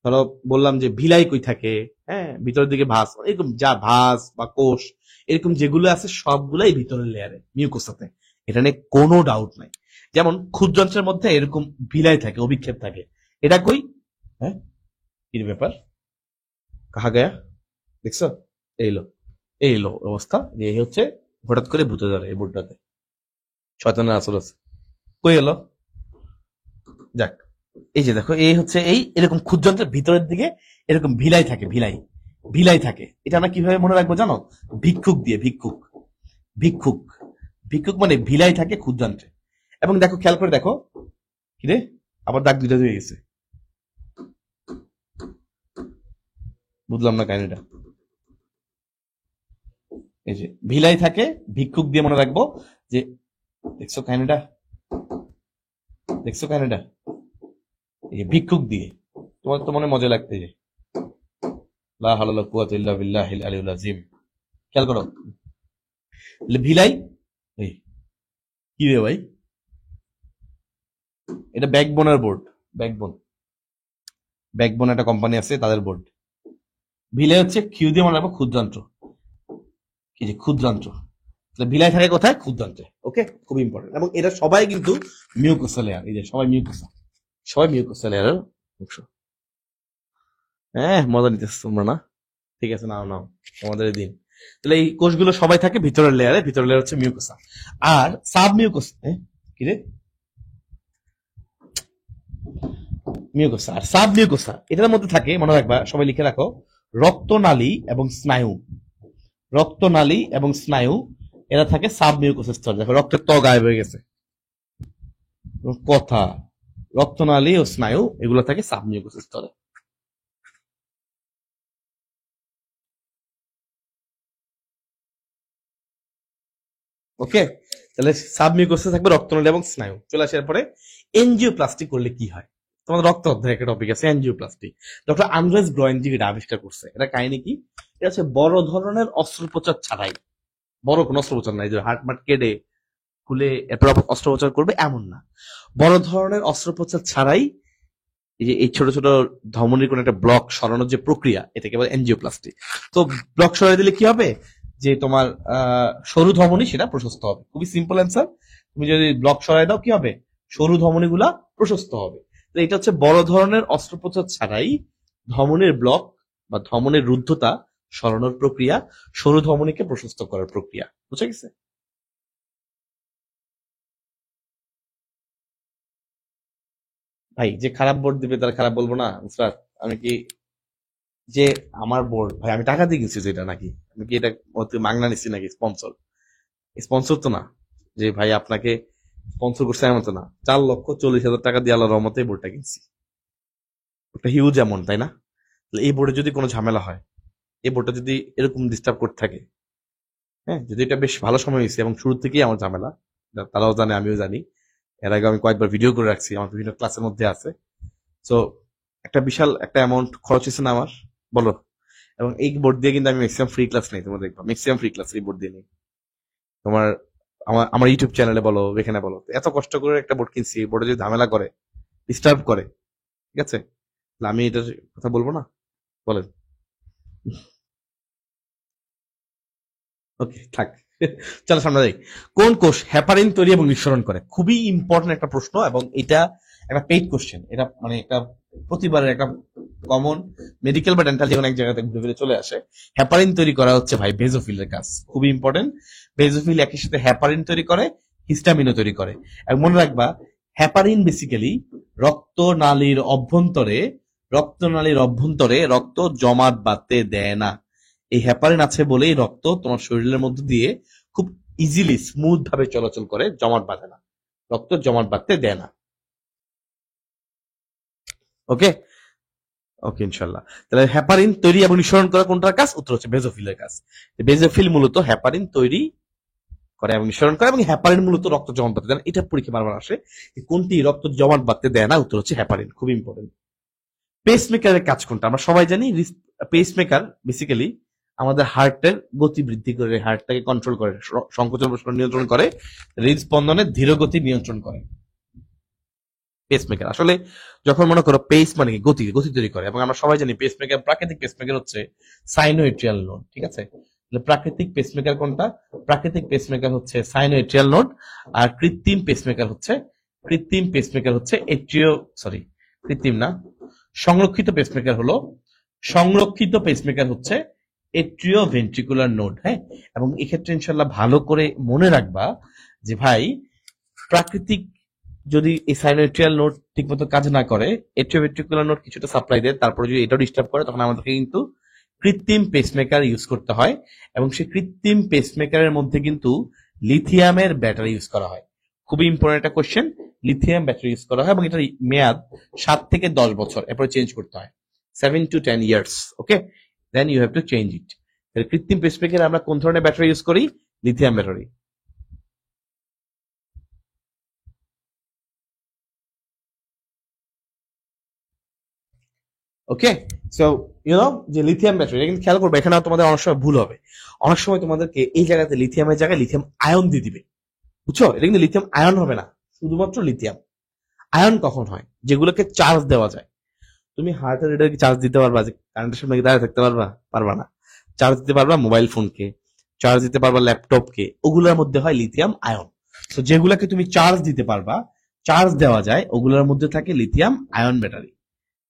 ধরো বললাম যে ভিলাই কই থাকে, হ্যাঁ, ভিতরের দিকে ভাঁজ, এরকম যা ভাঁজ বা কোষ এরকম যেগুলো আছে সবগুলাই ভিতরের লেয়ারে মিউকোসাতে, এটা নিয়ে কোনো ডাউট নাই। যেমন ক্ষুদ্রাংশের মধ্যে এরকম ভিলাই থাকে, অভিক্ষেপ থাকে, এটা কই? হ্যাঁ, কি ব্যাপার, কাহা গায়া, দেখছো? এইলো এইলো অবস্থা, যে এই হচ্ছে হঠাৎ করে ভূতে ধরে এই বুটটাতে, শয়তানের আসর আছে, কই এলো? যাক, এই যে দেখো, এই হচ্ছে এই এরকম ক্ষুদ্রান্তের ভিতরের দিকে এরকম ভিলাই থাকে, ভিলাই থাকে। এটা আমরা কিভাবে মনে রাখবো জানো? ভিক্ষুক দিয়ে, ভিক্ষুক ভিক্ষুক মানে ভিলাই থাকে ক্ষুদ্রান্তে। এবং দেখো খেয়াল করে দেখো, কিরে আবার দাগ দুইটা হয়ে গেছে, বুঝলাম না কাহিনীটা। এই যে ভিলাই থাকে, ভিক্ষুক দিয়ে মনে রাখবো যে, দেখছো কাহিনীটা, দেখছো কাহিনীটা, এই যে ভিক্ষুক দিয়ে, তোমার তো মনে মজা লাগতে যে লা হাওলা ওয়ালা কুওয়াতা ইল্লা বিল্লাহিল আলিয়্যিল আযীম। খেয়াল করো, ভিলাই, এই কি রে ভাই, এটা ব্যাকবোনের বোর্ড, ব্যাকবোন, ব্যাকবোন একটা কোম্পানি আছে তাদের বোর্ড। ভিলাই হচ্ছে কিউ দিয়ে মনে রাখবো ক্ষুদ্রান্ত্র, কি যে ক্ষুদ্রান্ত্র, তাহলে ভিলাই থাকে কোথায়? ক্ষুদ্রান্ত্রে। ওকে, খুব ইম্পর্টেন্ট। এবং এটা সবাই কিন্তু মিউকোসা লেয়ার, এই যে সবাই মিউকোসা, সবাই মিউকোসা লেয়ারের অংশ। হ্যাঁ, মজা নিতেছ তোমরা না? ঠিক আছে, নাও নাও, তোমাদের দিন। তাহলে এই কোষগুলো সবাই থাকে ভিতরের লেয়ারে, ভিতরের লেয়ার হচ্ছে মিউকোসা। আর সাব মিউকোসা, কি রে, মিউকোসা আর সাব মিউকোসা, এটার মধ্যে থাকে, মনে রাখবা, সবাই লিখে রাখো, রক্তনালী এবং স্নায়ু, রক্তনালী এবং স্নায়ু, এরা থাকে সাব মিউকোসের স্তর। দেখো রক্তের ত্বক গায়েব হয়ে গেছে, কথা, রক্তনালী ও স্নায়ু এগুলো থাকে সাব মিউকোসের স্তরে। ওকে, তাহলে সাব মিউকোসে থাকবে রক্তনালী এবং স্নায়ু। চলে আসার পরে এনজিওপ্লাস্টি করলে কি হয়, তোমাদের রক্ত অধ্যায় একটা টপিক আছে এনজিওপ্লাস্টি। ডক্টর আন্দ্রেস গ্রয়েনজিগ এটা আবিষ্কার করছে। এটা কাহিনী কি, এটা হচ্ছে বড় ধরনের অস্ত্রোপচার ছাড়াই, বড় কোনো অস্ত্রোপচার নাই যে হার্ট মার্ট কেটে খুলে এরপর অস্ত্রোপচার করবে এমন না, বড় ধরনের অস্ত্রোপচার ছাড়াই এই যে এই ছোট ছোট ধমনির কোন একটা ব্লক সরানোর যে প্রক্রিয়া, এটাকে বলে এনজিওপ্লাস্টি। তো ব্লক সরাই দিলে কি হবে, যে তোমার সরু ধমনী সেটা প্রশস্ত হবে। খুবই সিম্পল অ্যান্সার, তুমি যদি ব্লক সরাই দাও কি হবে, সরু ধমনী গুলা প্রশস্ত হবে। তো এটা হচ্ছে বড় ধরনের অস্ত্রোপচার ছাড়াই ধমনীর ব্লক বা ধমনীর রুদ্ধতা সরানোর প্রক্রিয়া, সরু ধমনীকে প্রশস্ত করার প্রক্রিয়া। বুঝা গেছে? ভাই যে খারাপ বোর্ড দিবে তার খারাপ বলবো না স্যার? আমি কি, যে আমার বোর্ড ভাই আমি টাকা দিয়ে কিনছি যেটা, নাকি আমি কি এটা মাগনা নিচ্ছি নাকি স্পন্সর? স্পন্সর তো না, যে ভাই আপনাকে স্পন্সর করছে এমন তো না। 4,40,000 টাকা দিয়ে আল্লাহর রহমতে এই বোর্ডটা কিনছি, একটা হিউজ অ্যামাউন্ট, তাই না? তাহলে এই বোর্ডে যদি কোনো ঝামেলা হয়, এই বোর্ডটা যদি এরকম ডিস্টার্ব করতে থাকে, হ্যাঁ, যদি এটা বেশ ভালো সময় হয়েছে এবং শুরু থেকেই আমার ঝামেলা, তারাও জানে আমিও জানি, এর আগে আমি কয়েকবার ভিডিও করে রাখছি, আমার বিভিন্ন ক্লাসের মধ্যে আছে। তো একটা বিশাল একটা অ্যামাউন্ট খরচ হয়েছে না আমার, বলো? এবং এই বোর্ড দিয়ে কিন্তু আমি ম্যাক্সিমাম ফ্রি ক্লাস নেই, তোমরা দেখবা ম্যাক্সিমাম ফ্রি ক্লাস এই বোর্ড দিয়ে নেই। তোমার আমার আমার ইউটিউব চ্যানেলে বলো, এখানে বলো, এত কষ্ট করে একটা বোর্ড কিনছি, বোর্ডে যদি ঝামেলা করে, ডিস্টার্ব করে, ঠিক আছে, তাহলে আমি এটার কথা বলবো না? বলেন। ওকে, থাক। চলো সামনে যাই। কোন কোষ হেপারিন তৈরি এবং নিঃসরণ করে? খুবই ইম্পর্টেন্ট একটা প্রশ্ন, এবং এটা একটা পেইড কোশ্চেন। এটা মানে একটা প্রতিবারের একটা কমন, মেডিকেল বা ডেন্টাল যে কোনো এক জায়গাতে ঘুরে ফিরে চলে আসে। হেপারিন তৈরি করা হচ্ছে ভাই বেজোফিলের কাজ, খুবই ইম্পর্টেন্ট। বেজোফিল একই সাথে হেপারিন তৈরি করে, হিস্টামিনও তৈরি করে। এবং মনে রাখবা, হেপারিন বেসিক্যালি রক্তনালীর অভ্যন্তরে রক্ত জমাট বাঁধতে দেয় না। এই হেপারিন আছে বলেই রক্ত তোমার শরীরের মধ্যে দিয়ে খুব ইজিলি স্মুথ ভাবে চলাচল করে, জমাট বাঁধে না, রক্ত জমাট বাঁধতে দেয় না। ওকে, ওকে, ইনশাল্লাহ। তাহলে হেপারিন তৈরি এবং নিঃসরণ করা কোনটার কাজ? উত্তর হচ্ছে বেজোফিলের কাজ। বেজোফিল মূলত হেপারিন তৈরি করে এবং নিঃসরণ করে, এবং হেপারিন মূলত রক্ত জমাট বাঁধতে দেয় না। এটা পরীক্ষা বারবার আসে, কোনটি রক্ত জমাট বাঁধতে দেয় না? উত্তর হচ্ছে হেপারিন, খুব ইম্পর্টেন্ট। পেসমেকারের কাজ কোনটা? আমরা সবাই জানি পেসমেকার বেসিক্যালি আমাদের হার্টের গতি বৃদ্ধি করে, হার্টটাকে কন্ট্রোল করে, সংকোচন প্রসারণ নিয়ন্ত্রণ করে, হৃদস্পন্দনের ধীর গতি নিয়ন্ত্রণ করে। পেসমেকার আসলে, যখন মনে করো পেস মানে কি, গতি, গতি তৈরি করে। এবং আমরা সবাই জানি পেসমেকার, প্রাকৃতিক পেসমেকার হচ্ছে সাইনোএট্রিয়াল নোড, ঠিক আছে? প্রাকৃতিক পেসমেকার কোনটা? প্রাকৃতিক পেসমেকার হচ্ছে সাইনোএট্রিয়াল নোড, আর কৃত্রিম পেসমেকার হচ্ছে এট্রিও, সরি, কৃত্রিম না, সংরক্ষিত পেসমেকার হচ্ছে এট্রিও ভেন্ট্রিকুলার নোড। হ্যাঁ, এবং এক্ষেত্রে ইনশাল্লাহ ভালো করে মনে রাখবা যে ভাই, প্রাকৃতিক যদি এই সাইনোএট্রিয়াল নোড ঠিক মতো কাজ না করে, এট্রিওভেন্ট্রিকুলার নোড কিছুটা সাপ্লাই দেয়, তারপরে যদি এটাও ডিস্টার্ব করে, তখন আমাদেরকে কিন্তু কৃত্রিম পেসমেকার ইউজ করতে হয়। এবং সেই কৃত্রিম পেসমেকারের মধ্যে কিন্তু লিথিয়ামের ব্যাটারি ইউজ করা হয়। খুবই ইম্পর্টেন্ট একটা কোশ্চেন, লিথিয়াম ব্যাটারি ইউজ করা হয়, এবং এটার মেয়াদ 7 থেকে 10 বছর, এরপরে চেঞ্জ করতে হয়, 7 to 10 years। Okay, then you have to change it. কৃত্রিম পেসমেকারে আমরা কোন ধরনের ব্যাটারি ইউজ করি? Lithium battery. ওকে, সো যে লিথিয়াম ব্যাটারি, এটা কিন্তু খেয়াল করবে, এখানে তোমাদের অনেক সময় ভুল হবে। অনেক সময় তোমাদেরকে এই জায়গাতে লিথিয়ামের জায়গায় লিথিয়াম আয়ন দিয়ে দিবে, বুঝছো? এটা কিন্তু লিথিয়াম আয়ন হবে না, শুধুমাত্র লিথিয়াম আয়ন কখন হয়, যেগুলোকে চার্জ দেওয়া যায়। তুমি হার্টের রেটে কি চার্জ দিতে পারবা? যে কারেন্টের সামনে কি দাঁড়িয়ে থাকতে পারবা? পারবা না। চার্জ দিতে পারবা মোবাইল ফোনকে, চার্জ দিতে পারবা ল্যাপটপকে, ওগুলোর মধ্যে হয় লিথিয়াম আয়ন। তো যেগুলোকে তুমি চার্জ দিতে পারবা, চার্জ দেওয়া যায়, ওগুলোর মধ্যে থাকে lithium ion battery,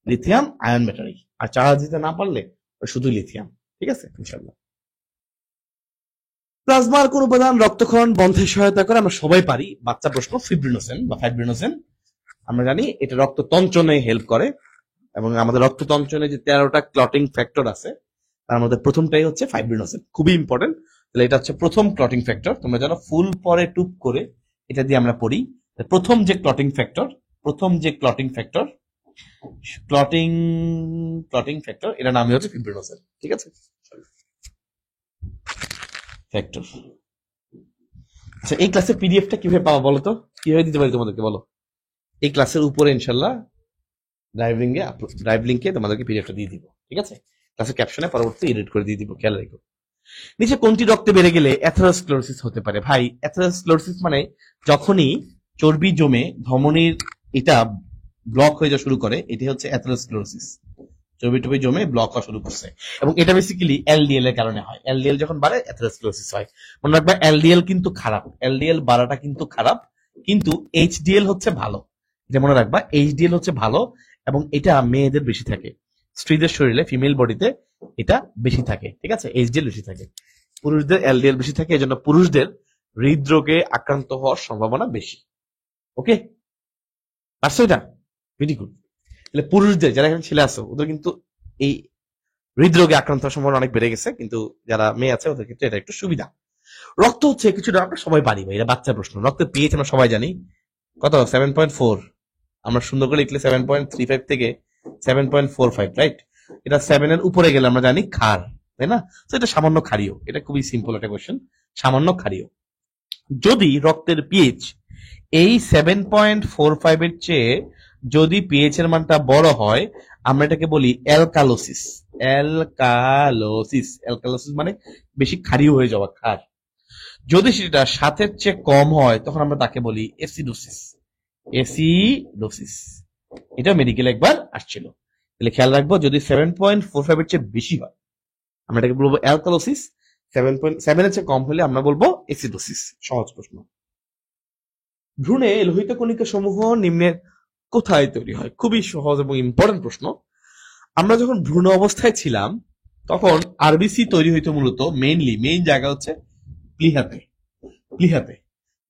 lithium ion battery. আর চার্জ দিতে না পারলে শুধু লিথিয়াম। ঠিক আছে, ইনশাল্লাহ। প্লাজমার কোন উপাদান রক্তক্ষরণ বন্ধে সহায়তা করে? আমরা সবাই পারি, বাচ্চা প্রশ্ন। ফিব্রিনোজেন বা ফাইব্রিনোজেন। আমরা জানি এটা রক্ত তঞ্চনে হেল্প করে, এবং আমাদের রক্ত তঞ্চনে যে 13টা ক্লটিং ফ্যাক্টর আছে, তার মধ্যে প্রথমটাই হচ্ছে ফাইব্রিনোজেন, খুবই ইম্পর্টেন্ট। তাহলে এটা হচ্ছে প্রথম ক্লটিং ফ্যাক্টর। তোমরা জানো ফুল পরে টুপ করে এটা দিয়ে আমরা পড়ি। প্রথম যে clotting factor, clotting clotting factor, এটা নামই হচ্ছে ফিব্রিনোজেন। ঠিক আছে, ফ্যাক্টর। আচ্ছা, এই ক্লাসের পিডিএফটা কিভাবে পাবো বলো তো? কিভাবে দিতে পারি তোমাদেরকে, বলো? এই ক্লাসের উপরে ইনশাল্লাহ ড্রাইভ লিঙ্কে তোমাদেরকে পিডিএফটা দিয়ে দিব। ঠিক আছে, ক্লাসের ক্যাপশনে পরবর্তী এডিট করে দিয়ে দিব, খেয়াল রেখো। নিচে কোনটি রক্তে বেড়ে গেলে অ্যাথেরোস্ক্লেরোসিস হতে পারে? ভাই, অ্যাথেরোস্ক্লেরোসিস মানে যখনই চর্বি জমে ধমনীর এটা ব্লক হয়ে যাওয়া শুরু করে, এটি হচ্ছে অ্যাথেরোস্ক্লেরোসিস। চর্বি টর্বি জমে ব্লক হওয়া শুরু করছে, এবং এটা বেসিক্যালি এলডিএল এর কারণে হয়। এলডিএল যখন বাড়ে অ্যাথেরোস্ক্লেরোসিস হয়। মনে রাখবা, এলডিএল কিন্তু খারাপ, এলডিএল বাড়াটা কিন্তু খারাপ, কিন্তু এইচডিএল হচ্ছে ভালো। এটা মনে রাখবা, এইচডিএল হচ্ছে ভালো, এবং এটা মেয়েদের বেশি থাকে, স্ত্রীদের শরীরে, ফিমেল বডিতে এটা বেশি থাকে। ঠিক আছে, এইচডিএল বেশি থাকে, পুরুষদের এলডিএল বেশি থাকে, এজন্য পুরুষদের হৃদরোগে আক্রান্ত হওয়ার সম্ভাবনা বেশি। ওকে, পারছো এটা? Very good. তাহলে পুরুষদের, যারা এখানে ছেলে আছো, ওদের কিন্তু এই হৃদরোগে আক্রান্ত হওয়ার সম্ভাবনা অনেক বেড়ে গেছে, কিন্তু যারা মেয়ে আছে ওদের ক্ষেত্রে এটা একটু সুবিধা। রক্ত হচ্ছে কিছুটা, আমরা সবাই পারি ভাই, এটা বাচ্চা প্রশ্ন। রক্তের পিএইচ আমরা সবাই জানি কত, 7.4। আমরা সুন্দর করে লিখলে 7.35 থেকে 7.45, রাইট? এটা 7 এর উপরে গেলে আমরা জানি ক্ষার, তাই না? তো এটা সামান্য ক্ষারীয়, এটা খুবই সিম্পল একটা কোয়েশ্চেন, সামান্য ক্ষারীয়। যদি রক্তের পিএইচ এই 7.45 এর চেয়ে যদি পিএইচ এর মানটা বড় হয়, আমরা এটাকে বলি অ্যালকালোসিস। অ্যালকালোসিস মানে বেশি ক্ষারীয় হয়ে যাওয়া, ক্ষার। যদি সেটা 7 চেয়ে কম হয়, তখন আমরা তাকে বলি এসিডোসিস। এসিডোসিস, এটা মেডিকেল একবার আসছিল। তাহলে খেয়াল রাখবো, যদি 7.45 এর চেয়ে বেশি হয় আমরা এটাকে বলবো অ্যালকালোসিস, 7.7 এর চেয়ে কম হলে আমরা বলবো এসিডোসিস। সহজ প্রশ্ন। ভ্রূণে লোহিত কণিকা সমূহ নিম্নের কোথায় তৈরি হয়? খুবই সহজ এবং ইম্পর্টেন্ট প্রশ্ন। আমরা যখন ভ্রূণ অবস্থায় ছিলাম, তখন আরবিসি তৈরি হইতো মূলত মেইন জায়গা হচ্ছে প্লিহাতে।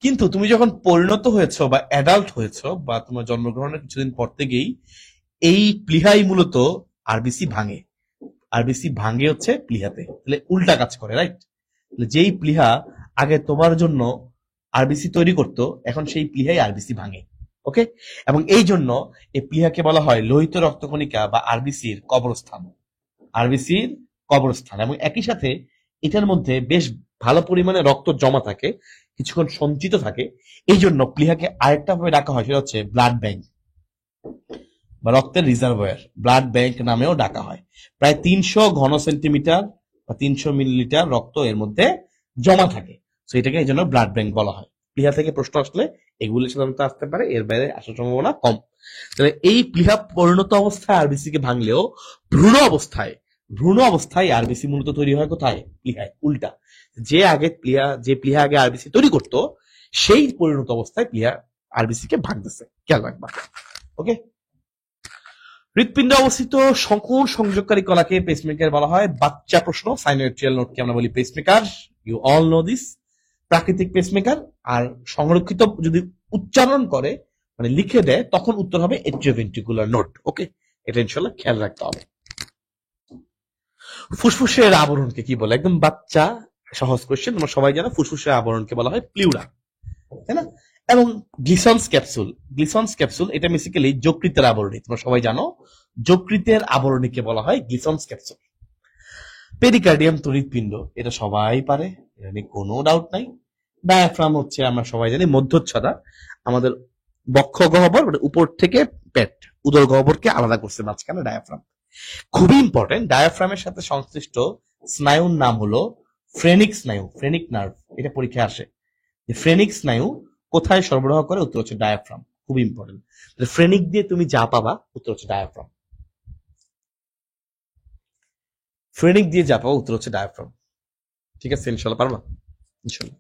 কিন্তু তুমি যখন পরিণত হয়েছো বা অ্যাডাল্ট হয়েছো, বা তোমার জন্মগ্রহণের কিছুদিন পর থেকেই এই প্লিহাই মূলত আরবিসি ভাঙে। আরবিসি ভাঙে হচ্ছে প্লিহাতে, তাহলে উল্টা কাজ করে, রাইট? যেই প্লিহা আগে তোমার জন্য আরবিসি তৈরি করতো, এখন সেই প্লিহাই আরবিসি ভাঙে। ওকে, এবং এই জন্য এই প্লিহাকে বলা হয় লোহিত রক্তকণিকা বা আরবিসির কবরস্থান। আরবিসির কবরস্থান, এবং একই সাথে এটার মধ্যে বেশ ভালো পরিমাণে রক্ত জমা থাকে, কিছুক্ষণ সঞ্চিত থাকে। এই জন্য প্লিহাকে আরেকটা ভাবে ডাকা হয়, সেটা হচ্ছে ব্লাড ব্যাংক বা রক্তের রিজার্ভয়ার, ব্লাড ব্যাংক নামেও ডাকা হয়। প্রায় 300 ঘন সেন্টিমিটার বা 300 মিলিলিটার রক্ত এর মধ্যে জমা থাকে, তো এটাকে এই জন্য ব্লাড ব্যাংক বলা হয়। প্লিহা থেকে প্রশ্ন আসলে এগুলি সাধারণত আসতে পারে, এর বাইরে আসার সম্ভাবনা কম। তাহলে এই প্লিহা পরিণত অবস্থায় আরবিসি কে ভাঙলেও ভ্রূণ অবস্থায় আরবিসি মূলত তৈরি হয় কোথায়? প্লিহায়। উল্টা, যে প্লিহা আগে আরবিসি তৈরি করতো, সেই পরিণত অবস্থায় প্লিহা আরবিসি কে ভাঙতেছে, খেয়াল রাখবা। ওকে, হৃৎপিণ্ডে অবস্থিত কোন সংযোগকারী কলাকে পেসমেকার বলা হয়? বাচ্চা প্রশ্ন। সাইনোয়েট্রিয়াল নোটকে আমরা বলি pacemaker, you all know this. প্রাকৃতিক পেসমেকার। আর সংরক্ষিত যদি উচ্চারণ করে, মানে লিখে দেয়, তখন উত্তর হবে এট্রিওভেন্ট্রিকুলার নোট। ওকে, এটা ইনশাল্লাহ খেয়াল রাখতে হবে। ফুসফুসের আবরণকে কি বলে? একদম বাচ্চা সহজ কোয়েশ্চেন, তোমরা সবাই জানো ফুসফুসের আবরণকে বলা হয় প্লিউরা, তাই না? এবং গ্লিসন্স ক্যাপসুল এটা বেসিক্যালি যকৃতের আবরণী, তোমরা সবাই জানো যকৃতের আবরণীকে বলা হয় গ্লিসন্স ক্যাপসুল। পেরিকার্ডিয়াম তো হৃৎপিণ্ড, এটা সবাই পারে, এটা নিয়ে কোনো ডাউট নাই। ডায়াফ্রাম হচ্ছে আমরা সবাই জানি মধ্যচ্ছদা, আমাদের বক্ষ গহ্বর মানে উপর থেকে পেট, উদর গহ্বরকে আলাদা করছে মাঝখানে ডায়াফ্রাম। খুবই ইম্পর্টেন্ট, ডায়াফ্রামের সাথে সংশ্লিষ্ট স্নায়ুর নাম হলো ফ্রেনিক স্নায়ু, ফ্রেনিক নার্ভ। এটা পরীক্ষায় আসে যে ফ্রেনিক স্নায়ু কোথায় সরবরাহ করে, উত্তর হচ্ছে ডায়াফ্রাম। খুবই ইম্পর্টেন্ট। ফ্রেনিক দিয়ে তুমি যা পাবা, উত্তর হচ্ছে ডায়াফ্রাম। ফ্রেনিক দিয়ে যা পাবা, উত্তর হচ্ছে ডায়াফ্রাম। ঠিক আছে, ইনশাল্লাহ পারবা? ইনশাল্লাহ।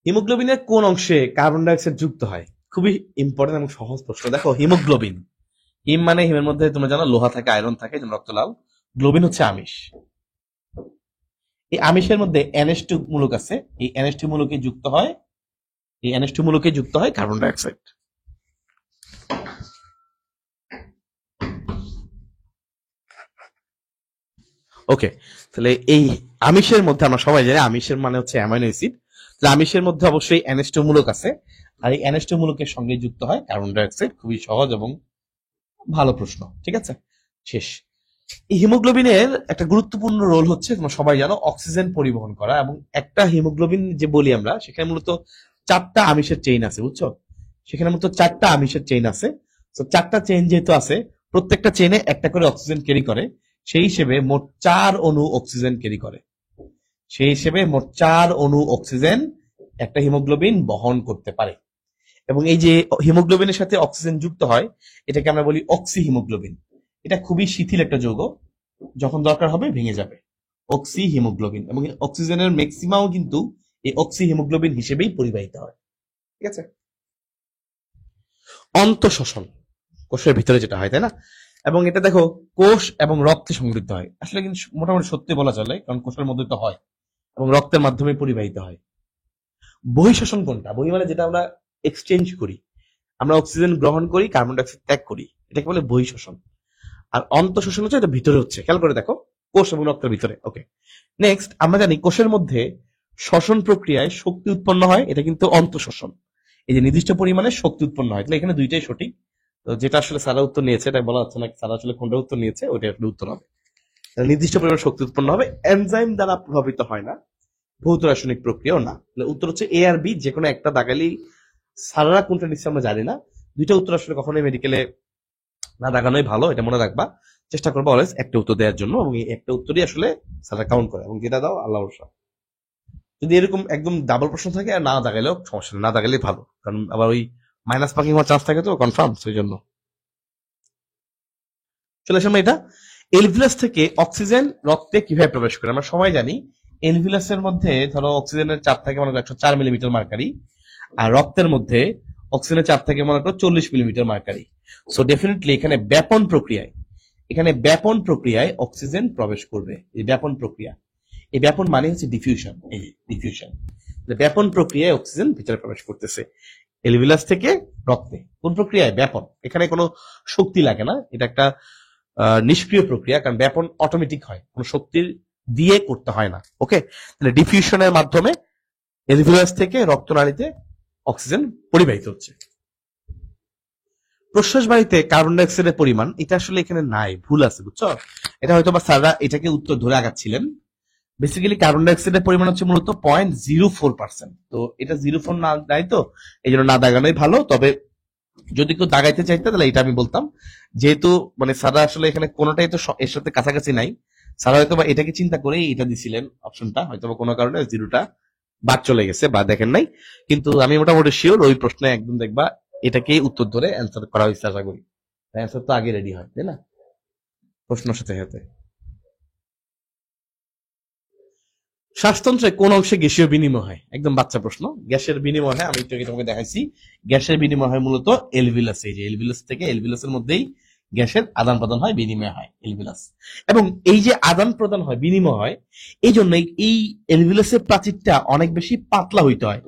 হিমোগ্লোবিনের কোন অংশে কার্বন ডাইঅক্সাইড যুক্ত হয়? খুবই ইম্পর্টেন্ট এবং সহজ প্রশ্ন। দেখো, হিমোগ্লোবিন, হিম মানে হিমের মধ্যে তোমরা জানো লোহা থাকে, আয়রন থাকে, যেমন রক্ত লাল। গ্লোবিন হচ্ছে আমিষ। এই আমিষের মধ্যে NH2 মূলক আছে, এই NH2 মূলকে যুক্ত হয়, এই NH2 মূলকে যুক্ত হয় কার্বন ডাইঅক্সাইড। ওকে, তাহলে এই আমিষের মধ্যে আমরা সবাই জানি আমিষের মানে হচ্ছে অ্যামাইনো অ্যাসিড। তাহলে আমিষের মধ্যে অবশ্যই NH2 মূলক আছে, আর এই NH2 মূলকের সঙ্গে যুক্ত হয় কার্বন ডাইঅক্সাইড। খুবই সহজ এবং ভালো প্রশ্ন। ঠিক আছে, শেষ। এই হিমোগ্লোবিনের একটা গুরুত্বপূর্ণ রোল হচ্ছে, তোমরা সবাই জানো, অক্সিজেন পরিবহন করা। এবং একটা হিমোগ্লোবিন যে বলি আমরা, সেখানে মূলত 4টা আমিষের চেইন আছে, বুঝছো? সেখানে মূলত 4টা আমিষের চেইন আছে। তো 4টা চেইন যেহেতু আছে, প্রত্যেকটা চেইনে একটা করে অক্সিজেন ক্যারি করে, সেই হিসেবে মোট 4 অণু অক্সিজেন ক্যারি করে। সেই হিসেবে মোট 4 অণু অক্সিজেন একটা হিমোগ্লোবিন বহন করতে পারে। এবং এই যে হিমোগ্লোবিনের সাথে অক্সিজেন যুক্ত হয়, এটাকে আমরা বলি অক্সি হিমোগ্লোবিন। এটা খুবই শিথিল একটা যৌগ, যখন দরকার হবে ভেঙে যাবে। অক্সি হিমোগ্লোবিন, এবং অক্সিজেনের ম্যাক্সিমাম কিন্তু এই অক্সি হিমোগ্লোবিন হিসেবেই পরিবাহিত হয়। ঠিক আছে। অন্তঃশোষণ, কোষের ভিতরে যেটা হয়, তাই না? এবং এটা দেখো, কোষ এবং রক্তে সমৃদ্ধ হয়। আসলে কিন্তু মোটামুটি সত্যি বলা চলে, কারণ কোষের মধ্যে তো হয় এবং রক্তের মাধ্যমে পরিবাহিত হয়। বহিঃশোষণ কোনটা? বহি মানে যেটা আমরা এক্সচেঞ্জ করি, আমরা অক্সিজেন গ্রহণ করি, কার্বন ডাইঅক্সাইড ত্যাগ করি, এটাকে বলে বহিঃশোষণ। আর অন্তঃশোষণ হচ্ছে এটা ভিতরে হচ্ছে, খেয়াল করে দেখো, কোষ এবং রক্তের ভিতরে। ওকে, নেক্সট, আমরা জানি কোষের মধ্যে শ্বসন প্রক্রিয়ায় শক্তি উৎপন্ন হয়, এটা কিন্তু অন্তঃশোষণ। এই যে নির্দিষ্ট পরিমাণে শক্তি উৎপন্ন হয়, তাহলে এখানে দুইটাই সঠিক। তো যেটা আসলে সারা উত্তর নিয়েছে, এটা বলা হচ্ছে না সারা আসলে কোনটা উত্তর নিয়েছে, ওইটা আসলে উত্তর হবে। নির্দিষ্ট পরিমাণ শক্তি উৎপন্ন হবে, এনজাইম দ্বারা প্রভাবিত হয় না, ভৌত রাসায়নিক প্রক্রিয়াও না। তাহলে উত্তর হচ্ছে A আর B, যে কোনো একটা দাগালেই। সারারা কোনটা নিচ্ছে আমরা জানি না। দুইটা উত্তর আসলে কখনোই মেডিকেলে না দাগানোই ভালো, এটা মনে রাখবা। চেষ্টা করবো অলওয়েজ একটা উত্তর দেওয়ার জন্য, এবং এই একটা উত্তরই আসলে সারা কাউন্ট করে, এবং যেটা দাও আল্লাহ ভরসা। যদি এরকম একদম ডাবল প্রশ্ন থাকে আর না দাগাইলেও সমস্যা নেই, না দাগাইলেই ভালো, কারণ আবার ওই মাইনাস মার্কিং হওয়ার চান্স থাকে তো কনফার্ম, সেই জন্য। চলে আসে আমরা এটা, এলভিলাস থেকে অক্সিজেন রক্তে কিভাবে প্রবেশ করে? আমরা সবাই জানি এলভিলাসের মধ্যে ধরো অক্সিজেনের চাপ থাকে মনে করো 104 মিলিমিটার মার্কারি, আর রক্তের মধ্যে অক্সিজেনের চাপ থাকে মনে করো 40 মিলিমিটার মার্কারি। সো ডেফিনেটলি এখানে ব্যাপন প্রক্রিয়ায় অক্সিজেন প্রবেশ করবে। এই ব্যাপন প্রক্রিয়া, এই ব্যাপন মানে হচ্ছে ডিফিউশন। এই ডিফিউশন, ব্যাপন প্রক্রিয়ায় অক্সিজেন ভিতরে প্রবেশ করতেছে এলভিলাস থেকে রক্তে। কোন প্রক্রিয়ায়? ব্যাপন। এখানে কোনো শক্তি লাগে না, এটা একটা নিষ্ক্রিয় প্রক্রিয়া, কারণ ব্যাপন অটোমেটিক হয়, কোনো শক্তির দিয়ে করতে হয় না। ওকে, তাহলে ডিফিউশনের মাধ্যমে এলভিলাস থেকে রক্তনালীতে অক্সিজেন পরিবাহিত হচ্ছে। প্রশ্বাস বায়ুতে কার্বন ডাইঅক্সাইডের পরিমাণ, এটা আসলে এখানে নাই, ভুল আছে, বুঝছো? এটা হয়তো বা স্যাররা এটাকে উত্তর ধরে আগাচ্ছিলেন। বেসিক্যালি কার্বন ডাইঅক্সাইডের পরিমাণ হচ্ছে মূলত 0.04%। তো এটা 04 না নাই, তো এই জন্য না দাগানোই ভালো। তবে যদি কেউ দাগাইতে চাইতে, তাহলে এটা আমি বলতাম, যেহেতু মানে স্যাররা আসলে এখানে কোনোটাই তো এর সাথে কাছাকাছি নাই, স্যার হয়তো বা এটাকে চিন্তা করেই এটা দিছিলেন অপশনটা, হয়তো বা কোনো কারণে জিরোটা বাদ চলে গেছে বা দেখেন নাই। কিন্তু আমি মোটামুটি শিওর ওই প্রশ্নে একদম দেখবা এটাকেই উত্তর ধরে অ্যান্সার করা হয়েছে, আশা করি। অ্যান্সার তো আগে রেডি হয়, তাই না, প্রশ্নের সাথে সাথে। শ্বাসতন্ত্রে কোন অংশে গ্যাসীয় বিনিময় হয়? একদম বাচ্চা প্রশ্ন। গ্যাসের বিনিময় হয়, আমি একটু আগে তোমাকে দেখাইছি, গ্যাসের বিনিময় হয় মূলত এলভিলাসে। এই যে এলভিলাস থেকে এলভিলাসের মধ্যেই গ্যাসের আদান প্রদান হয়, বিনিময় হয় এলভিলাস। এবং এই যে আদান প্রদান হয়, বিনিময় হয়, এই জন্য এই এলভিলাসের প্রাচীরটা অনেক বেশি পাতলা হইতে হয়।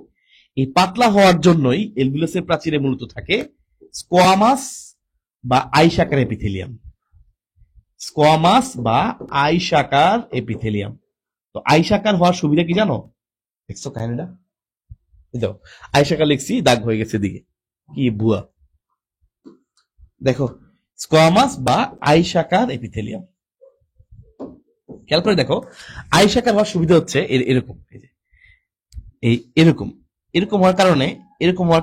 এই পাতলা হওয়ার জন্যই এলভিলাসের প্রাচীরে মূলত থাকে স্কোয়ামাস বা আইসাকার এপিথেলিয়াম। স্কোয়ামাস বা আইসাকার এপিথেলিয়াম। তো আইসাকার হওয়ার সুবিধা কি জানো? দেখছো কাহিনীটা? দেখো, আইসাকার লিখছি, দাগ হয়ে গেছে দিকে, কি বুয়া। দেখো, স্কোয়ামাস বা আইসাকার এপিথেলিয়াম, খেয়াল করে দেখো, আইসাকার হওয়ার সুবিধা হচ্ছে এরকম, এই এরকম এরকম হওয়ার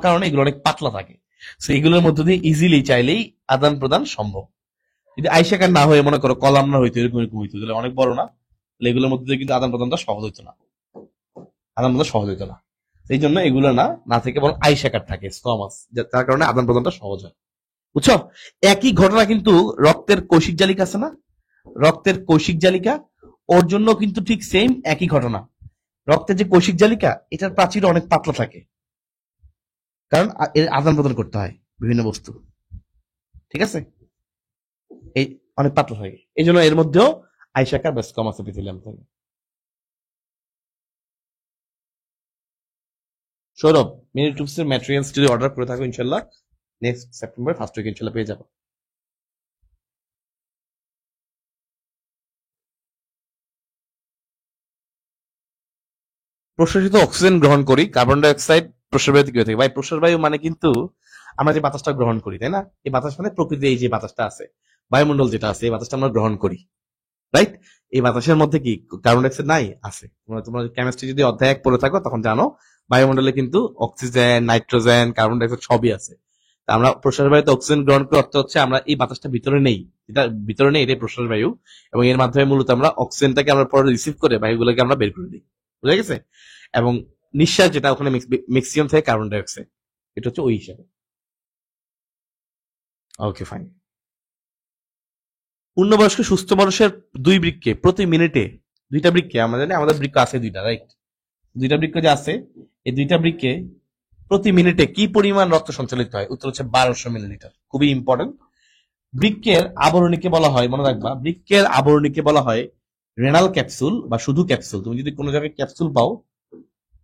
কারণে এগুলো অনেক পাতলা থাকে। তো এগুলোর মধ্য দিয়ে ইজিলি চাইলেই আদান প্রদান সম্ভব। যদি আইসাকার না হয়ে মনে করো কলামনার হইতো, এরকম এরকম হইতো, তাহলে অনেক বড় না, তাহলে এগুলোর মধ্যে দিয়ে কিন্তু আদান প্রদানটা সহজ হইতো না, আদান প্রদান সহজ হইতো না। এই জন্য এগুলো না থেকে বরং আইসাকার থাকে, স্কোয়ামাস, তার কারণে আদান প্রদানটা সহজ হয়। বুঝছো? একই ঘটনা কিন্তু রক্তের কৌশিক জালিকা আছে না, রক্তের কৌশিক জালিকা, ওর জন্য কিন্তু ঠিক সেম একই ঘটনা। রক্তের যে কৌশিক জালিকা, এটার প্রাচীর অনেক পাতলা থাকে, কারণ এর আদান প্রদান করতে হয় বিভিন্ন বস্তু। ঠিক আছে, এই অনেক পাতলা থাকে, এই জন্য এর মধ্যেও আইসাকার বা স্কোয়ামাস এপিথেলিয়াম থাকে। সৌরভ, মিনি টুবসের ম্যাটেরিয়ালস যদি অর্ডার করে থাকো ইনশাল্লাহ নেক্সট সেপ্টেম্বর ফার্স্ট উইক ইনশাল্লাহ পেয়ে যাবো। প্রশ্বাসিত অক্সিজেন গ্রহণ করি, কার্বন ডাই অক্সাইড প্রশ্বাস বায়ু থেকে থাকে। ভাই প্রশ্বাস বায়ু মানে কিন্তু আমরা যে বাতাসটা গ্রহণ করি, তাই না? এই বাতাস মানে প্রকৃতি, এই যে বাতাসটা আছে, বায়ুমণ্ডল যেটা আছে, এই বাতাসটা আমরা গ্রহণ করি, রাইট? এই বাতাসের মধ্যে কি কার্বন ডাই অক্সাইড নাই? আছে। তোমরা কেমিস্ট্রি যদি অধ্যায় 1 পড়ে থাকো তখন জানো বায়ুমণ্ডলে কিন্তু oxygen, nitrogen, carbon die oxide সবই আছে। তা আমরা প্রশ্বাস বায়ুতে অক্সিজেন গ্রহণ করি, অর্থ হচ্ছে আমরা এই বাতাসটা ভিতরে নেই, এটা ভিতরে নেই, এটাই প্রশ্বাস বায়ু, এবং এর মাধ্যমে মূলত আমরা অক্সিজেনটাকে আমরা পরে রিসিভ করে বায়ুগুলোকে আমরা বের করে দিই। বুঝা গেছে? এবং নিঃশ্বাস যেটা, ওখানে ম্যাক্সিমাম থাকে কার্বন ডাই অক্সাইড, এটা হচ্ছে ওই হিসাবে। Okay fine. পূর্ণবয়স্ক সুস্থ মানুষের 2 বৃক্কে প্রতি মিনিটে, 2টা বৃক্কে আমরা জানি, আমাদের বৃক্ক আছে 2টা, রাইট? 2টা বৃক্ক যে আছে, এই 2টা বৃক্কে প্রতি মিনিটে কি পরিমাণ রক্ত সঞ্চালিত হয়? উত্তর হচ্ছে 1200 মিলিলিটার। খুবই ইম্পর্টেন্ট। বৃক্কের আবরণীকে বলা হয়, মনে রাখবা, বৃক্কের আবরণীকে বলা হয় রেনাল ক্যাপসুল বা শুধু ক্যাপসুল। তুমি যদি কোনো জায়গায় ক্যাপসুল পাও,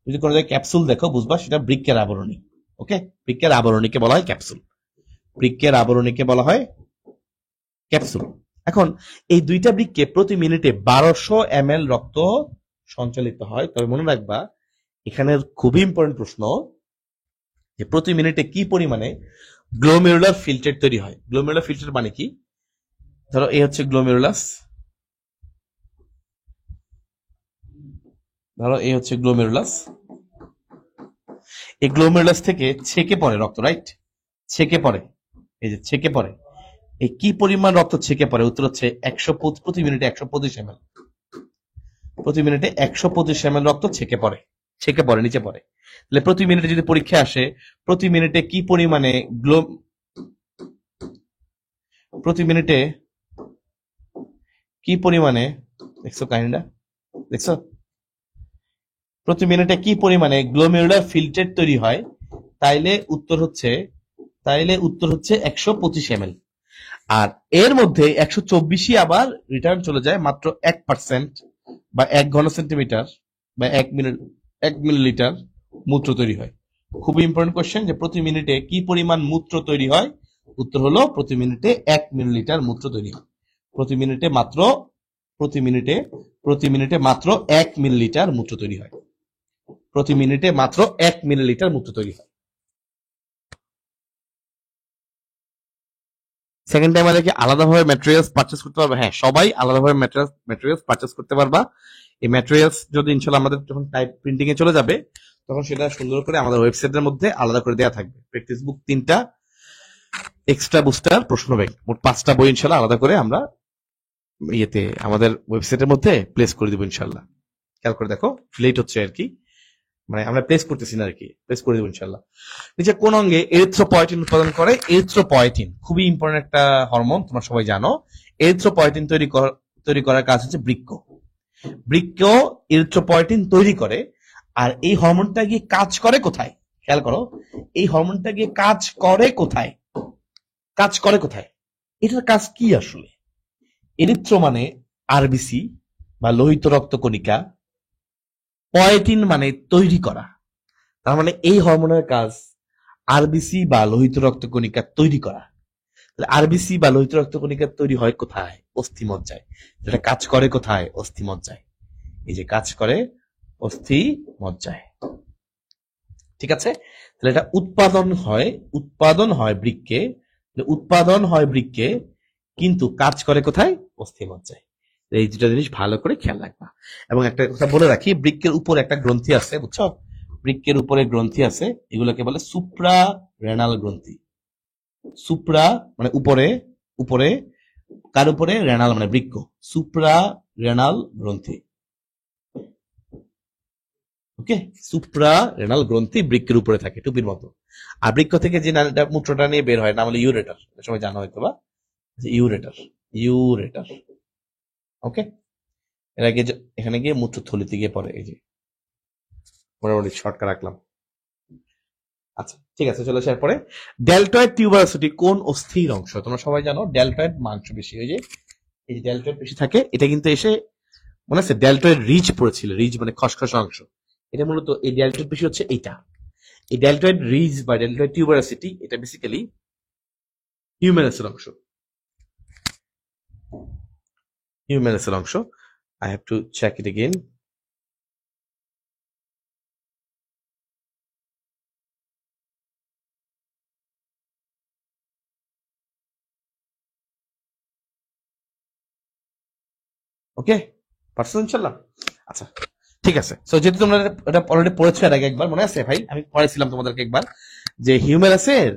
যদি কোনো জায়গায় ক্যাপসুল দেখো, বুঝবা সেটা বৃক্কের আবরণী। ওকে, বৃক্কের আবরণীকে বলা হয় ক্যাপসুল, বৃক্কের আবরণীকে বলা হয় ক্যাপসুল। এখন এই 2টা বৃক্কে প্রতি মিনিটে 1200 ml রক্ত সঞ্চালিত হয়। তবে মনে রাখবা, এখানে খুবই ইম্পর্টেন্ট প্রশ্ন, যে প্রতি মিনিটে কি পরিমাণে গ্লোমেরুলার ফিল্টার তৈরি হয়। গ্লোমেরুলার ফিল্টার মানে কি? ধরো এই হচ্ছে গ্লোমেরুলাস, ধরো এই হচ্ছে গ্লোমেরুলাস, এই গ্লোমেরুলাস থেকে ছেকে পড়ে রক্ত, রাইট? ছেকে পড়ে, এই যে ছেকে পড়ে, এই কি পরিমাণ রক্ত ছেকে পড়ে? উত্তর হচ্ছে 125, প্রতি মিনিটে 125 ml, প্রতি মিনিটে 125 ml রক্ত ছেকে পড়ে, ছেকে পড়ে, নিচে পড়ে। তাহলে প্রতি মিনিটে যদি পরীক্ষা আসে, প্রতি মিনিটে কি পরিমাণে প্রতি মিনিটে কি পরিমাণে, দেখছো কাহিনীটা, দেখছো? প্রতি মিনিটে কি পরিমাণে গ্লোমেরুলার ফিল্টার তৈরি হয়? তাইলে উত্তর হচ্ছে 125 ml। আর এর মধ্যে 124ই আবার রিটার্ন চলে যায় মাত্র 1% বা 1 ঘন সেন্টিমিটার বা 1 মিলিলিটার মূত্র তৈরি হয়। খুবই ইম্পর্টেন্ট কোশ্চেন, যে প্রতি মিনিটে কি পরিমাণ মূত্র তৈরি হয়? উত্তর হলো প্রতি মিনিটে 1 মিলিলিটার মূত্র তৈরি হয়। প্রতি মিনিটে মাত্র 1 মিলিলিটার মূত্র তৈরি হয়। প্রতি মিনিটে মাত্র 1 মিলিলিটার মূত্র তৈরি হয়। সেকেন্ড টাইম আমাদেরকে আলাদাভাবে ম্যাটেরিয়ালস পারচেস করতে পারবে। হ্যাঁ, সবাই আলাদাভাবে ম্যাটেরিয়ালস পারচেস করতে পারবা। এই ম্যাটেরিয়ালস যদি ইনশাল্লাহ আমাদের যখন টাইপ প্রিন্টিং এ চলে যাবে, তখন সেটা সুন্দর করে আমাদের ওয়েবসাইটের মধ্যে আলাদা করে দেওয়া থাকবে। প্র্যাকটিস বুক 3টা, এক্সট্রা বুস্টার, প্রশ্ন ব্যাংক, মোট 5টা বই ইনশাল্লাহ আলাদা করে আমরা ইয়েতে আমাদের ওয়েবসাইটের মধ্যে প্লেস করে দিব ইনশাল্লাহ। খেয়াল করে দেখো, লেট হচ্ছে আর কি, মানে আমরা প্লেস করতেছি না আর কি, প্লেস করে দেবো ইনশাল্লাহ। নিচে কোন অঙ্গে এরিথ্রোপয়েটিন উৎপাদন করে? এরিথ্রোপয়েটিন খুবই ইম্পর্টেন্ট একটা হরমোন, তোমরা সবাই জানো। এরিথ্রোপয়েটিন তৈরি করার কাজ হচ্ছে বৃক্ক। বৃক্ক এরিথ্রোপয়েটিন তৈরি করে। আর এই হরমোনটা গিয়ে কাজ করে কোথায়? খেয়াল করো, এই হরমোনটা গিয়ে কাজ করে কোথায়? কাজ করে কোথায়? এটার কাজ কি আসলে? এরিথ্রো মানে আরবিসি বা লোহিত রক্ত কণিকা, পয়েটিন মানে তৈরি করা। তার মানে এই হরমোনের কাজ আরবিসি বা লোহিত রক্ত কণিকা তৈরি করা। আরবিসি বা লোহিত রক্ত কণিকা তৈরি হয় কোথায়? অস্থি মজ্জায়। যেটা কাজ করে কোথায়? অস্থি মজ্জায়। এই যে কাজ করে অস্থি মজ্জায়। ঠিক আছে, তাহলে এটা উৎপাদন হয় বৃক্কে, কিন্তু কাজ করে কোথায়? অস্থি মজ্জায়। এই দুটা জিনিস ভালো করে খেয়াল রাখবা। এবং একটা কথা বলে রাখি, বৃক্কের উপর একটা গ্রন্থি আছে, বুঝছো? বৃক্কের উপরে গ্রন্থি আছে, এগুলোকে বলে সুপ্রা রেনাল গ্রন্থি। সুপ্রা মানে উপরে, কার উপরে? রেনাল মানে বৃক্ক, সুপ্রা রেনাল গ্রন্থি। ওকে, সুপ্রা রেনাল গ্রন্থি বৃক্কের উপরে থাকে টুপির মতো। আর বৃক্ক থেকে যে মূত্রটা নিয়ে বের হয় নাম হলো ইউরেটার, সবাই জানো হয়তো বা ইউরেটার, ইউরেটার। ওকে, এর আগে এখানে গিয়ে মূত্রথলিতে গিয়ে পড়ে, এই যে মোটামুটি শর্টকাট রাখলাম। আচ্ছা ঠিক আছে, চলে আসার পরে ডেলটয়েড টিউবারসিটি কোন অস্থির অংশ? তোমরা সবাই জানো ডেলটয়েড মাংসপেশি, ওই যে এই যে ডেলটয়েড পেশি থাকে, এটা কিন্তু এসে মনে আছে ডেলটয়েড রিজ পড়েছিল, রিজ মানে খসখসা অংশ। এটা মূলত এই ডেলটয়েড পেশি হচ্ছে এইটা, এই ডেলটয়েড রিজ বা ডেলটয়েড টিউবারসিটি, এটা বেসিক্যালি হিউম্যানাসের অংশ, হিউম্যানাসের অংশ। I have to check it again. ওকে, পারছো ইনশাল্লাহ? আচ্ছা ঠিক আছে। সো যেহেতু তোমরা এটা অলরেডি পড়েছো এর আগে একবার, মনে আছে ভাই আমি পড়াইছিলাম তোমাদেরকে একবার যে হিউম্যানাসের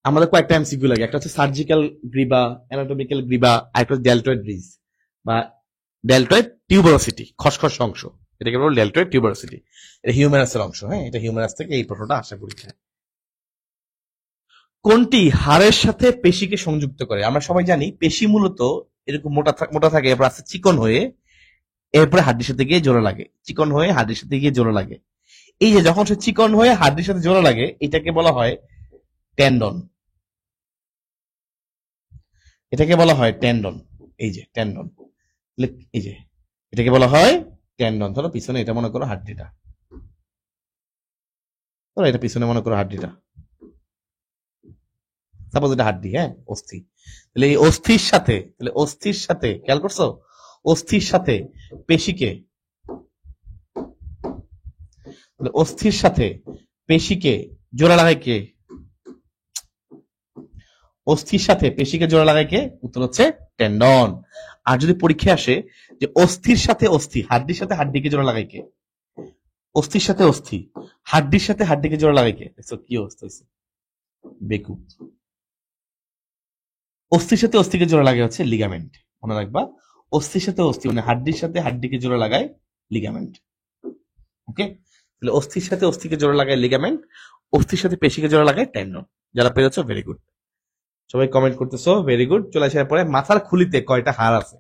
আমাদের কয়েকটা এমসিকিউ লাগে, একটা হচ্ছে সার্জিক্যাল গ্রিবা, অ্যানাটমিক্যাল গ্রিবা, আর একটা হচ্ছে ডেলটয়েড রিজ বা ডেলটয়েড টিউবারসিটি, খসখস অংশ, এটাকে বলো ডেলটয়েড টিউবারসিটি। এটা হিউম্যানাসের অংশ। হ্যাঁ, এটা হিউম্যানাস থেকে এই প্রশ্নটা আসা পরীক্ষায়। কোনটি হাড়ের সাথে পেশিকে সংযুক্ত করে? আমরা সবাই জানি পেশি মূলত এরকম মোটা থাকে, এরপর আস্তে চিকন হয়ে এরপরে হাড্ডির সাথে গিয়ে জোড়া লাগে, চিকন হয়ে হাড্ডির সাথে গিয়ে জোড়া লাগে। এই যে যখন সে চিকন হয়ে হাড্ডির সাথে জোড়া লাগে, এটাকে বলা হয় টেন্ডন, এটাকে বলা হয় টেন্ডন। এই যে টেন্ডন, এই যে এটাকে বলা হয় টেন্ডন। ধরো পিছনে এটা মনে করো হাড্ডিটা, ধরো এটা পিছনে মনে করো হাড্ডিটা, সাপোজ এটা হাড্ডি, হ্যাঁ অস্থি। তাহলে এই অস্থির সাথে, তাহলে অস্থির সাথে খেয়াল করছো, অস্থির সাথে পেশিকে, অস্থির সাথে পেশিকে জোড়া লাগায় কে? অস্থির সাথে পেশিকে জোড়া লাগায় কে? উত্তর হচ্ছে টেন্ডন। আর যদি পরীক্ষায় আসে যে অস্থির সাথে অস্থি, হাড্ডির সাথে হাড্ডিকে জোড়া লাগায় কে? অস্থির সাথে অস্থি, হাড্ডির সাথে হাড্ডিকে জোড়া লাগায় কে? দেখছো কি অবস্থা হয়েছে, বেকুব। অস্থির সাথে অস্থিকে জোড়া লাগে হচ্ছে লিগামেন্ট, মনে রাখবা। অস্থির সাথে অস্থি মানে হাড্ডির সাথে হাড্ডিকে জোড়া লাগায় লিগামেন্ট। ওকে, তাহলে অস্থির সাথে অস্থিকে জোড়া লাগায় লিগামেন্ট, অস্থির সাথে পেশিকে জোড়া লাগায় টেন্ডন। যারা পেরেছো ভেরি গুড, সবাই কমেন্ট করতেছো, ভেরি গুড। চলে আসার পরে মাথার খুলিতে কয়টা হাড় আছে?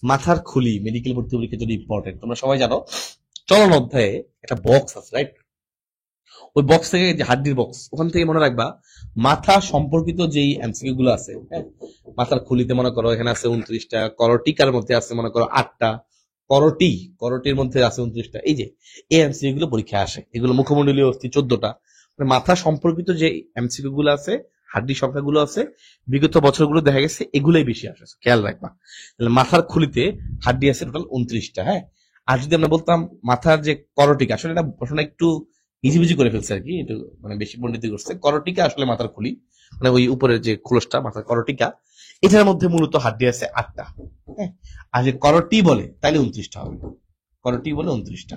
মাথার খুলি মেডিকেল ভর্তি পরীক্ষার জন্য ইম্পর্টেন্ট। তোমরা সবাই জানো চলন অধ্যায়ে একটা বক্স আছে, রাইট? ওই বক্স থেকে যে হাড্ডির বক্স, ওখান থেকে মনে রাখবা মাথা সম্পর্কিত যেই এমসিকিউ গুলো আছে, হ্যাঁ, মাথার খুলিতে মনে করো এখানে আছে 29টা, করটিকার মধ্যে আছে মনে করো 8টা, করটির মধ্যে আছে 29টা। এই যে এই এমসিকিউ গুলো পরীক্ষায় আসে, এগুলো মুখমণ্ডলীয় অস্থি 14টা। মানে মাথা সম্পর্কিত যে এমসিকিউ গুলো আছে, হাড্ডির সংখ্যাগুলো আছে, বিগত বছরগুলো দেখা গেছে এগুলোই বেশি আসে, খেয়াল রাখবা। তাহলে মাথার খুলিতে হাড্ডি আছে টোটাল 29টা, হ্যাঁ। আর যদি আমরা বলতাম মাথার যে করটিকা, আসলে এটা প্রশ্ন একটু হিজিবিজি করে ফেলছে আর কি, একটু মানে বেশি পণ্ডিতি করছে। করটিকা আসলে মাথার খুলি, মানে ওই উপরের যে খোলসটা মাথার করটিকা, এটার মধ্যে মূলত হাড্ডি আছে 8টা, হ্যাঁ। আর যে করটি বলে তাইলে 29টা হবে, করটি বলে 29টা।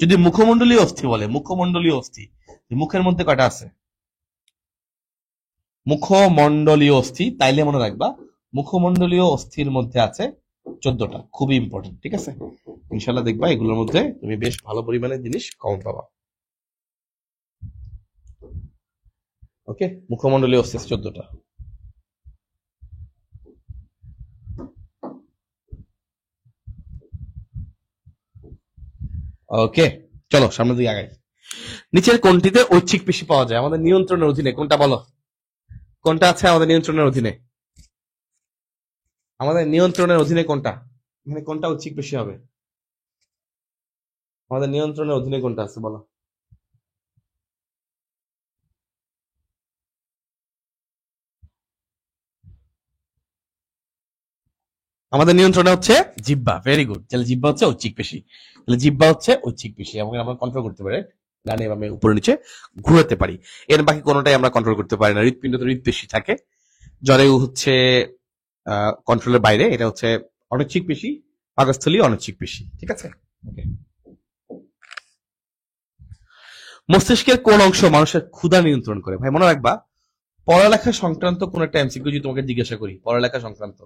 যদি মুখমণ্ডলীয় অস্থি বলে, মুখমণ্ডলীয় অস্থি, মুখের মধ্যে কয়টা আছে? মুখমণ্ডলীয় অস্থি, তাইলে মনে রাখবা মুখমণ্ডলীয় অস্থির মধ্যে আছে 14টা। খুবই ইম্পর্টেন্ট, ঠিক আছে? ইনশাল্লাহ দেখবা এগুলোর মধ্যে তুমি বেশ ভালো পরিমাণে জিনিস কম পাবা। ওকে, মুখমণ্ডলীয় অস্থি 14টা। ওকে, চলো সামনের দিকে আগাই। নিচের কোনটিতে ঐচ্ছিক পেশি পাওয়া যায়? আমাদের নিয়ন্ত্রণের অধীনে কোনটা বলো? কোনটা আছে আমাদের নিয়ন্ত্রণের অধীনে? আমাদের নিয়ন্ত্রণের অধীনে কোনটা? মানে কোনটা ঐচ্ছিক পেশি হবে? আমাদের নিয়ন্ত্রণের অধীনে কোনটা আছে বলো? আমাদের নিয়ন্ত্রণে হচ্ছে জিহ্বা। Very good. তাহলে জিহ্বা হচ্ছে ঐচ্ছিক পেশি, তাহলে জিহ্বা হচ্ছে ঐচ্ছিক পেশি, এবং আমরা কন্ট্রোল করতে পারি, ডানে বামে উপরে নিচে ঘুরাতে পারি। এর বাকি কোনোটাই আমরা কন্ট্রোল করতে পারি না। হৃৎপিণ্ড তো হৃৎপেশি থাকে, জরায়ু হচ্ছে কন্ট্রোলের বাইরে, এটা হচ্ছে অনৈচ্ছিক পেশি, পাকস্থলী অনৈচ্ছিক পেশি, ঠিক আছে? ওকে, মস্তিষ্কের কোন অংশ মানুষের ক্ষুধা নিয়ন্ত্রণ করে? ভাই মনে রাখবা পড়ালেখা সংক্রান্ত কোন একটা এমসিকিউ যদি তোমাকে জিজ্ঞাসা করি, পড়ালেখা সংক্রান্ত,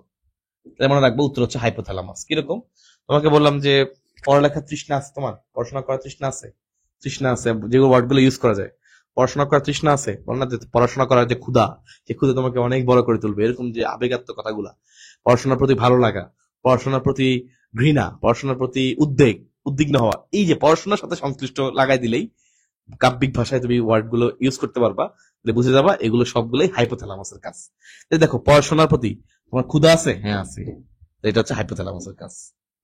তাহলে মনে রাখবো উত্তর হচ্ছে হাইপোথ্যালামাস। কিরকম? তোমাকে বললাম যে পড়ালেখার তৃষ্ণা আছে, তোমার পড়াশোনা করার তৃষ্ণা আছে, তৃষ্ণা আছে, যেগুলো ওয়ার্ড গুলো ইউজ করা যায়। পড়াশোনা করার তৃষ্ণা আছে, বল না যে পড়াশোনা করার যে ক্ষুধা, যে ক্ষুধা তোমাকে অনেক বড় করে তুলবে, এরকম যে আবেগাত্মক কথাগুলা, পড়াশোনার প্রতি ভালো লাগা, পড়াশোনার প্রতি ঘৃণা, পড়াশোনার প্রতি উদ্বেগ, উদ্বিগ্ন হওয়া, এই যে পড়াশোনার সাথে সংশ্লিষ্ট লাগাই দিলেই কাব্যিক ভাষায় তুমি ওয়ার্ড গুলো ইউজ করতে পারবা, বুঝে যাবা এগুলো সবগুলোই হাইপোথ্যালামাসের কাজ। দেখো পড়াশোনার প্রতি তোমার ক্ষুধা আছে, হ্যাঁ আছে, এটা হচ্ছে হাইপোথ্যালামাসের কাজ।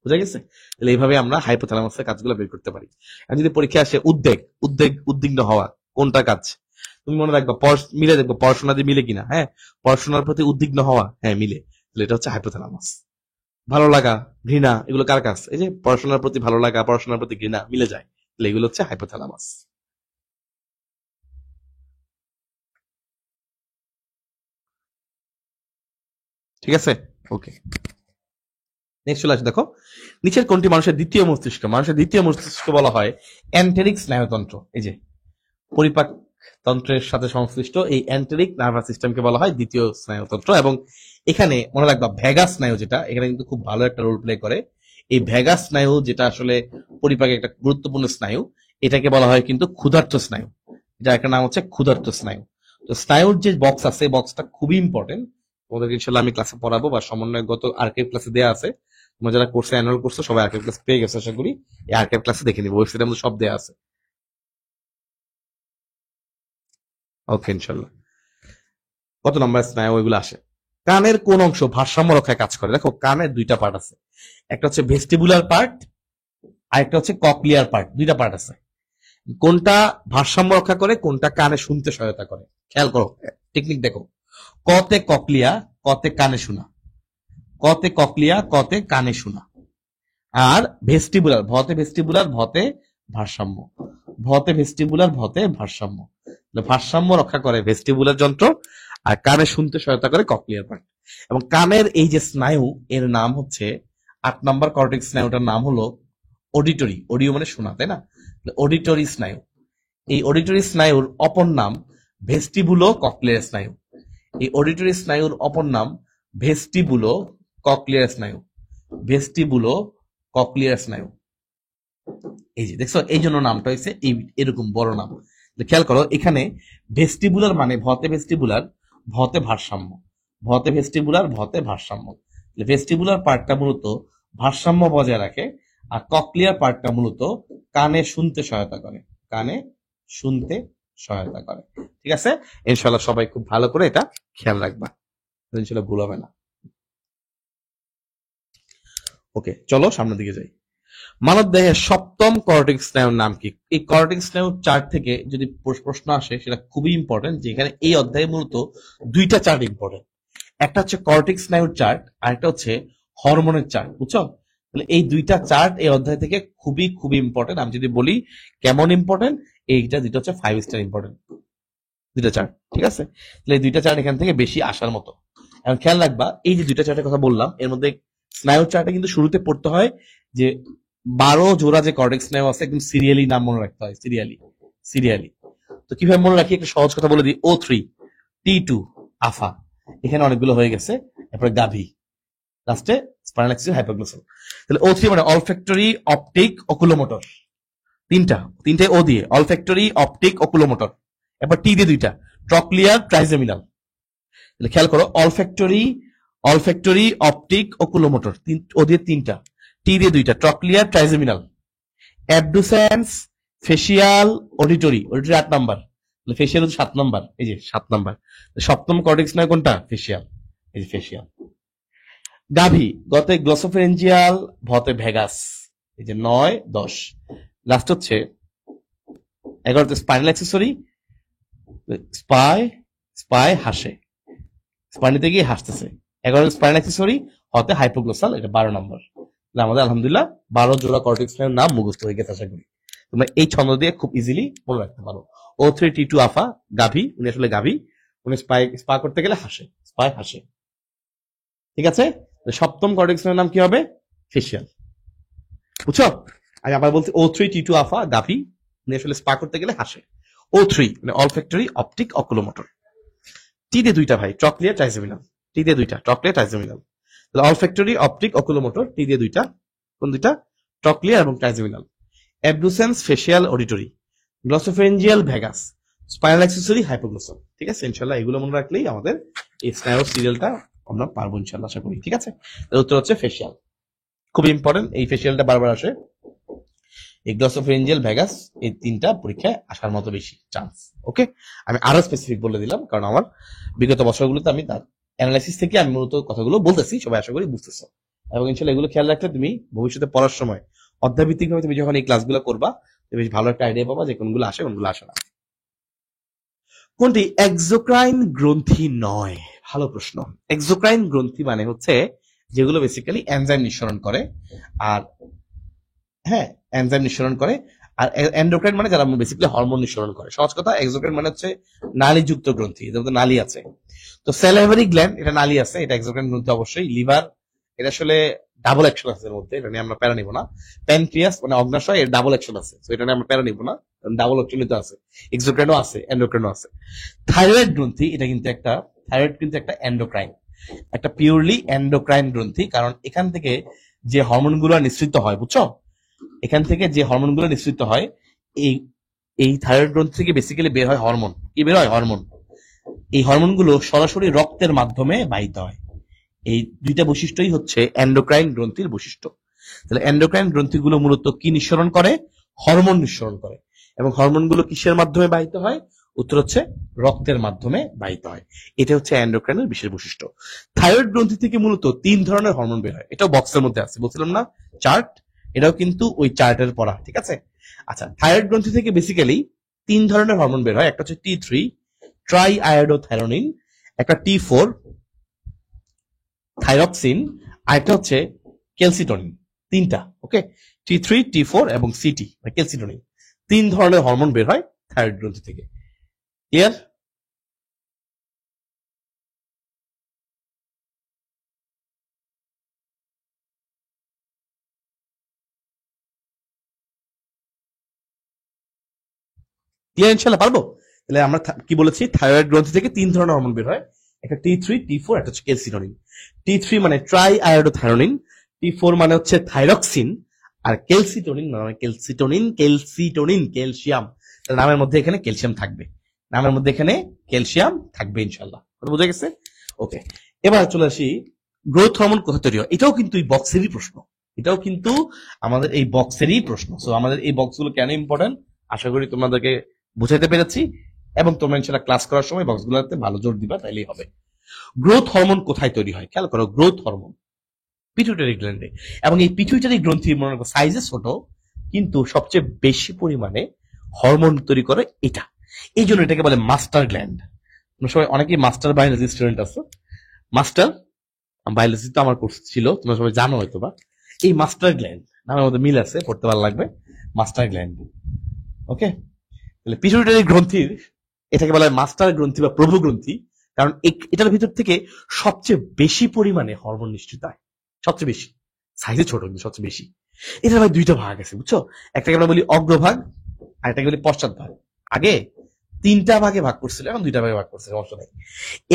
বুঝা গেছে? তাহলে এইভাবে আমরা হাইপোথ্যালামাসের কাজগুলো বের করতে পারি। আর যদি পরীক্ষা আসে উদ্বেগ, উদ্বিগ্ন হওয়া, কোনটা কাজ? তুমি মনে রাখবা, মিলে দেখবো পড়াশোনা দিয়ে মিলে কিনা। হ্যাঁ, পড়াশোনার প্রতি উদ্বিগ্ন হওয়া, হ্যাঁ মিলে, তাহলে এটা হচ্ছে হাইপোথ্যালামাস। ভালো লাগা, ঘৃণা, এগুলো কার কাজ? এই যে পড়াশোনার প্রতি ভালো লাগা, পড়াশোনার প্রতি ঘৃণা মিলে যায়, তাহলে এগুলো হচ্ছে হাইপোথ্যালামাস। ঠিক আছে, ওকে। নেক্সট চলে আসে, দেখো নিচের কোনটি মানুষের দ্বিতীয় মস্তিষ্ক? মানুষের দ্বিতীয় মস্তিষ্ক বলা হয় এন্টেরিক স্নায়ুতন্ত্র। এই যে পরিপাক তন্ত্রের সাথে সংশ্লিষ্ট এই এন্টেরিক নার্ভাস সিস্টেমকে বলা হয় দ্বিতীয় স্নায়ুতন্ত্র। এবং এখানে মনে রাখবা ভ্যাগাস স্নায়ু যেটা, এখানে কিন্তু খুব ভালো একটা রোল প্লে করে। এই ভ্যাগাস স্নায়ু যেটা আসলে পরিপাকের একটা গুরুত্বপূর্ণ স্নায়ু, এটাকে বলা হয় কিন্তু ক্ষুধার্ত স্নায়ু। এটা একটা নাম হচ্ছে ক্ষুধার্ত স্নায়ু। তো স্নায়ুর যে বক্স আছে, বক্সটা খুবই ইম্পর্টেন্ট। তোমাদেরকে ইনশাল্লাহ আমি ক্লাসে পড়াবো, বা সমন্বয়গত আর্কাইভ ক্লাসে দেওয়া আছে। তোমরা যারা কোর্সে এনরোল করছো সবাই আর্কাইভ ক্লাস পেয়ে গেছে আশা করি। এই আর্কাইভ ক্লাসে দেখে নিবো, ওয়েবসাইটের মধ্যে সব দেওয়া আছে। ওকে, ইনশাল্লাহ। কত নম্বর স্নায়ু ওইগুলো আসে? কানের কোন অংশ ভারসাম্য রক্ষায় কাজ করে? দেখো কানের দুইটা পার্ট আছে, একটা হচ্ছে ভেস্টিবুলার পার্ট, আর একটা হচ্ছে ককলিয়ার পার্ট। দুইটা পার্ট আছে। কোনটা ভারসাম্য রক্ষা করে, কোনটা কানে শুনতে সহায়তা করে? খেয়াল করো, টেকনিক দেখো। কতে ককলিয়া, কতে কানে শোনা। কতে ককলিয়া, কতে কানে শোনা। আর ভেস্টিবুলার, ভতে ভেস্টিবুলার, ভতে ভারসাম্য। ভতে ভেস্টিবুলার, ভতে ভারসাম্য। ভারসাম্য রক্ষা করে ভেস্টিবুলার যন্ত্র, আর কানে শুনতে সহায়তা করে ককলিয়ার পার্ট। এবং কানের এই যে স্নায়ু, এর নাম হচ্ছে 8 নম্বর কর্টেক্স স্নায়ুটার নাম হলো অডিটরি। অডিও মানে শোনা, তাই না? অডিটরি স্নায়ু। এই অডিটরি স্নায়ুর অপর নাম ভেস্টিবুলো ককলিয়ার স্নায়ু। এই অডিটরি স্নায়ুর অপর নাম ভেস্টিবুলো ককলিয়ার স্নায়ু। ভেস্টিবুলো ককলিয়ার স্নায়ু। এই যে দেখছো, এই জন্য নামটা হয়েছে এরকম বড় নাম। খেয়াল করো, এখানে ভেস্টিবুলার মানে ভতে ভেস্টিবুলার, ভতে ভারসাম্য। ভতে ভেস্টিবুলার, ভতে ভারসাম্য। ভেস্টিবুলার পার্টটা মূলত ভারসাম্য বজায় রাখে, আর ককলিয়ার পার্টটা মূলত কানে শুনতে সহায়তা করে। কানে শুনতে সহায়তা করে। ঠিক আছে, ইনশাল্লাহ সবাই খুব ভালো করে এটা খেয়াল রাখবা, ইনশাল্লাহ ভুল হবে না। ওকে, চলো সামনের দিকে যাই। মানব দেহের 7ম কর্টেক্স স্নায়ুর নাম কি? এই কর্টেক্স স্নায়ুর চার্ট থেকে যদি প্রশ্ন আসে, সেটা খুবই ইম্পর্টেন্ট। যেখানে এই অধ্যায়ে মূলত দুইটা চার্ট ইম্পর্টেন্ট। একটা হচ্ছে কর্টেক্স স্নায়ুর চার্ট, আর একটা হচ্ছে হরমোনের চার্ট। বুঝছো? তাহলে এই দুইটা চার্ট এই অধ্যায় থেকে খুবই খুবই ইম্পর্টেন্ট। আমি যদি বলি কেমন ইম্পর্টেন্ট, এইটা দুইটা হচ্ছে 5 স্টার ইম্পর্টেন্ট দুইটা চার্ট। ঠিক আছে, তাহলে এই দুইটা চার্ট এখান থেকে বেশি আসার মতো। এখন খেয়াল রাখবা, এই যে দুইটা চার্টের কথা বললাম, এর মধ্যে স্নায়ুর চার্টে কিন্তু শুরুতে পড়তে হয় যে 12 জোড়া যে কর্টেক্স স্নায়ু আছে, একদম সিরিয়ালি নাম মনে রাখতে হয়। সিরিয়ালি। তো কিভাবে মনে রাখি, একটা সহজ কথা বলে দিই। O3, T2, আফা, এখানে অনেকগুলো হয়ে গেছে। এরপরে গাভী, লাস্টে স্পাইনাল অ্যাক্সিস হাইপোগ্লোসাল। তাহলে O3 মানে অলফ্যাক্টরি, অপটিক, অকুলোমোটর। তিনটাই ও দিয়ে, অলফ্যাক্টরি, অপটিক, অকুলোমোটর। এরপর টি দিয়ে দুইটা, ট্রক্লিয়ার, ট্রাইজেমিনাল। তাহলে খেয়াল করো, অলফ্যাক্টরি, অপটিক, অকুলোমোটর, ও দিয়ে তিনটা, টি দিয়ে দুইটা, trochlear, trigeminal. Abducens, facial, auditory. 8 number, facial হচ্ছে 7 নাম্বার। এই যে 7 নাম্বার। 7ম কর্টেক্স নয় কোনটা? ফেসিয়াল। এই যে ফেসিয়াল। গাভী, গতে গ্লসোফেরেঞ্জিয়াল, ভতে ভেগাস। এই যে 9, 10। লাস্ট হচ্ছে 11তে স্পাইনাল অ্যাক্সেসরি, স্পাই হাসে, স্পাইনিতে গিয়ে হাসতেছে। 11 স্পাইনাল অ্যাক্সেসরি, হতে হাইপোগ্লোসাল। এটা 12 নম্বর। আমাদের আলহামদুলিল্লাহ 12 জোড়া কর্টেক্স স্নায়ুর নাম মুখস্থ হয়ে গেছে আশা করি। তোমরা এই ছন্দ দিয়ে খুব ইজিলি মনে রাখতে পারো। O3, T2, আফা, গাভী, উনি আসলে গাভী, উনি স্পা করতে গেলে হাসে, স্পাই হাসে। ঠিক আছে, 7ম কর্টেক্স স্নায়ুর নাম কি হবে? ফেসিয়াল। বুঝছো? আমি আবার বলছি, O3, T2, আফা, গাভী, উনি আসলে স্পা করতে গেলে হাসে। O3 মানে অলফ্যাক্টরি, অপটিক, অকুলোমোটর। টি দিয়ে দুইটা ভাই, ট্রক্লিয়ার, ট্রাইজেমিনাল। টি দিয়ে দুইটা, ট্রক্লিয়ার, ট্রাইজেমিনাল। তাহলে অলফ্যাক্টরি, অপটিক, অকুলোমোটর, টি দিয়ে দুইটা, কোন দুইটা? ট্রক্লিয়ার এবং trigeminal. Abducens, facial, auditory, glossopharyngeal, vagus, spinal accessory, hypoglossal. ঠিক আছে, ইনশাল্লাহ এগুলো মনে রাখলেই আমাদের এই স্নায়ু সিরিয়ালটা আমরা পারবো ইনশাল্লাহ, আশা করি। ঠিক আছে, তার উত্তর হচ্ছে ফেশিয়াল। খুব ইম্পর্টেন্ট, এই ফেশিয়ালটা বারবার আসে। এই গ্লসোফেঞ্জিয়াল, ভ্যাগাস, এই তিনটা পরীক্ষায় আসার মতো বেশি চান্স। ওকে, আমি আরো স্পেসিফিক বলে দিলাম, কারণ আমার বিগত বছরগুলোতে আমি তার অ্যানালাইসিস থেকে আমি মূলত কথাগুলো বলতেছি, সবাই আশা করি বুঝতেছো। এবং ইনশাল্লাহ এগুলো খেয়াল রাখলে তুমি ভবিষ্যতে পড়ার সময় অধ্যায়ভিত্তিক ভাবে তুমি যখন এই ক্লাসগুলো করবা, তুমি বেশ ভালো একটা আইডিয়া পাবা যে কোনগুলো আসে কোনগুলো আসে না। কোনটি এক্সোক্রাইন গ্রন্থি নয়? ভালো প্রশ্ন। এক্সোক্রাইন গ্রন্থি মানে হচ্ছে যেগুলো বেসিক্যালি এনজাইম নিঃসরণ করে, আর হ্যাঁ এনজাইম নিঃসরণ করে। আর এন্ডোক্রাইন মানে যারা বেসিক্যালি হরমোন নিঃসরণ করে। সহজ কথা, এক্সোক্রাইন মানে হচ্ছে নালীযুক্ত গ্রন্থি, এদের মধ্যে নালী আছে। তো স্যালাইভারি গ্ল্যান্ড, এটা নালী আছে, এটা এক্সোক্রাইন গ্রন্থি অবশ্যই। লিভার, এটা আসলে ডাবল অ্যাকশন আছে এর মধ্যে, এটা নিয়ে আমরা প্যারা নিব না। প্যানক্রিয়াস মানে অগ্নাশয়, এর ডাবল অ্যাকশন আছে, তো এটা নিয়ে আমরা প্যারা নিব না, ডাবল অ্যাকশন তো আছে, এক্সোক্রাইনও আছে, এন্ডোক্রাইনও আছে। থাইরয়েড গ্রন্থি, এটা কিন্তু একটা, থাইরয়েড কিন্তু একটা এন্ডোক্রাইন, একটা পিওরলি এন্ডোক্রাইন গ্রন্থি, কারণ এখান থেকে যে হরমোনগুলো নিঃসৃত হয়, বুঝছো, এখান থেকে যে হরমোনগুলো নিঃসৃত হয়, এই এই থাইরয়েড গ্রন্থি থেকে বেসিক্যালি বের হয় হরমোন। কি বের হয়? হরমোন। এই হরমোনগুলো সরাসরি রক্তের মাধ্যমে বাহিত হয়। এই দুইটা বৈশিষ্ট্যই হচ্ছে এন্ডোক্রাইন গ্রন্থির বৈশিষ্ট্য। তাহলে এন্ডোক্রাইন গ্রন্থিগুলো মূলত কি নিঃসরণ করে? হরমোন নিঃসরণ করে। এবং হরমোনগুলো কিসের মাধ্যমে বাহিত হয়? উত্তর হচ্ছে রক্তের মাধ্যমে বাহিত হয়। এটা হচ্ছে এন্ডোক্রাইনের বিশেষ বৈশিষ্ট্য। থাইরয়েড গ্রন্থি থেকে মূলত 3 ধরনের হরমোন বের হয়, এটাও বক্সের মধ্যে আছে, বলছিলাম না চার্ট, এটাও কিন্তু ওই চার্টের পড়া। ঠিক আছে, আচ্ছা, থাইরয়েড গ্রন্থি থেকে বেসিক্যালি 3 ধরনের হরমোন বের হয়। একটা হচ্ছে T3 ট্রাই আয়োডোথাইরোনিন, একটা T4 থাইরক্সিন, আর একটা হচ্ছে ক্যালসিটোনিন। তিনটা, ওকে, T3, T4 এবং সিটি ক্যালসিটোনিন। 3 ধরনের হরমোন বের হয় থাইরয়েড গ্রন্থি থেকে। ক্লিয়ার? ক্লিয়ার, ইনশাল্লাহ পারবো। তাহলে আমরা কি বলেছি? থাইরয়েড গ্রন্থি থেকে 3 ধরনের হরমোন বের হয়, একটা T3, T4, একটা হচ্ছে ক্যালসিটোনিন। T3 মানে ট্রাই আয়োডোথাইরোনিন, T4 মানে হচ্ছে থাইরক্সিন, আর ক্যালসিটোনিন মানে ক্যালসিটোনিন ক্যালসিয়াম। নামের মধ্যে এখানে ক্যালসিয়াম থাকবে, নামের মধ্যে এখানে ক্যালসিয়াম থাকবে, ইনশাল্লাহ। বোঝা গেছে? ওকে, এবার চলে আসি গ্রোথ হরমোন কোথা তৈরি হয়। এটাও কিন্তু এই বক্সেরই প্রশ্ন, এটাও কিন্তু আমাদের এই বক্সেরই প্রশ্ন। সো আমাদের এই বক্সগুলো কেন ইম্পর্টেন্ট আশা করি তোমাদেরকে বুঝাইতে পেরেছি, এবং তোমরা ইনশাল্লাহ ক্লাস করার সময় বক্সগুলোতে ভালো জোর দিবা, তাইলেই হবে। গ্রোথ হরমোন কোথায় তৈরি হয়? খেয়াল করো, গ্রোথ হরমোন পিটুইটারি গ্ল্যান্ডে। এবং এই পিটুইটারি গ্রন্থি মনে করো সাইজে ছোট, কিন্তু সবচেয়ে বেশি পরিমাণে হরমোন তৈরি করে এটা। এই জন্য এটাকে বলে মাস্টার গ্ল্যান্ড। তোমরা সবাই অনেকেই মাস্টার বায়োলজি স্টুডেন্ট আছো। মাস্টার বায়োলজি তো আমার কোর্স ছিল, তোমরা সবাই জানো হয়তো বা। এই মাস্টার গ্ল্যান্ড নামের মধ্যে মিল আছে, পড়তে ভালো লাগবে, মাস্টার গ্ল্যান্ড। ওকে, তাহলে পিটুইটারি গ্রন্থির, এটাকে বলা হয় মাস্টার গ্রন্থি বা প্রভু গ্রন্থি, কারণ এটার ভিতর থেকে সবচেয়ে বেশি পরিমাণে হরমোন নিঃসৃত হয়, সবচেয়ে বেশি। সাইজে ছোট কিন্তু সবচেয়ে বেশি। এটার ভাই 2টা ভাগ আছে, বুঝছো? একটাকে আমরা বলি অগ্রভাগ, আর একটাকে বলি পশ্চাৎ ভাগ। আগে 3টা ভাগে ভাগ করছিল, এখন 2টা ভাগে ভাগ করছে, সমস্যা নেই।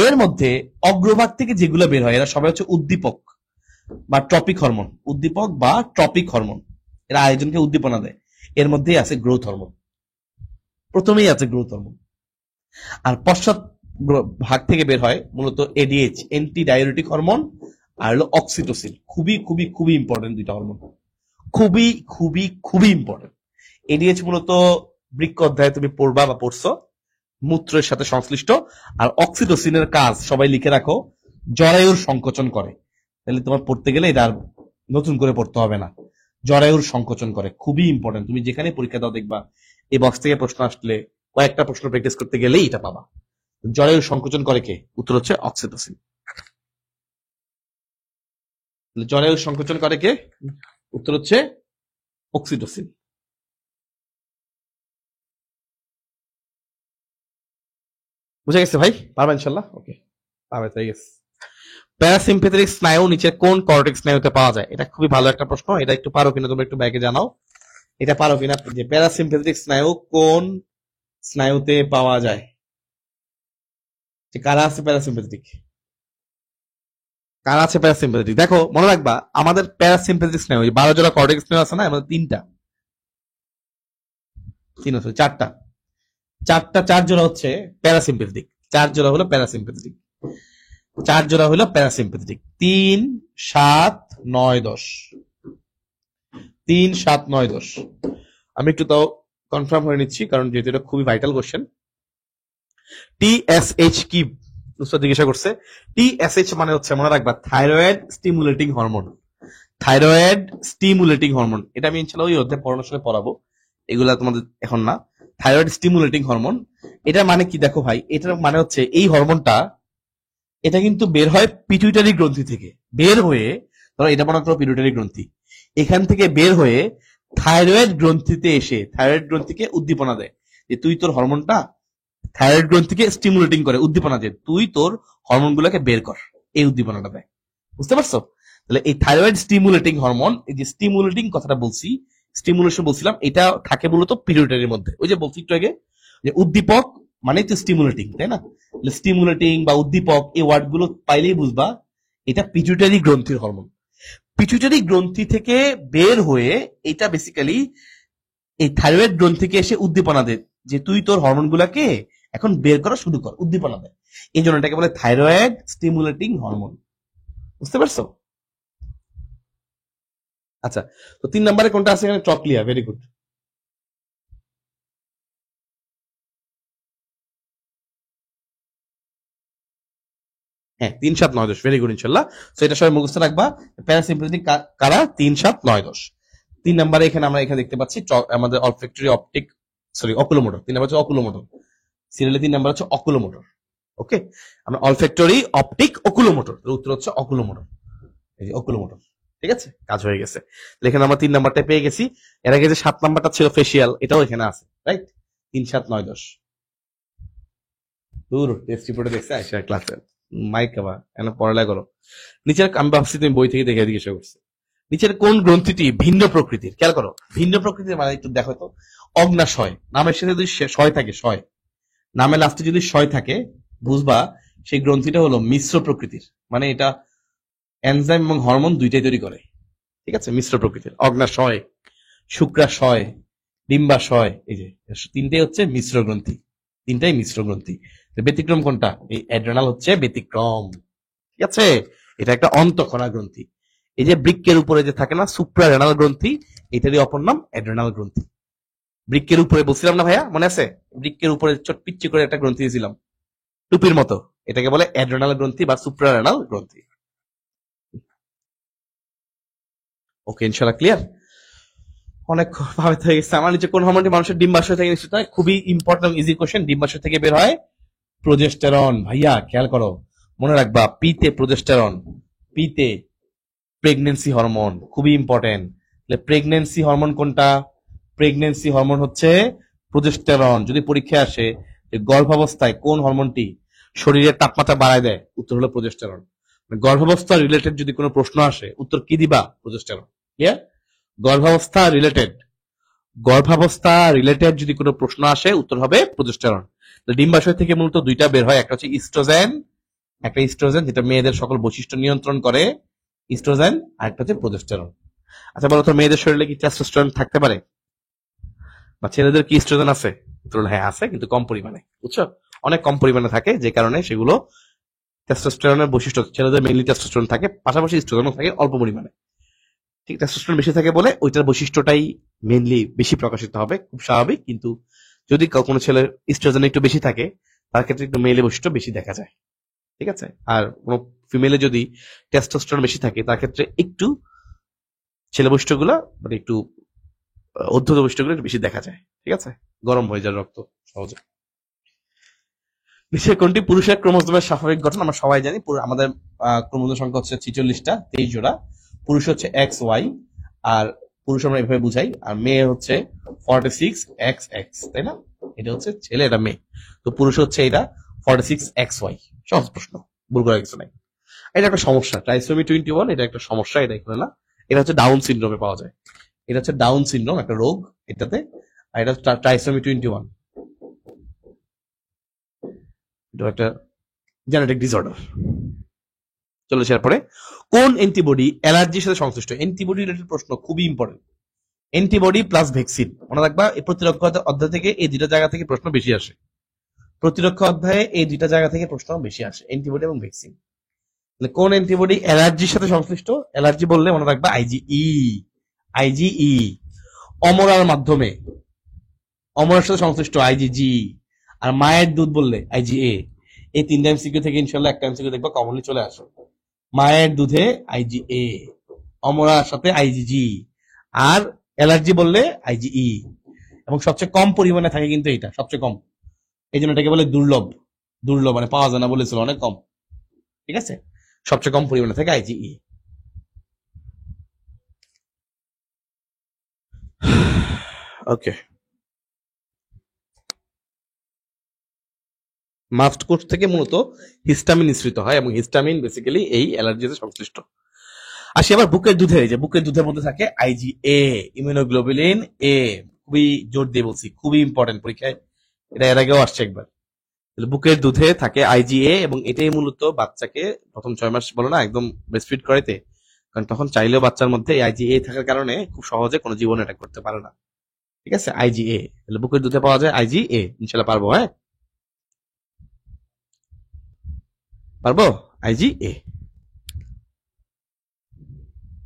এর মধ্যে অগ্রভাগ থেকে যেগুলো বের হয় এরা সবাই হচ্ছে উদ্দীপক বা ট্রপিক হরমোন। উদ্দীপক বা ট্রপিক হরমোন, এরা আয়োজনকে উদ্দীপনা দেয়। এর মধ্যেই আছে গ্রোথ হরমোন, প্রথমেই আছে গ্রোথ হরমোন। আর পশ্চাৎ ভাগ থেকে বের হয় মূলত এডিএইচ, অ্যান্টি ডায়োরেটিক হরমোন, আর হলো অক্সিটোসিন। খুবই খুবই খুবই ইম্পর্টেন্ট 2টা হরমোন, খুবই খুবই খুবই ইম্পর্টেন্ট। এডিএইচ মূলত বৃক্ক অধ্যায়ে তুমি পড়বা বা পড়ছো, মূত্রের সাথে সংশ্লিষ্ট। আর অক্সিটোসিনের কাজ সবাই লিখে রাখো, জরায়ুর সংকোচন করে। তাহলে তোমার পড়তে গেলে এটা আর নতুন করে পড়তে হবে না, জরায়ুর সংকোচন করে। খুবই ইম্পর্টেন্ট, তুমি যেখানে পরীক্ষা দাও দেখবা এই বক্স থেকে প্রশ্ন আসলে কয়েকটা প্রশ্ন প্র্যাকটিস করতে গেলেই এটা পাবা। জরায়ুর সংকোচন করে কে? উত্তর হচ্ছে অক্সিটোসিন। জরায়ুর সংকোচন করে কে? উত্তর হচ্ছে অক্সিটোসিন। বুঝে গেছে ভাই? পারবা ইনশাল্লাহ? ওকে, পাবে, হয়ে গেছে। প্যারাসিম্পেথেটিক স্নায়ু নিচে কোন কর্টেক্স স্নায়ুতে পাওয়া যায়? এটা খুবই ভালো একটা প্রশ্ন, এটা একটু পারো কিনা তোমরা একটু ব্যাগে জানাও। এটা পারো কিনা যে প্যারাসিম্পেথেটিক স্নায়ু কোন স্নায়ুতে পাওয়া যায়? যে কারা আছে প্যারাসিম্পেথেটিক? কার আছে প্যারাসিম্পথেটিক? দেখো মনে রাখবা আমাদের প্যারাসিম্পথেটিক স্নায়ু ওই 12 জোড়া কর্টেক্স স্নায়ু আছে না, আমাদের চারটা, 4 জোড়া হচ্ছে প্যারাসিম্পথেটিক, 4 জোড়া হলো প্যারাসিম্পথেটিক, 4 জোড়া হলো প্যারাসিম্পথেটিক। 3, 7, 9, 10, 3, 7, 9, 10। আমি একটু তাও কনফার্ম হয়ে নিচ্ছি কারণ যেহেতু এটা খুবই ভাইটাল কোশ্চেন। টিএসএইচ কি উস্তাদ জিজ্ঞাসা করছে? টিএসএইচ মানে হচ্ছে মনে রাখবা thyroid stimulating hormone, thyroid stimulating hormone. এটা আমি ইনশাআল্লাহ ওই অধ্যায় পড়ানোর সময় পড়াবো, এগুলা তোমাদের এখন না। থাইরয়েড স্টিমুলেটিং হরমোন এটা মানে কি? দেখো ভাই, এটার মানে হচ্ছে এই হরমোনটা এটা কিন্তু বের হয় পিটুইটারি গ্রন্থি থেকে, বের হয়ে ধরো এটা মনে করো পিটুইটারি গ্রন্থি, এখান থেকে বের হয়ে থাইরয়েড গ্রন্থিতে এসে থাইরয়েড গ্রন্থিকে উদ্দীপনা দেয় যে তুই তোর হরমোনটা, থাইরয়েড গ্রন্থিকে স্টিমুলেটিং করে উদ্দীপনা দেয় তুই তোর হরমোন গুলোকে বের কর, এই উদ্দীপনাটা দেয়। বুঝতে পারছো? তাহলে এই থাইরয়েড স্টিমুলেটিং হরমোন, এই যে স্টিমুলেটিং কথাটা বলছি, স্টিমুলেশন বলছিলাম, এটা থাকে মূলত পিটুইটারির মধ্যে। ওই যে বলছি একটু আগে যে উদ্দীপক মানে তো স্টিমুলেটিং, তাই না? স্টিমুলেটিং বা উদ্দীপক এই ওয়ার্ড গুলো পাইলেই বুঝবা এটা পিটুইটারি গ্রন্থির হরমোন। পিটুইটারি গ্রন্থি থেকে বের হয়ে এটা বেসিক্যালি এই থাইরয়েড গ্রন্থিকে এসে উদ্দীপনা দেয় যে তুই তোর হরমোন গুলাকে এখন বের করা শুরু কর, উদ্দীপনা দেয়। এই জন্য এটাকে বলে থাইরয়েড স্টিমুলেটিং হরমোন। বুঝতে পারছো? আচ্ছা, তো 3 নম্বরে কোনটা আছে এখানে? ট্রক্লিয়া। Very good. হ্যাঁ, 3, 7, 9, 10। ভেরি গুড ইনশাল্লাহ। তো এটা সবাই মুখস্থ রাখবা। প্যারাসিম্পথেটিক কারা? 3, 7, 9, 10। 3 নম্বরে এখানে আমরা এখানে দেখতে পাচ্ছি আমাদের অলফ্যাক্টরি অপটিক, সরি অকুলোমোটর। 3 নম্বর হচ্ছে অকুলোমোটর, সিরিয়ালে 3 নম্বর হচ্ছে অকুলোমোটর। ওকে, আমরা অলফ্যাক্টরি অপটিক অকুলোমোটর, উত্তর হচ্ছে অকুলোমোটর। এই যে অকুলোমোটর। ঠিক আছে, কাজ হয়ে গেছে। এখানে আমরা 3 নাম্বারটা পেয়ে গেছি। এর আগে যে 7 নাম্বারটা ছিল ফেসিয়াল, এটাও এখানে আছে, রাইট? 3, 7, 9, 10। দূর টেস্ট রিপোর্টে দেখছে আইসা ক্লাসে মাইক কাবা এনে পড়ালেখা করো। নিচের, আমি ভাবছি তুমি বই থেকে দেখে জিজ্ঞাসা করছে, নিচের কোন গ্রন্থিটি ভিন্ন প্রকৃতির? খেয়াল করো, ভিন্ন প্রকৃতির মানে একটু দেখো তো। অগ্নাশয় নামের সাথে যদি শয় থাকে, শয় নামে লাস্টে যদি শয় থাকে, বুঝবা সেই গ্রন্থিটা হলো মিশ্র প্রকৃতির, মানে এটা এনজাইম এবং হরমোন দুইটাই তৈরি করে। ঠিক আছে, মিশ্র প্রকৃতির। অগ্নাশয়, শুক্রাশয়, ডিম্বাশয়, এই যে তিনটাই হচ্ছে মিশ্র গ্রন্থি, তিনটাই মিশ্র গ্রন্থি। ব্যতিক্রম কোনটা? এই অ্যাড্রেনাল হচ্ছে ব্যতিক্রম। ঠিক আছে, এটা একটা অন্তঃক্ষরা গ্রন্থি। এই যে বৃক্কের উপরে যে থাকে না সুপ্রারেনাল গ্রন্থি, এটারই অপর নাম অ্যাড্রেনাল গ্রন্থি। বৃক্কের উপরে বলছিলাম না ভাইয়া, মনে আছে? বৃক্কের উপরে ছোট পিচ্ছি করে একটা গ্রন্থি দিয়েছিলাম টুপির মতো, এটাকে বলে অ্যাড্রেনাল গ্রন্থি বা সুপ্রারেনাল গ্রন্থি। ওকে, ইনশাল্লাহ ক্লিয়ার। অনেক ভাবে হয়ে গেছে আমার। নিচে কোন হরমোনটি মানুষের ডিম্বাশয় থেকে নিশ্চিত হয়? খুবই ইম্পর্টেন্ট ইজি কোশ্চেন। ডিম্বাশয় থেকে বের হয় প্রোজেস্টেরন। ভাইয়া খেয়াল করো, মনে রাখবা পিতে প্রোজেস্টেরন, পিতে প্রেগনেন্সি হরমোন, খুবই ইম্পর্টেন্ট। প্রেগনেন্সি হরমোন কোনটা? প্রেগনেন্সি হরমোন হচ্ছে প্রোজেস্টেরন। যদি পরীক্ষা আসে যে গর্ভাবস্থায় কোন হরমোনটি শরীরের তাপমাত্রা বাড়ায় দেয়, উত্তর হলো প্রোজেস্টেরন। গর্ভাবস্থা রিলেটেড যদি কোনো প্রশ্ন আসে, উত্তর কি দিবা? প্রোজেস্টেরন। ক্লিয়ার? গর্ভাবস্থা রিলেটেড, গর্ভাবস্থা রিলেটেড যদি কোনো প্রশ্ন আসে, উত্তর হবে প্রোজেস্টেরন। ডিম্বাশয় থেকে মূলত দুইটা বের হয়, একটা হচ্ছে ইস্ট্রোজেন, একটা ইস্ট্রোজেন যেটা মেয়েদের সকল বৈশিষ্ট্য নিয়ন্ত্রণ করে, ইস্ট্রোজেন, আর একটা হচ্ছে প্রোজেস্টেরন। আচ্ছা বলো তো, মেয়েদের শরীরে কি টেস্টোস্টেরন থাকতে পারে? বা ছেলেদের কি ইস্ট্রোজেন আছে? উত্তর হলো হ্যাঁ আছে, কিন্তু কম পরিমাণে। বুঝছো? অনেক কম পরিমাণে থাকে, যে কারণে সেগুলো টেস্টোস্টেরনের বৈশিষ্ট্য, ছেলেদের মেইনলি টেস্টোস্টেরন থাকে, পাশাপাশি ইস্ট্রোজেনও থাকে অল্প পরিমাণে। ঠিক, টেস্টোস্টেরন বেশি থাকে বলে ওইটার বৈশিষ্ট্যটাই মেইনলি বেশি প্রকাশিত হবে, খুব স্বাভাবিক। কিন্তু যদি কোনো ছেলের ইস্ট্রোজেন একটু বেশি থাকে, তার ক্ষেত্রে একটু মেইলে বৈশিষ্ট্য বেশি দেখা যায়। ঠিক আছে, আর কোনো ফিমেলে যদি টেস্টোস্টেরন বেশি থাকে, তার ক্ষেত্রে একটু ছেলে বৈশিষ্ট্যগুলো মানে একটু অধ্যত বৈশিষ্ট্যগুলো একটু বেশি দেখা যায়। ঠিক আছে, গরম হয়ে যায় রক্ত সহজে। নিচে কোনটি পুরুষের ক্রোমোজোমের স্বাভাবিক গঠন? আমরা সবাই জানি আমাদের ক্রোমোজোম সংখ্যা হচ্ছে 46টা, 23 জোড়া। পুরুষ হচ্ছে এক্স ওয়াই, আর পুরুষ আমরা এভাবে বুঝাই, আর মেয়ে হচ্ছে 46XX, তাই না? এটা হচ্ছে ছেলে, এটা মেয়ে। তো পুরুষ হচ্ছে এটা 46XY। সহজ প্রশ্ন, ভুল করার কিছু নাই। এটা একটা সমস্যা, ট্রাইসোমি 21, এটা একটা সমস্যা, এটা এখানে না। এটা হচ্ছে ডাউন সিনড্রোমে পাওয়া যায়। এটা হচ্ছে ডাউন সিনড্রোম, একটা রোগ এটাতে। আর এটা ট্রাইসোমি 21, এটা একটা জেনেটিক ডিসঅর্ডার। চলো শেয়ার পরে কোন অ্যান্টিবডি অ্যালার্জির সাথে সংশ্লিষ্ট? অ্যান্টিবডি রিলেটেড প্রশ্ন খুবই ইম্পর্টেন্ট। অ্যান্টিবডি প্লাস ভ্যাকসিন, মনে রাখবা এই প্রতিরক্ষা অধ্যায় থেকে এই দুইটা জায়গা থেকে প্রশ্ন বেশি আসে। প্রতিরক্ষা অধ্যায়ে এই দুইটা জায়গা থেকে প্রশ্ন বেশি আসে, অ্যান্টিবডি এবং ভ্যাকসিন। কোন অ্যান্টিবডি অ্যালার্জির সাথে সংশ্লিষ্ট? অ্যালার্জি বললে মনে রাখবা আইজিই। আইজিই অমরার মাধ্যমে, অমরার সাথে সংশ্লিষ্ট আইজিজি। আর মায়ের দুধ বললে আইজিএ। এই তিনটা এমসিকিউ থেকে ইনশাল্লাহ একটা এমসিকিউ দেখবা কমনলি চলে আসে। মায়ের দুধে আইজিএ, অমরার সাথে আইজিজি, আর অ্যালার্জি বললে আইজিই। এবং সবচেয়ে কম পরিমাণে থাকে কিন্তু এটা সবচেয়ে কম, এই জন্য এটাকে বলে দুর্লভ। দুর্লভ মানে পাওয়া যায় না বলেছিল, অনেক কম। ঠিক আছে, সবচেয়ে কম পরিমাণে থাকে আইজিই। ওকে, মাস্ট কোষ থেকে মূলত হিস্টামিন নিঃসৃত হয় এবং হিস্টামিন বেসিক্যালি এই অ্যালার্জিতে সংশ্লিষ্ট। আসি আবার বুকের দুধে, যে বুকের দুধের মধ্যে থাকে আইজিএ, ইমিউনোগ্লোবুলিন এ। খুবই জোর দিয়ে বলছি, খুবই ইম্পর্টেন্ট, পরীক্ষায় এটা এর আগেও আসছে একবার। বুকের দুধে থাকে আইজিএ এবং এটাই মূলত বাচ্চাকে প্রথম 6 মাস বলো না একদম ব্রেস্টফিড করাইতে, কারণ তখন চাইলেও বাচ্চার মধ্যে আইজিএ থাকার কারণে খুব সহজে কোনো জীবন অ্যাটাক করতে পারে না। ঠিক আছে, আইজিএ তাহলে বুকের দুধে পাওয়া যায় আইজিএ। ইনশাল্লাহ পারবো, হ্যাঁ পারবো। আইজিএ।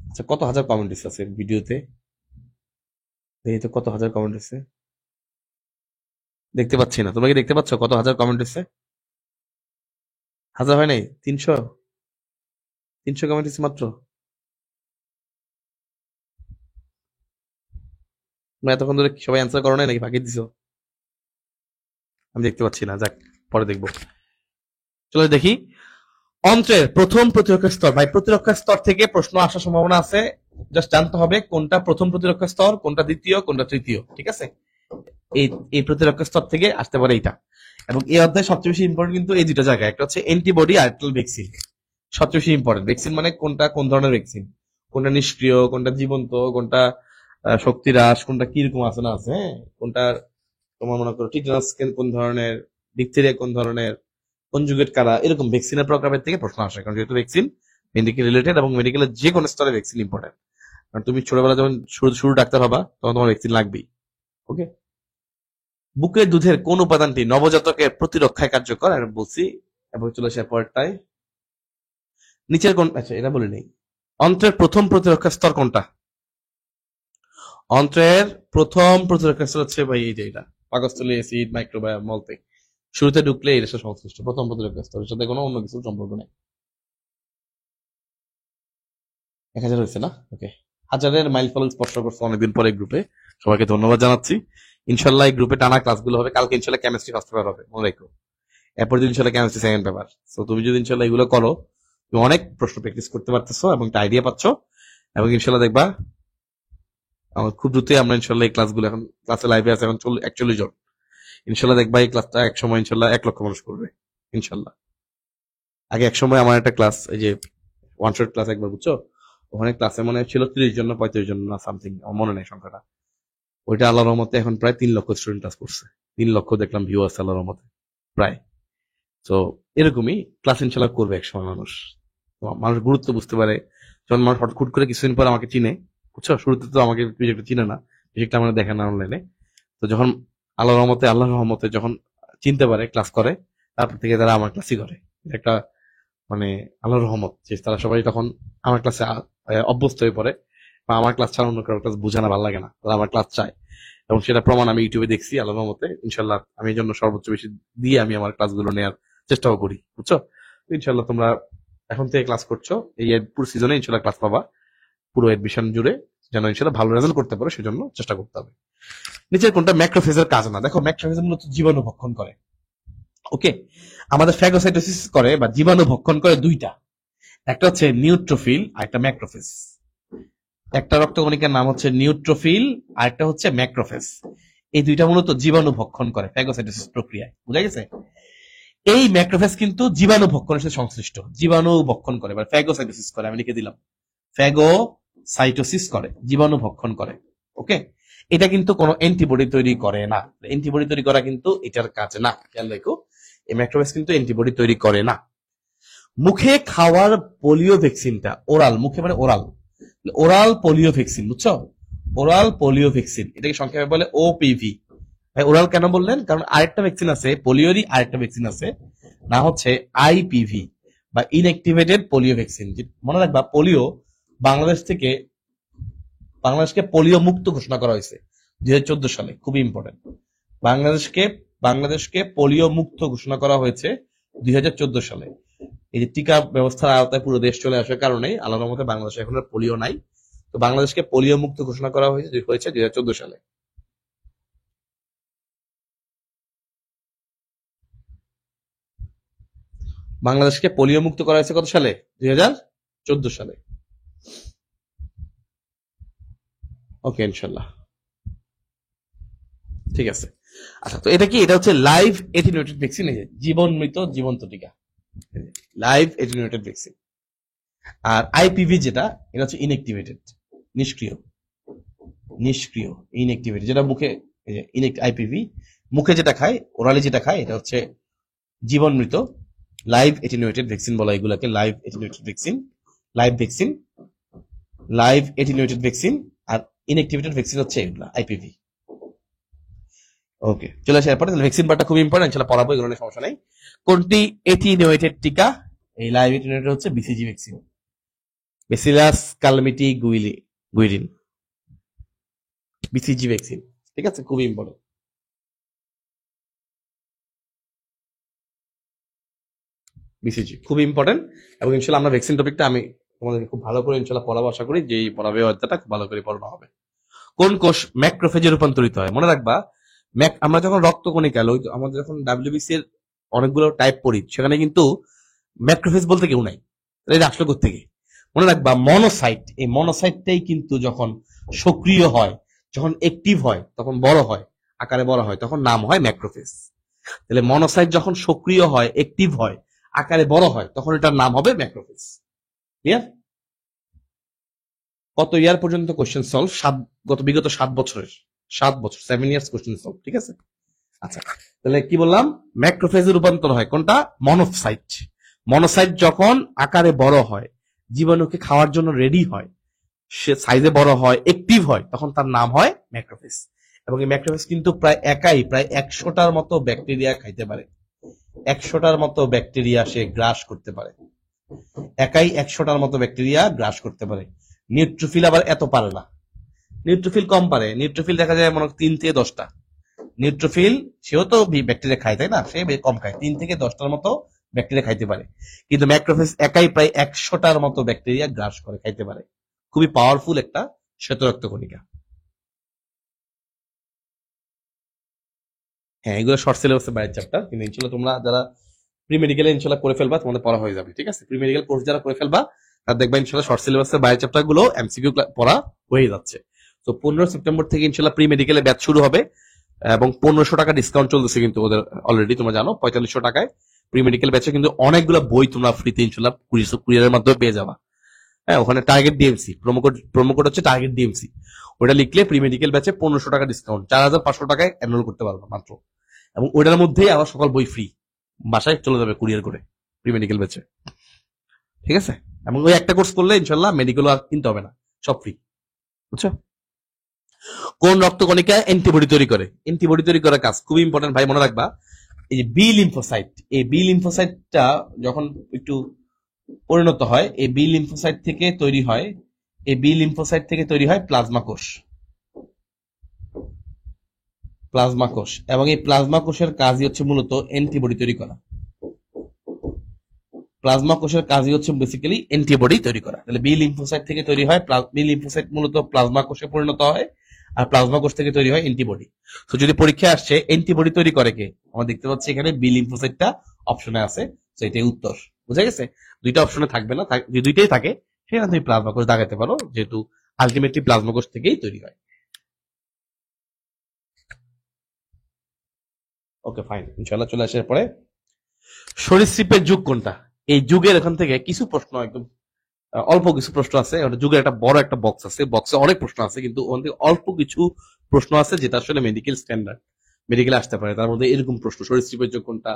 আচ্ছা, কত হাজার কমেন্ট আছে ভিডিওতে? এই তো কত হাজার কমেন্ট আছে, দেখতে পাচ্ছি না। তোমরা কি দেখতে পাচ্ছ কত হাজার কমেন্ট আছে? হাজার হয় নাই, 300। 300 কমেন্ট আছে মাত্র। তোমরা এতক্ষণ ধরে সবাই অ্যান্সার করো নাই নাকি ফাঁকি দিছো? আমি দেখতে পাচ্ছি না, যাক পরে দেখবো। চলো দেখি, অন্ত্রের প্রথম প্রতিরক্ষা স্তর। ভাই প্রতিরক্ষা স্তর থেকে প্রশ্ন আসার সম্ভাবনা আছে, জাস্ট জানতে হবে কোনটা প্রথম প্রতিরক্ষা স্তর, কোনটা দ্বিতীয়, কোনটা তৃতীয়। ঠিক আছে, এই এই প্রতিরক্ষা স্তর থেকে আসতে পারে এইটা। এবং এই অধ্যায় সবচেয়ে বেশি ইম্পর্টেন্ট কিন্তু এই দুটো জায়গায়, একটা হচ্ছে অ্যান্টিবডি আর একটা ভ্যাকসিন। সবচেয়ে বেশি ইম্পর্টেন্ট ভ্যাকসিন মানে কোনটা, কোন ধরনের ভ্যাকসিন, কোনটা নিষ্ক্রিয়, কোনটা জীবন্ত, কোনটা শক্তি হ্রাস, কোনটা কিরকম আছে না আছে, হ্যাঁ কোনটা তোমার মনে করো টিটানাস কোন ধরনের, ডিপথেরিয়া কোন ধরনের, কনজুগেট কারা, এরকম ভ্যাকসিনের প্রকারের থেকে প্রশ্ন আসে। কারণ যেহেতু ভ্যাকসিন মেডিকেল রিলেটেড এবং মেডিকেলের যে কোনো স্তরে ভ্যাকসিন ইম্পর্টেন্ট। কারণ তুমি ছোটবেলা যখন শুরু ডাক্তার হবা তখন তোমার ভ্যাকসিন লাগবেই। ওকে, বুকের দুধের কোন উপাদানটি নবজাতকের প্রতিরক্ষায় কার্যকর? আমি বলছি। এবং চলে আসে পরেরটায়, নিচের কোন, আচ্ছা এটা বলে নেই। অন্ত্রের প্রথম প্রতিরক্ষা স্তর কোনটা? অন্ত্রের প্রথম প্রতিরক্ষা স্তর হচ্ছে ভাই এই যে এটা, পাকস্থলী অ্যাসিড মাইক্রোবায়াম মলতে শুরুতে ঢুকলে এর সাথে সংশ্লিষ্ট প্রথম প্রতিরক্ষা স্তর, এর সাথে কোনো অন্য কিছুর সম্পর্ক নেই। 1000 হয়েছে না? ওকে, হাজারের মাইল ফলক স্পর্শ করছে অনেকদিন পরে গ্রুপে, সবাইকে ধন্যবাদ জানাচ্ছি। ইনশাল্লাহ এই গ্রুপে টানা ক্লাসগুলো হবে। কালকে ইনশাল্লাহ কেমিস্ট্রি ফার্স্ট পেপার হবে, মনে রেখো। এরপর ইনশাল্লাহ কেমিস্ট্রি সেকেন্ড পেপার। তো তুমি যদি ইনশাল্লাহ এগুলো করো, তুমি অনেক প্রশ্ন প্র্যাকটিস করতে পারতেছো এবং একটা আইডিয়া পাচ্ছ। এবং ইনশাল্লাহ দেখবা আমার খুব দ্রুতই আমরা ইনশাল্লাহ এই ক্লাসগুলো, এখন ক্লাসে লাইভে আছে এখন 41 জন। ইনশাল্লাহ দেখবা এই ক্লাসটা এক সময় ইনশাল্লাহ 1 লক্ষ মানুষ করবে ইনশাল্লাহ। আগে এক সময় আমার একটা ক্লাস, এই যে ওয়ান শট ক্লাস একবার, বুঝছো, ওখানে ক্লাসে মনে ছিল 30 জন না 35 জন না সামথিং, আমার মনে নেই সংখ্যাটা। ওইটা আল্লাহর রহমতে এখন প্রায় 3 লক্ষ স্টুডেন্ট ক্লাস করছে। 3 লক্ষ দেখলাম ভিউ আছে আল্লাহর রহমতে প্রায়। তো এরকমই ক্লাস ইনশাল্লাহ করবে এক সময় মানুষ, মানুষ গুরুত্ব বুঝতে পারে। যখন মানুষ হঠাৎ করে কিছুদিন পর আমাকে চিনে, বুঝছো, শুরুতে তো আমাকে প্রজেক্ট চিনে না, প্রজেক্ট আমরা দেখে না অনলাইনে। তো যখন আল্লাহর রহমতে যখন চিনতে পারে, ক্লাস করে, তারপর থেকে তারা আমার ক্লাসই করে। এটা একটা মানে আল্লাহর রহমত যে তারা সবাই তখন আমার ক্লাসে অভ্যস্ত হয়ে পড়ে, বা আমার ক্লাস ছাড়া অন্য কারো ক্লাস বোঝা না, ভালো লাগে না, তারা আমার ক্লাস চায়। এবং সেটা প্রমাণ আমি ইউটিউবে দেখছি আল্লাহর রহমতে। ইনশাল্লাহ আমি এই জন্য সর্বোচ্চ বেশি দিয়ে আমি আমার ক্লাসগুলো নেওয়ার চেষ্টাও করি, বুঝছো। ইনশাল্লাহ তোমরা এখন থেকে ক্লাস করছো, এই পুরো সিজনে ইনশাল্লাহ ক্লাস পাবা পুরো এডমিশন জুড়ে, যেন ইনশাল্লাহ ভালো রেজাল্ট করতে পারো, সেজন্য চেষ্টা করতে হবে। নিচের কোনটা ম্যাক্রোফেজের কাজ না? দেখো ম্যাক্রোফেজ মূলত জীবাণু ভক্ষণ করে। ওকে, আমাদের ফ্যাগোসাইটোসিস করে বা জীবাণু ভক্ষণ করে দুইটা, একটা হচ্ছে নিউট্রোফিল আর একটা ম্যাক্রোফেজ। একটা রক্তকণিকার নাম হচ্ছে নিউট্রোফিল আর একটা হচ্ছে ম্যাক্রোফেজ। এই দুইটা মূলত জীবাণু ভক্ষণ করে ফ্যাগোসাইটোসিস প্রক্রিয়ায়, বুঝা গেছে। এই ম্যাক্রোফেজ কিন্তু জীবাণু ভক্ষণের সাথে সংশ্লিষ্ট, জীবাণু ভক্ষণ করে বা ফ্যাগোসাইটোসিস করে। আমি লিখে দিলাম ফ্যাগোসাইটোসিস করে, জীবাণু ভক্ষণ করে। ওকে, এটা কিন্তু কোনো অ্যান্টিবডি তৈরি করে না। অ্যান্টিবডি তৈরি করা কিন্তু এটার কাজ না, খেয়াল রেখো। এই ম্যাক্রোফেজ কিন্তু অ্যান্টিবডি তৈরি করে না। মুখে খাওয়ার পোলিও ভ্যাকসিনটা ওরাল, মুখে মানে ওরাল, ওরাল পোলিও ভ্যাকসিন, বুঝছো? ওরাল পোলিও ভ্যাকসিন, এটাকে সংক্ষেপে বলে ওপিভি। ভাই ওরাল কেন বললেন? কারণ আরেকটা ভ্যাকসিন আছে, পোলিওরই আরেকটা ভ্যাকসিন আছে, না হচ্ছে আইপিভি বা ইনঅ্যাক্টিভেটেড পোলিও ভ্যাকসিন। মনে রাখবা, পোলিও বাংলাদেশকে পোলিও মুক্ত ঘোষণা করা হয়েছে 2014 সালে, খুবই ইম্পর্টেন্ট। বাংলাদেশকে পোলিও মুক্ত ঘোষণা করা হয়েছে 2014 সালে। এই যে টিকা ব্যবস্থার আওতায় পুরো দেশ চলে আসার কারণে আল্লাহর মতে বাংলাদেশে এখন আর পোলিও নাই। তো বাংলাদেশকে পোলিও মুক্ত ঘোষণা করা হয়েছে 2014 সালে। বাংলাদেশকে পোলিও মুক্ত করা হয়েছে কত সালে? 2014 সালে। ওকে, ইনশাল্লাহ ঠিক আছে। আচ্ছা, তো এটা কি? এটা হচ্ছে লাইভ এটিনুয়েটেড ভ্যাকসিন, এই যে জীবন মৃত জীবন্ত টিকা, লাইভ এটিনুয়েটেড ভ্যাকসিন। আর আইপিভি যেটা, এটা হচ্ছে ইনঅ্যাক্টিভেটেড, নিষ্ক্রিয়, ইনঅ্যাক্টিভেটেড, যেটা মুখে, এই যে আইপিভি মুখে যেটা খায়, ওরালি যেটা খায়, এটা হচ্ছে জীবন মৃত। লাইভ এটিনুয়েটেড ভ্যাকসিন বলা এগুলাকে, লাইভ এটিনুয়েটেড ভ্যাকসিন, লাইভ এটিনুয়েটেড ভ্যাকসিন। আর ইনঅ্যাক্টিভেটেড ভ্যাকসিন হচ্ছে এগুলা আইপিভি। ওকে, চলে আসে এরপরে। ভ্যাকসিন পার্টটা খুব ইম্পর্টেন্ট, ইনশাআল্লাহ পড়াবো, এগুলো নিয়ে সমস্যা নাই। কোনটি এটিনুয়েটেড টিকা? এই লাইভ এটিনুয়েটেড হচ্ছে BCG vaccine, Bacillus Calmette Guerin, BCG vaccine. ঠিক আছে, খুবই ইম্পর্টেন্ট। বিসিজি খুবই ইম্পর্টেন্ট, এবং ইনশাল্লাহ আমরা ভ্যাকসিন টপিকটা আমি তোমাদেরকে খুব ভালো করে ইনশাল্লাহ পড়াবো, আশা করি যে এই পড়াবে অধ্যায়টা খুব ভালো করে পড়ানো হবে। কোন কোষ ম্যাক্রোফেজে রূপান্তরিত হয়? মনে রাখবা, আমরা যখন রক্তকণিকা, আমাদের যখন ডাব্লিউবিসি এর অনেকগুলো টাইপ পড়ি, সেখানে কিন্তু ম্যাক্রোফেজ বলতে কেউ নাই। এটা আসলো কোত্থেকে? মনে রাখবা, মনোসাইট, এই মনোসাইটটাই কিন্তু যখন সক্রিয় হয়, যখন অ্যাক্টিভ হয়, তখন বড় হয়, আকারে বড় হয়, তখন নাম হয় ম্যাক্রোফেজ। তাহলে মনোসাইট যখন সক্রিয় হয়, অ্যাক্টিভ হয়, আকারে বড় হয়, তখন এটার নাম হবে ম্যাক্রোফেজ। ক্লিয়ার? কত ইয়ার পর্যন্ত কোশ্চেন সলভ? বিগত 7 বছরের, 7 ইয়ার্স কোশ্চেন সলভ। ঠিক আছে, আচ্ছা, তাহলে কি বললাম? ম্যাক্রোফেজে রূপান্তর হয় কোনটা? মনোসাইট। মনোসাইট যখন আকারে বড় হয়, জীবাণুকে খাওয়ার জন্য রেডি হয়, সে সাইজে বড় হয়, অ্যাক্টিভ হয়, তখন তার নাম হয় ম্যাক্রোফেজ। এবং এই ম্যাক্রোফেজ কিন্তু প্রায় 100টার মতো ব্যাকটেরিয়া খাইতে পারে। 100টার মতো ব্যাকটেরিয়া সে গ্রাস করতে পারে, 100টার মতো ব্যাকটেরিয়া গ্রাস করতে পারে। নিউট্রোফিল আবার এত পারে না, নিউট্রোফিল কম পারে। নিউট্রোফিল দেখা যায় মনে 3 থেকে 10টা। নিউট্রোফিল সেও তো ব্যাকটেরিয়া খায়, তাই না? সে কম খায়, 3 থেকে 10টার মতো ব্যাকটেরিয়া খাইতে পারে। কিন্তু ম্যাক্রোফেজ একাই প্রায় 100টার মতো ব্যাকটেরিয়া গ্রাস করে খাইতে পারে। খুবই পাওয়ারফুল একটা শ্বেতরক্ত কণিকা। হ্যাঁ, এগুলো শর্ট সিলেবাসের বাইরের চ্যাপ্টার, কিন্তু ইনশাল্লাহ তোমরা যারা প্রি মেডিকেলে ইনশাল্লাহ করে ফেলবা, তোমাদের পড়া হয়ে যাবে। ঠিক আছে, প্রি মেডিকেল কোর্স যারা করে ফেলবা, তার দেখবা ইনশাল্লাহ শর্ট সিলেবাসের বাইরের চ্যাপ্টার গুলো এমসিকিউ পড়া হয়ে যাচ্ছে। তো 15 সেপ্টেম্বর থেকে ইনশাল্লাহ প্রি মেডিকেলে ব্যাচ শুরু হবে, এবং 1500 টাকা ডিসকাউন্ট চলতেছে কিন্তু ওদের অলরেডি, তোমরা জানো 4500 টাকায় প্রি মেডিকেল ব্যাচে কিন্তু অনেকগুলো বই তোমরা ফ্রিতে ইনশাল্লাহ কুরিয়ারের মাধ্যমে পেয়ে যাবা। হ্যাঁ, ওখানে টার্গেট ডিএমসি প্রোমো কোড হচ্ছে টার্গেট ডিএমসি, ওটা লিখলে প্রি মেডিকেল ব্যাচে 1500 টাকা ডিসকাউন্ট, 4500 টাকায় এনরোল করতে পারবা মাত্র। এবং ওটার মধ্যেই আমার সকল বই ফ্রি, বাসায় চলে যাবে কুরিয়ার করে প্রি মেডিকেল ব্যাচে। ঠিক আছে, এবং ওই একটা কোর্স করলে ইনশাল্লাহ মেডিকেল আর কিনতে হবে না, সব ফ্রি। বুঝছো? কোন রক্তকণিকা অ্যান্টিবডি তৈরি করে? অ্যান্টিবডি তৈরি করার কাজ খুবই ইম্পর্টেন্ট ভাই, মনে রাখবা। এই যে বি লিম্ফোসাইট, এই বি লিম্ফোসাইটটা যখন একটু পরিণত হয়, এই বি লিম্ফোসাইট থেকে তৈরি হয়, এই বি লিম্ফোসাইট থেকে তৈরি হয় প্লাজমা কোষ, প্লাজমা কোষ। এবং এই প্লাজমা কোষের কাজই হচ্ছে মূলত অ্যান্টিবডি তৈরি করা। প্লাজমা কোষের কাজই হচ্ছে বেসিক্যালি অ্যান্টিবডি তৈরি করা। তাহলে বি লিম্ফোসাইট থেকে তৈরি হয়, বি লিম্ফোসাইট মূলত প্লাজমা কোষে পরিণত হয়, আর প্লাজমা কোষ থেকে তৈরি হয় অ্যান্টিবডি। তো যদি পরীক্ষায় আসছে অ্যান্টিবডি তৈরি করে কে, আমরা দেখতে পাচ্ছি এখানে বি লিম্ফোসাইটটা অপশনে আছে। তো এটাই উত্তর। বুঝা গেছে? দুইটা অপশনে থাকবে না, যে দুইটাই থাকে সেখানে তুমি প্লাজমা কোষ দাগাতে পারো, যেহেতু আলটিমেটলি প্লাজমা কোষ থেকেই তৈরি হয়। ওকে, ফাইন, ইনশাআল্লাহ চলে আসার পরে সরীসৃপের যুগ কোনটা? এই যুগের এখান থেকে কিছু প্রশ্ন, একদম অল্প কিছু প্রশ্ন আছে। যুগের একটা বড় একটা বক্স আছে, বক্সে অনেক প্রশ্ন আছে, কিন্তু ওখান থেকে অল্প কিছু প্রশ্ন আছে যেটা আসলে মেডিকেল স্ট্যান্ডার্ড, মেডিকেলে আসতে পারে। তার মধ্যে এরকম প্রশ্ন, সরীসৃপের যুগ কোনটা,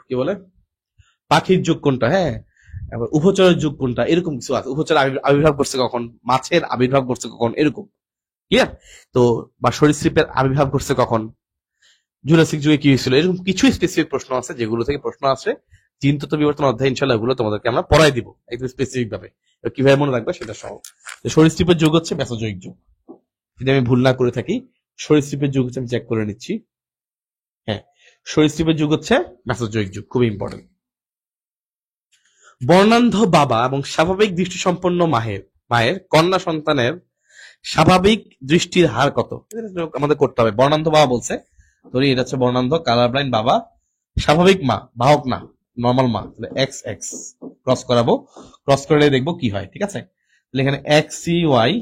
কি বলে, পাখির যুগ কোনটা, হ্যাঁ, উভচরের যুগ কোনটা, এরকম কিছু আছে। উভচর আবির্ভাব করছে কখন, মাছের আবির্ভাব করছে কখন, এরকম। ক্লিয়ার? তো বা সরীসৃপের আবির্ভাব করছে কখন, জুরাসিক যুগে কি হয়েছিল, এরকম কিছু স্পেসিফিক প্রশ্ন আছে যেগুলো থেকে প্রশ্ন আসে। জিন তত্ত্ব বিবর্তন অধ্যায় ইনশাল্লাহ এগুলো তোমাদেরকে আমরা পড়াই দিব একদম স্পেসিফিক ভাবে, কিভাবে মনে রাখবে সেটা সহ। সরীসৃপের যুগ হচ্ছে মেসোজোয়িক যুগ, যদি আমি ভুল না করে থাকি। সরীসৃপের যুগ হচ্ছে, আমি চেক করে নিচ্ছি, হ্যাঁ, সরীসৃপের যুগ হচ্ছে মেসোজোয়িক যুগ, খুবই ইম্পর্টেন্ট। বর্ণান্ধ বাবা এবং স্বাভাবিক দৃষ্টিসম্পন্ন মায়ের কন্যা সন্তানের স্বাভাবিক দৃষ্টির হার কত, আমাদের করতে হবে। বর্ণান্ধ বাবা বলছে, ধরি এটা হচ্ছে বর্ণান্ধ কালার ব্লাইন্ড বাবা, স্বাভাবিক মা, বাহক না, নর্মাল মা, তাহলে এক্স এক্স ক্রস করাবো, ক্রস করে দেখবো কি হয়। ঠিক আছে, তাহলে এখানে এক্স সি ওয়াই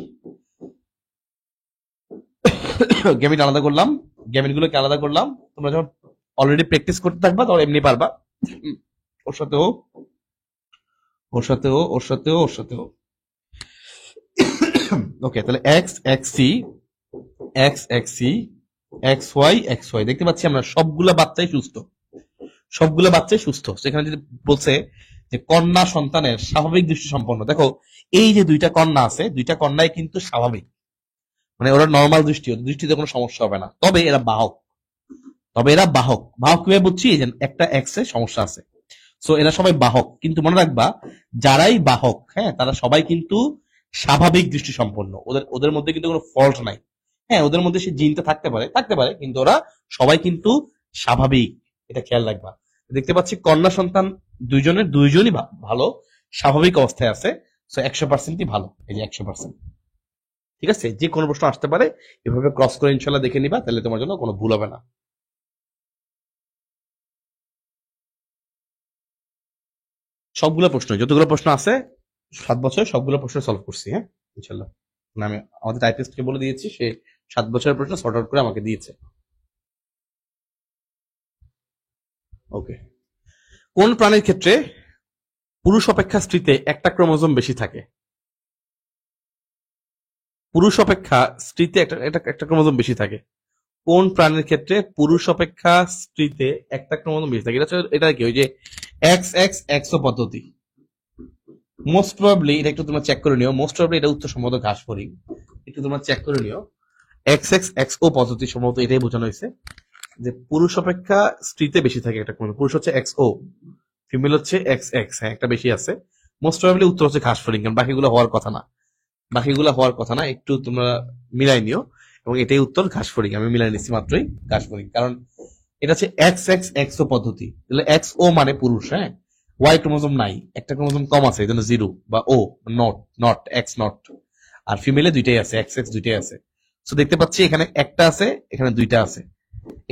গ্যামিট আলাদা করলাম, গ্যামিট গুলোকে আলাদা করলাম। তোমরা যখন অলরেডি প্র্যাকটিস করতে থাকবা তখন এমনি পারবা। ওর সাথেও ওর সাথেও ওর সাথেও ওর সাথেও ওকে, তাহলে x x C x x C x Y দেখতে পাচ্ছি আমরা সবগুলা বাচ্চাই সুস্থ, সবগুলো বাচ্চাই সুস্থ। সেখানে যদি বলছে যে কন্যা সন্তানের স্বাভাবিক দৃষ্টি সম্পন্ন, দেখো এই যে দুইটা কন্যা আছে, দুইটা কন্যাই কিন্তু স্বাভাবিক, মানে ওরা নর্মাল দৃষ্টি, দৃষ্টিতে কোনো সমস্যা হবে না। তবে এরা বাহক, বাহক কিভাবে বুঝছি, যে একটা এক্স এর সমস্যা আছে, সো এরা সবাই বাহক। কিন্তু মনে রাখবা, যারাই বাহক, হ্যাঁ, তারা সবাই কিন্তু স্বাভাবিক দৃষ্টি সম্পন্ন, ওদের ওদের মধ্যে কিন্তু কোনো ফল্ট নাই। হ্যাঁ, ওদের মধ্যে সে জিনটা থাকতে পারে, কিন্তু ওরা সবাই কিন্তু স্বাভাবিক, এটা খেয়াল রাখবা। দেখতে পাচ্ছি কন্যা সন্তান দুইজনই ভালো, স্বাভাবিক অবস্থায় আছে, সো 100%ই ভালো, এই যে 100%। ঠিক আছে, যে কোনো প্রশ্ন আসতে পারে, এভাবে ক্রস করে ইনশাল্লাহ দেখে নিবা, তাহলে তোমার জন্য কোনো ভুল হবে না। সবগুলো প্রশ্ন, যতগুলো প্রশ্ন আছে 7 বছর, সবগুলো প্রশ্ন সলভ করছি, হ্যাঁ ইনশাল্লাহ। আমি আমাদের টাইপিস্টকে বলে দিয়েছি, সে 7 বছরের প্রশ্ন সর্ট আউট করে আমাকে দিয়েছে। ওকে, কোন প্রাণীর ক্ষেত্রে পুরুষ অপেক্ষা স্ত্রীতে একটা ক্রোমোজোম বেশি থাকে? পুরুষ অপেক্ষা স্ত্রীতে একটা ক্রোমোজোম বেশি থাকে। কোন প্রাণীর ক্ষেত্রে পুরুষ অপেক্ষা স্ত্রীতে একটা ক্রোমোজোম বেশি থাকে? এটা কি ওই যে এক্স এক্স এক্সো পদ্ধতি? মোস্ট প্রবাবলি এটা একটু তোমরা চেক করে নিও, মোস্ট প্রবাবলি এটা উত্তর সম্ভবত ঘাসফড়িং, একটু তোমরা চেক করে নিও। এক্স এক্স এক্স ও পদ্ধতি সম্ভবত এটাই বোঝানো হয়েছে, যে পুরুষ অপেক্ষা স্ত্রীতে বেশি থাকে একটা ক্রোমোজোম। পুরুষ হচ্ছে এক্স ও, ফিমেল হচ্ছে এক্স এক্স, হ্যাঁ একটা বেশি আছে। মোস্ট প্রবাবলি উত্তর হচ্ছে ঘাসফড়িং, কারণ বাকিগুলো হওয়ার কথা না, একটু তোমরা মিলাই নিও। এবং এটাই উত্তর, ঘাসফড়িং, আমি মিলাই নিচ্ছি মাত্রই, ঘাসফড়িং। কারণ এটা হচ্ছে এক্স এক্স এক্স ও পদ্ধতি, তাহলে এক্স ও মানে পুরুষ, হ্যাঁ, ওয়াই ক্রোমোজোম নাই, একটা ক্রোমোজোম কম আছে, এই জন্য জিরো বা ও, নট এক্স নট। আর ফিমেলে দুইটাই আছে, এক্স এক্স দুইটাই আছে। তো দেখতে পাচ্ছি এখানে একটা আছে, এখানে দুইটা আছে,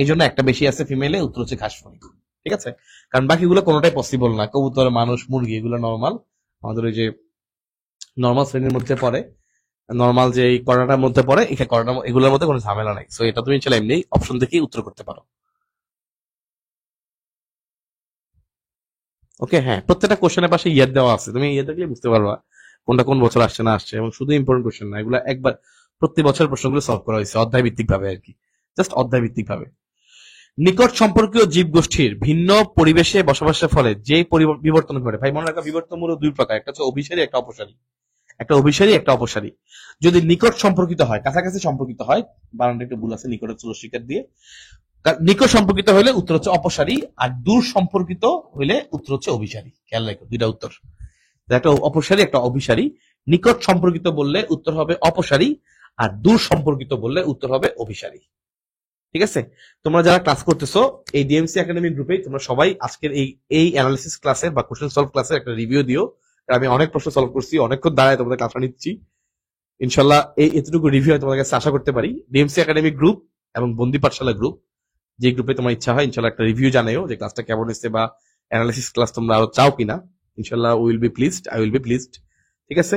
এই জন্য একটা বেশি আছে ফিমেলে, উত্তর হচ্ছে ঘাসফড়িং। ঠিক আছে, কারণ বাকিগুলো কোনোটাই পসিবল না, কবুতর, মানুষ, মুরগি, এগুলো নর্মাল, আমাদের ওই যে নর্মাল শ্রেণীর মধ্যে পড়ে, নর্মাল যে এই করোনাটার মধ্যে পড়ে, এখানে করোনা এগুলোর মধ্যে কোনো ঝামেলা নাই। সো এটা তুমি চলে এমনি অপশন দেখেই উত্তর করতে পারো। ওকে, হ্যাঁ, প্রত্যেকটা কোশ্চেনের পাশে ইয়ার দেওয়া আছে, তুমি ইয়ে দেখলে বুঝতে পারবা কোনটা কোন বছর আসছে না আসছে। এবং শুধু ইম্পর্টেন্ট কোশ্চেন না, এগুলো একবার প্রতি বছর প্রশ্নগুলো সলভ করা হয়েছে অধ্যায় ভিত্তিক ভাবে আর কি, জাস্ট অধ্যায় ভিত্তিক ভাবে। নিকট সম্পর্কীয় জীব গোষ্ঠীর ভিন্ন পরিবেশে বসবাসের ফলে যে বিবর্তন ঘটে, ভাই মনে রাখা, বিবর্তন মূলত দুই প্রকার, একটা হচ্ছে অভিসারী, একটা অপসারী। যদি নিকট সম্পর্কিত হয়, কাছাকাছি সম্পর্কিত হয়, বানানটা একটু ভুল আছে, নিকট হচ্ছে রস্বীকার দিয়ে, নিকট সম্পর্কিত হলে উত্তর হচ্ছে অপসারী, আর দূর সম্পর্কিত হইলে উত্তর হচ্ছে অভিসারী। খেয়াল রাখো, দুইটা উত্তর, একটা অপসারী একটা অভিসারী। নিকট সম্পর্কিত বললে উত্তর হবে অপসারী, আর দূর সম্পর্কিত বললে উত্তর হবে অভিসারী। ঠিক আছে, তোমরা যারা ক্লাস করতেছো এই ডিএমসি একাডেমি গ্রুপে, তোমরা সবাই আজকের এই অ্যানালিসিস ক্লাসের বা কোশ্চেন সলভ ক্লাসের একটা রিভিউ দিও। আমি অনেক প্রশ্ন সলভ করছি, অনেকক্ষণ দাঁড়ায় তোমাদের ক্লাসটা নিচ্ছি। ইনশাল্লাহ এতটুকু রিভিউ তোমাদের কাছে আশা করতে পারি। ডিএমসি একাডেমি গ্রুপ এবং বন্দি পাঠশালা গ্রুপ, যে গ্রুপে তোমার ইচ্ছা হয়, ইনশাল্লাহ একটা রিভিউ জানাও যে ক্লাসটা কেমন হয়েছে, বা অ্যানালিসিস ক্লাস তোমরা আরো চাও কিনা। ইনশাল্লাহ will be pleased, I will B pleased. ঠিক আছে,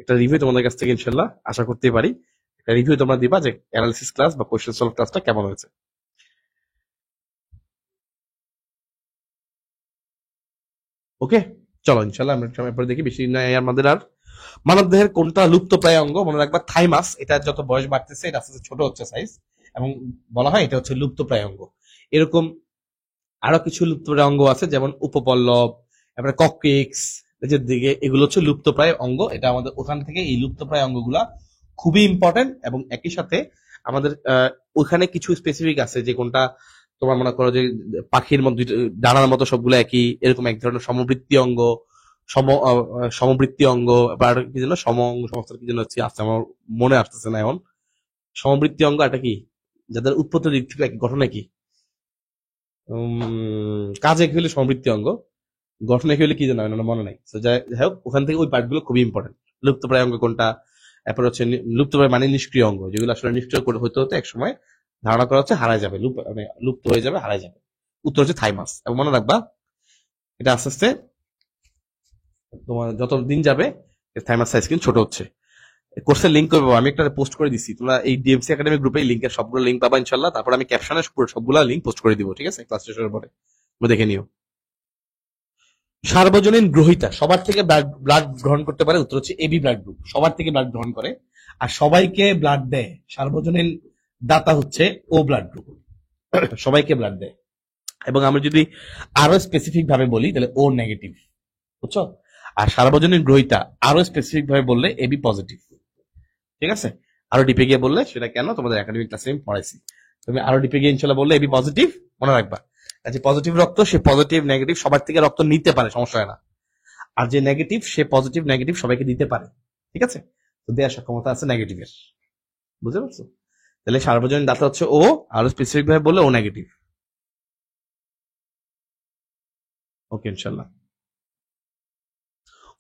একটা রিভিউ তোমাদের কাছ থেকে ইনশাল্লাহ আশা করতে পারি। একটা রিভিউ তোমরা দিবা যে অ্যানালিসিস ক্লাস বা কোশ্চেন সলভ ক্লাসটা কেমন হয়েছে। ওকে, চলো ইনশাল্লাহ আমরা সময় পরে দেখি, বেশি নাই আমাদের আর। মানব দেহের কোনটা লুপ্ত প্রায় অঙ্গ? মনে রাখবা থাইমাস, এটা যত বয়স বাড়তেছে এটা আস্তে আস্তে ছোট হচ্ছে সাইজ, এবং বলা হয় এটা হচ্ছে লুপ্ত প্রায় অঙ্গ। এরকম আরো কিছু লুপ্ত প্রায় অঙ্গ আছে, যেমন উপপল্লব, তারপরে ককেক্স লেজের দিকে, এগুলো হচ্ছে লুপ্তপ্রায় অঙ্গ। এটা আমাদের ওখান থেকে এই লুপ্তপ্রায় অঙ্গগুলা খুবই ইম্পর্টেন্ট, এবং একই সাথে আমাদের ওখানে কিছু স্পেসিফিক আছে যে কোনটা তোমার মনে করো যে পাখির মধ্যে ডানার মতো সবগুলো একই, এরকম এক ধরনের সমবৃত্তি অঙ্গ, সমবৃত্তি অঙ্গ, আবার কি যেন সম অঙ্গ সংস্থার কি যেন হচ্ছে, আসছে আমার মনে আসতেছে না এখন। সমবৃত্তি অঙ্গ এটা কি, যাদের উৎপত্তি দিক থেকে একই, গঠন কি, কাজে কি হলে সমবৃত্তি অঙ্গ, গঠনে কি হলে কি জানা মনে নাই। তো যাই হোক, ওখান থেকে ওই পার্টগুলো খুবই ইম্পর্টেন্ট। লুপ্তপ্রায় অঙ্গ কোনটা, এরপর হচ্ছে লুপ্তপ্রায় মানে নিষ্ক্রিয় অঙ্গ, যেগুলো আসলে নিষ্ক্রিয় হতে হতে এক সময় ধারণা করা হচ্ছে হারায় যাবে, মানে লুপ্ত হয়ে যাবে, হারায় যাবে। উত্তর হচ্ছে থাইমাস। এবং মনে রাখবা, এটা আস্তে আস্তে তোমার যত দিন যাবে থাইমাস সাইজ কিন্তু ছোট হচ্ছে। কোর্সের লিঙ্ক করবো, আমি একটা পোস্ট করে দিচ্ছি, তোমরা এই ডিএমসি একাডেমি গ্রুপে লিঙ্কের সবগুলো লিঙ্ক পাবা ইনশাল্লাহ। তারপর আমি ক্যাপশনে সবগুলো লিঙ্ক পোস্ট করে দিব, ঠিক আছে, ক্লাস শেষের পরে দেখে নিও। সার্বজনীন গ্রহিতা সবার থেকে ব্লাড গ্রহণ করতে পারে, উত্তর হচ্ছে এবি ব্লাড গ্রুপ, সবার থেকে ব্লাড গ্রহণ করে আর সবাইকে ব্লাড দেয়। সার্বজনীন দাতা হচ্ছে ও ব্লাড গ্রুপ, সবাইকে ব্লাড দেয়। এবং আমরা যদি আরো স্পেসিফিক ভাবে বলি তাহলে ও নেগেটিভ, বুঝছো। আর সার্বজনীন গ্রহিতা আরো স্পেসিফিক ভাবে বললে এবি পজিটিভ, ঠিক আছে। আরো ডিপে গিয়ে বললে সেটা কেন তোমাদের একাডেমিক ক্লাসে আমি পড়াইছি, তুমি আরো ডিপে গিয়ে ইনশাল্লাহ বললে এবি পজিটিভ, মনে রাখবা। যে পজিটিভ রক্ত, সে পজিটিভ নেগেটিভ সবার থেকে রক্ত নিতে পারে, সমস্যা হয় না। আর যে নেগেটিভ, সে পজিটিভ নেগেটিভ সবাইকে দিতে পারে, ঠিক আছে। তো দেওয়ার সক্ষমতা আছে নেগেটিভের, বুঝতে পারছো। তাহলে সার্বজনীন দাতা হচ্ছে ও, আরো স্পেসিফিক ভাবে বললে ও নেগেটিভ। ওকে, ইনশাল্লাহ।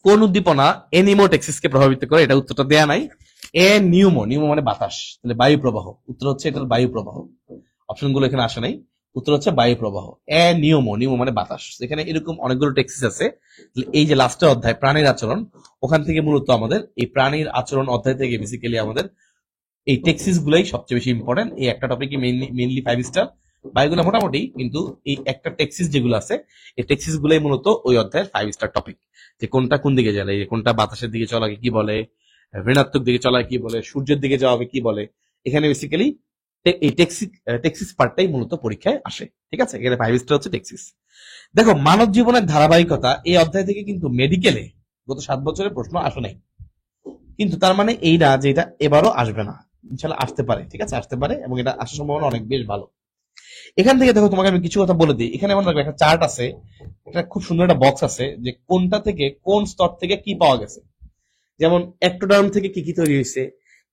কোন উদ্দীপনা এনিমোটেক্সিসকে প্রভাবিত করে, এটা উত্তরটা দেয়া নাই। এ নিউমো, নিউমো মানে বাতাস, তাহলে বায়ু প্রবাহ, উত্তর হচ্ছে এটার বায়ু প্রবাহ। অপশন গুলো এখানে আসে নাই, উত্তর হচ্ছে বায়ু প্রবাহ। এ নিউমো, নিউমো মানে বাতাস। এখানে এরকম অনেকগুলো টেক্সিস আছে। এই যে লাস্টের অধ্যায় প্রাণীর আচরণ, ওখান থেকে মূলত আমাদের এই প্রাণীর আচরণ অধ্যায় থেকে বেসিক্যালি আমাদের এই টেক্সিস গুলাই সবচেয়ে বেশি ইম্পর্টেন্ট। এই একটা টপিক মেইনলি 5 স্টার, বায়োগুলো মোটামুটি, কিন্তু এই একটা টেক্সিস যেগুলো আছে, এই টেক্সিস গুলাই মূলত ওই অধ্যায়ের 5 স্টার টপিক। যে কোনটা কোন দিকে চলে, কোনটা বাতাসের দিকে চলাকে কি বলে, ঋণাত্মক দিকে চলাকে কি বলে, সূর্যের দিকে যাওয়াকে কি বলে। এখানে বেসিক্যালি এই টেক্সিস পার্টটাই মূলত পরীক্ষায় আসে, ঠিক আছে। এখানে 5 স্টার হচ্ছে টেক্সিস। দেখো, মানব জীবনের ধারাবাহিকতা এই অধ্যায় থেকে কিন্তু মেডিকেলে গত 7 বছরের প্রশ্ন আসে নাই, কিন্তু তার মানে এই না যে এটা এবারও আসবে না, ইনশাল্লাহ আসতে পারে, ঠিক আছে, আসতে পারে, এবং এটা আসার সম্ভাবনা অনেক বেশ ভালো। এখান থেকে দেখো, তোমাকে আমি কিছু কথা বলে দিই। এখানে মনে রাখবে একটা চার্ট আছে, একটা খুব সুন্দর একটা বক্স আছে, যে কোনটা থেকে কোন স্তর থেকে কি পাওয়া গেছে। যেমন অ্যাক্টোডার্ম থেকে কি কি তৈরি হয়েছে,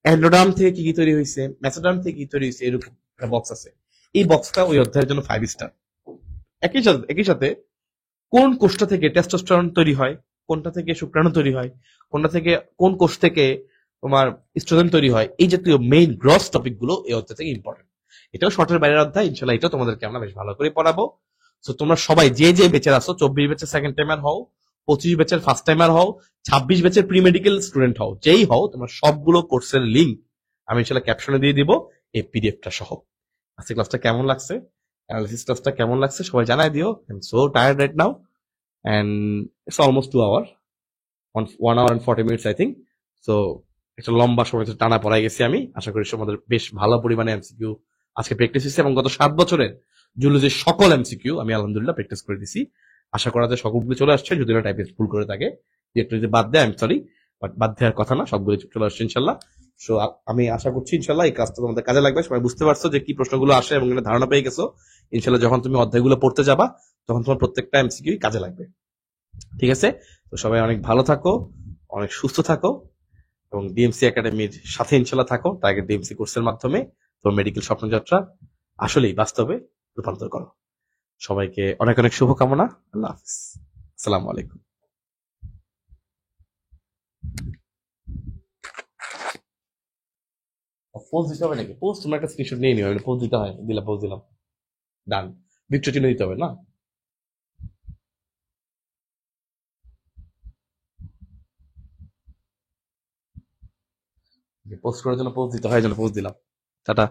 অ্যান্ডোডার্ম থেকে কি কি তৈরি হয়েছে, মেসোডার্ম থেকে কি তৈরি হয়েছে, এরকম একটা বক্স আছে। এই বক্সটা ওই অধ্যায়ের জন্য 5 স্টার। একই সাথে কোন কোষটা থেকে টেস্টোস্টেরন তৈরি হয়, কোনটা থেকে শুক্রাণু তৈরি হয়, কোনটা থেকে কোন কোষ থেকে তোমার ইস্ট্রোজেন তৈরি হয়, এই জাতীয় মেইন গ্রস টপিক গুলো এই অধ্যায় থেকে ইম্পর্টেন্ট। এটাও শর্টের বাইরের অধ্যায়, ইনশাল্লাহ এটাও তোমাদেরকে আমরা বেশ ভালো করে পড়াবো। তো তোমরা সবাই যে যে বেচের আসো, 24 ব্যাচের সেকেন্ড টাইমার হও, 25 ব্যাচের ফার্স্ট টাইমার হও, 26 ব্যাচের প্রি মেডিকেল স্টুডেন্ট হও, যেই হও, তোমরা সবগুলো কোর্সের লিঙ্ক আমি ইনশাল্লাহ ক্যাপশনে দিয়ে দিব, এই পিডিএফটা সহ। আজকে ক্লাসটা কেমন লাগছে, অ্যানালিসিস ক্লাসটা কেমন লাগছে সবাই জানাই দিও। I am so tired right now, and it's almost 2 hour, 1 hour and 40 minutes I think. So একটা লম্বা সময় টানা পড়াই গেছি আমি। আশা করি আমাদের বেশ ভালো পরিমাণে এমসিকিউ আজকে প্র্যাকটিস হয়েছে, এবং গত 7 বছরের জুলজির সকল এমসিকিউ আমি আলহামদুলিল্লাহ প্র্যাকটিস করে দিছি। আশা করা যায় সকলগুলো চলে আসছে, যদি না টাইপে ভুল করে থাকে, যে একটু যদি বাদ দেয় আমি সরি, বাট বাদ দেওয়ার কথা না, সবগুলো চলে আসছে ইনশাল্লাহ। সো আমি আশা করছি ইনশাল্লাহ এই ক্লাসটা তোমাদের কাজে লাগবে। সবাই বুঝতে পারছো যে কি প্রশ্নগুলো আসে এবং এটা ধারণা পেয়ে গেছো। ইনশাল্লাহ যখন তুমি অধ্যায়গুলো পড়তে যাবা, তখন তোমার প্রত্যেকটা এমসিকিউ কাজে লাগবে, ঠিক আছে। তো সবাই অনেক ভালো থাকো, অনেক সুস্থ থাকো, এবং ডিএমসি একাডেমির সাথে ইনশাল্লাহ থাকো। তার আগে ডিএমসি কোর্সের মাধ্যমে তোমার মেডিকেল স্বপ্নযাত্রা আসলেই বাস্তবে রূপান্তর করো। সবাইকে অনেক অনেক শুভকামনা। আল্লাহ হাফিজ, আসসালামু আলাইকুম। পোস্ট দিতে হবে নাকি? পোস্ট তোমরা একটা স্ক্রিনশট নিয়ে নিও, পোস্ট দিতে হয়, দিলাম, পোস্ট দিলাম, ডান। ভিক্টর চিহ্ন দিতে হবে না, পোস্ট করার জন্য পোস্ট দিতে হয়, জন্য পোস্ট দিলাম। টাটা।